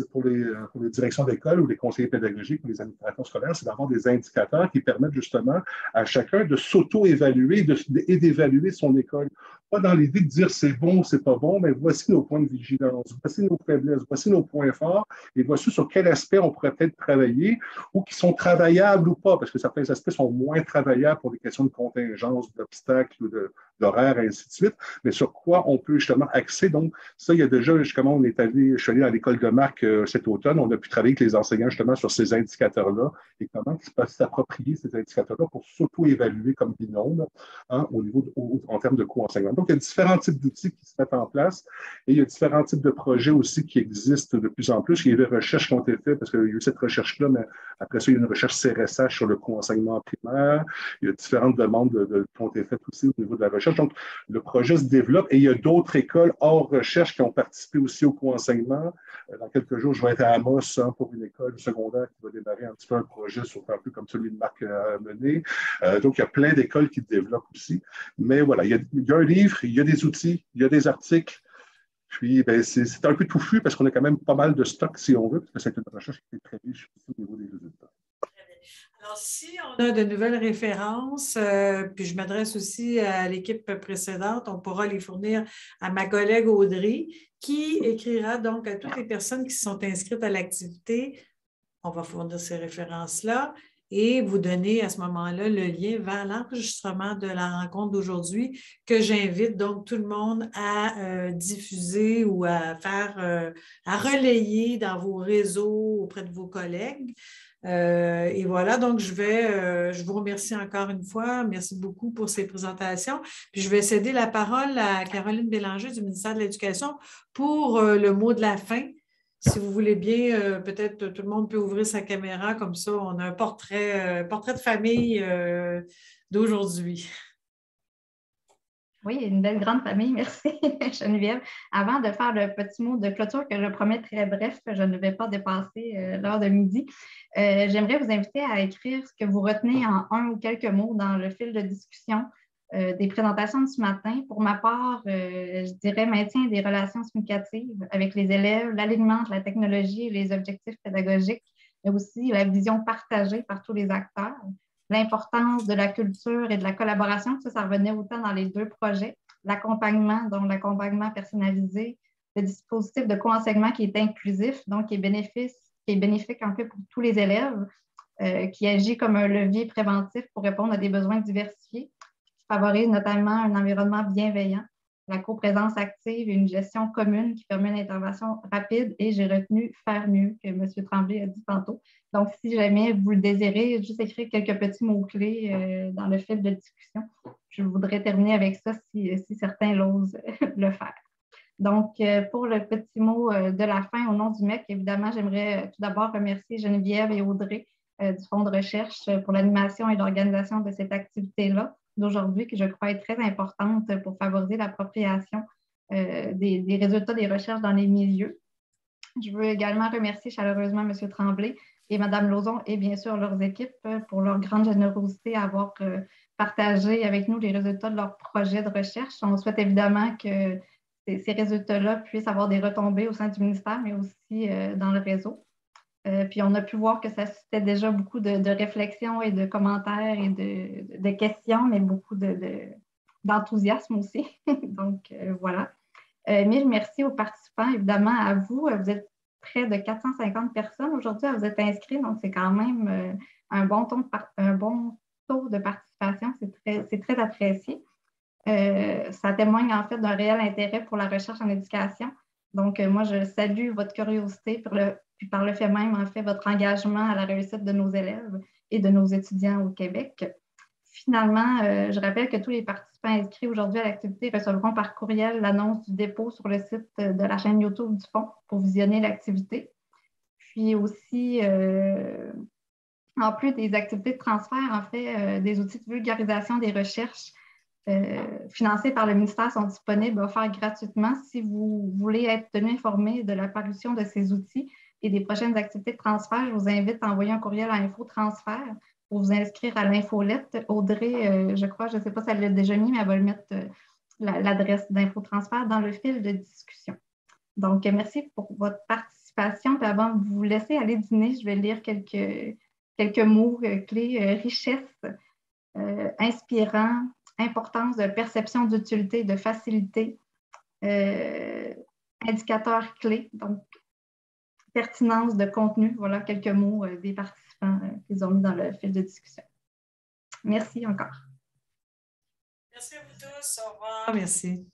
directions d'école ou les conseillers pédagogiques ou les administrateurs scolaires, c'est d'avoir des indicateurs qui permettent justement à chacun de s'auto-évaluer et d'évaluer son école. Pas dans l'idée de dire c'est bon, c'est pas bon, mais voici nos points de vigilance, voici nos faiblesses, voici nos points forts, et voici sur quel aspect on pourrait peut-être travailler ou qui sont travaillables ou pas, parce que certains aspects sont moins travaillables pour des questions de contingence, d'obstacles ou d'horaires, et ainsi de suite, mais sur quoi on peut justement axer. Donc, ça, il y a déjà, justement, je suis allé à l'école de Marc cet automne, on a pu travailler avec les enseignants justement sur ces indicateurs-là et comment ils peuvent s'approprier ces indicateurs-là pour s'auto-évaluer comme binôme en termes de co-enseignement. Donc, il y a différents types d'outils qui se mettent en place et il y a différents types de projets aussi qui existent de plus en plus. Il y a des recherches qui ont été faites parce qu'il y a eu cette recherche-là, mais après ça, il y a une recherche CRSH sur le co-enseignement primaire. Il y a différentes demandes qui ont été faites aussi au niveau de la recherche. Donc, le projet se développe et il y a d'autres écoles hors recherche qui ont participé aussi au co-enseignement. Dans quelques jours, je vais être à Amos pour une école secondaire qui va démarrer un petit peu un projet un peu comme celui de Marc a mené. Donc, il y a plein d'écoles qui développent aussi. Mais voilà, il y a un livre, il y a des outils, il y a des articles. Puis, c'est un peu touffu parce qu'on a quand même pas mal de stock, si on veut, parce que c'est une recherche qui est très riche au niveau des résultats. Alors, si on a de nouvelles références, puis je m'adresse aussi à l'équipe précédente, on pourra les fournir à ma collègue Audrey, qui écrira donc à toutes les personnes qui sont inscrites à l'activité. On va fournir ces références-là et vous donner à ce moment-là le lien vers l'enregistrement de la rencontre d'aujourd'hui que j'invite donc tout le monde à diffuser ou à relayer dans vos réseaux auprès de vos collègues. Et voilà, donc je vous remercie encore une fois. Merci beaucoup pour ces présentations. Puis je vais céder la parole à Caroline Bélanger du ministère de l'Éducation pour le mot de la fin. Si vous voulez bien, peut-être tout le monde peut ouvrir sa caméra, comme ça on a un portrait de famille d'aujourd'hui. Oui, une belle grande famille, merci Geneviève. Avant de faire le petit mot de clôture que je promets très bref, je ne vais pas dépasser l'heure de midi, j'aimerais vous inviter à écrire ce que vous retenez en un ou quelques mots dans le fil de discussion des présentations de ce matin. Pour ma part, je dirais maintien des relations significatives avec les élèves, l'alignement entre la technologie et les objectifs pédagogiques, mais aussi la vision partagée par tous les acteurs. L'importance de la culture et de la collaboration, ça revenait autant dans les deux projets. L'accompagnement, donc l'accompagnement personnalisé, le dispositif de co-enseignement qui est inclusif, donc qui est bénéfique un peu pour tous les élèves, qui agit comme un levier préventif pour répondre à des besoins diversifiés, qui favorise notamment un environnement bienveillant. la coprésence active et une gestion commune qui permet une intervention rapide. Et j'ai retenu faire mieux, que M. Tremblay a dit tantôt. Donc, si jamais vous le désirez, juste écrire quelques petits mots-clés dans le fil de discussion. Je voudrais terminer avec ça si certains l'osent le faire. Donc, pour le petit mot de la fin au nom du MEC, évidemment, j'aimerais tout d'abord remercier Geneviève et Audrey du Fonds de recherche pour l'animation et l'organisation de cette activité-là d'aujourd'hui, qui je crois est très importante pour favoriser l'appropriation des résultats des recherches dans les milieux. Je veux également remercier chaleureusement M. Tremblay et Mme Lauzon et bien sûr leurs équipes pour leur grande générosité à avoir partagé avec nous les résultats de leur projet de recherche. On souhaite évidemment que ces résultats-là puissent avoir des retombées au sein du ministère, mais aussi dans le réseau. Puis on a pu voir que ça suscitait déjà beaucoup de réflexions et de commentaires et de questions, mais beaucoup d'enthousiasme aussi. Donc, voilà. Mille merci aux participants, évidemment à vous. Vous êtes près de 450 personnes aujourd'hui à vous être inscrits, donc c'est quand même un bon taux de participation. C'est très apprécié. Ça témoigne en fait d'un réel intérêt pour la recherche en éducation. Donc, moi, je salue votre curiosité, puis par le fait même, en fait, votre engagement à la réussite de nos élèves et de nos étudiants au Québec. Finalement, je rappelle que tous les participants inscrits aujourd'hui à l'activité recevront par courriel l'annonce du dépôt sur le site de la chaîne YouTube du Fonds pour visionner l'activité. Puis aussi, en plus des activités de transfert, en fait, des outils de vulgarisation des recherches financés par le ministère sont disponibles, offerts gratuitement. Si vous voulez être tenu informé de l'apparition de ces outils et des prochaines activités de transfert, je vous invite à envoyer un courriel à InfoTransfert pour vous inscrire à l'infolette. Audrey, je crois, je ne sais pas si elle l'a déjà mis, mais elle va le mettre l'adresse d'InfoTransfert dans le fil de discussion. Donc, merci pour votre participation. Puis avant de vous laisser aller dîner, je vais lire quelques mots clés. Richesse, inspirant, importance de perception d'utilité, de facilité, indicateur clé, donc pertinence de contenu. Voilà quelques mots des participants qu'ils ont mis dans le fil de discussion. Merci encore. Merci à vous tous. Au revoir. Merci.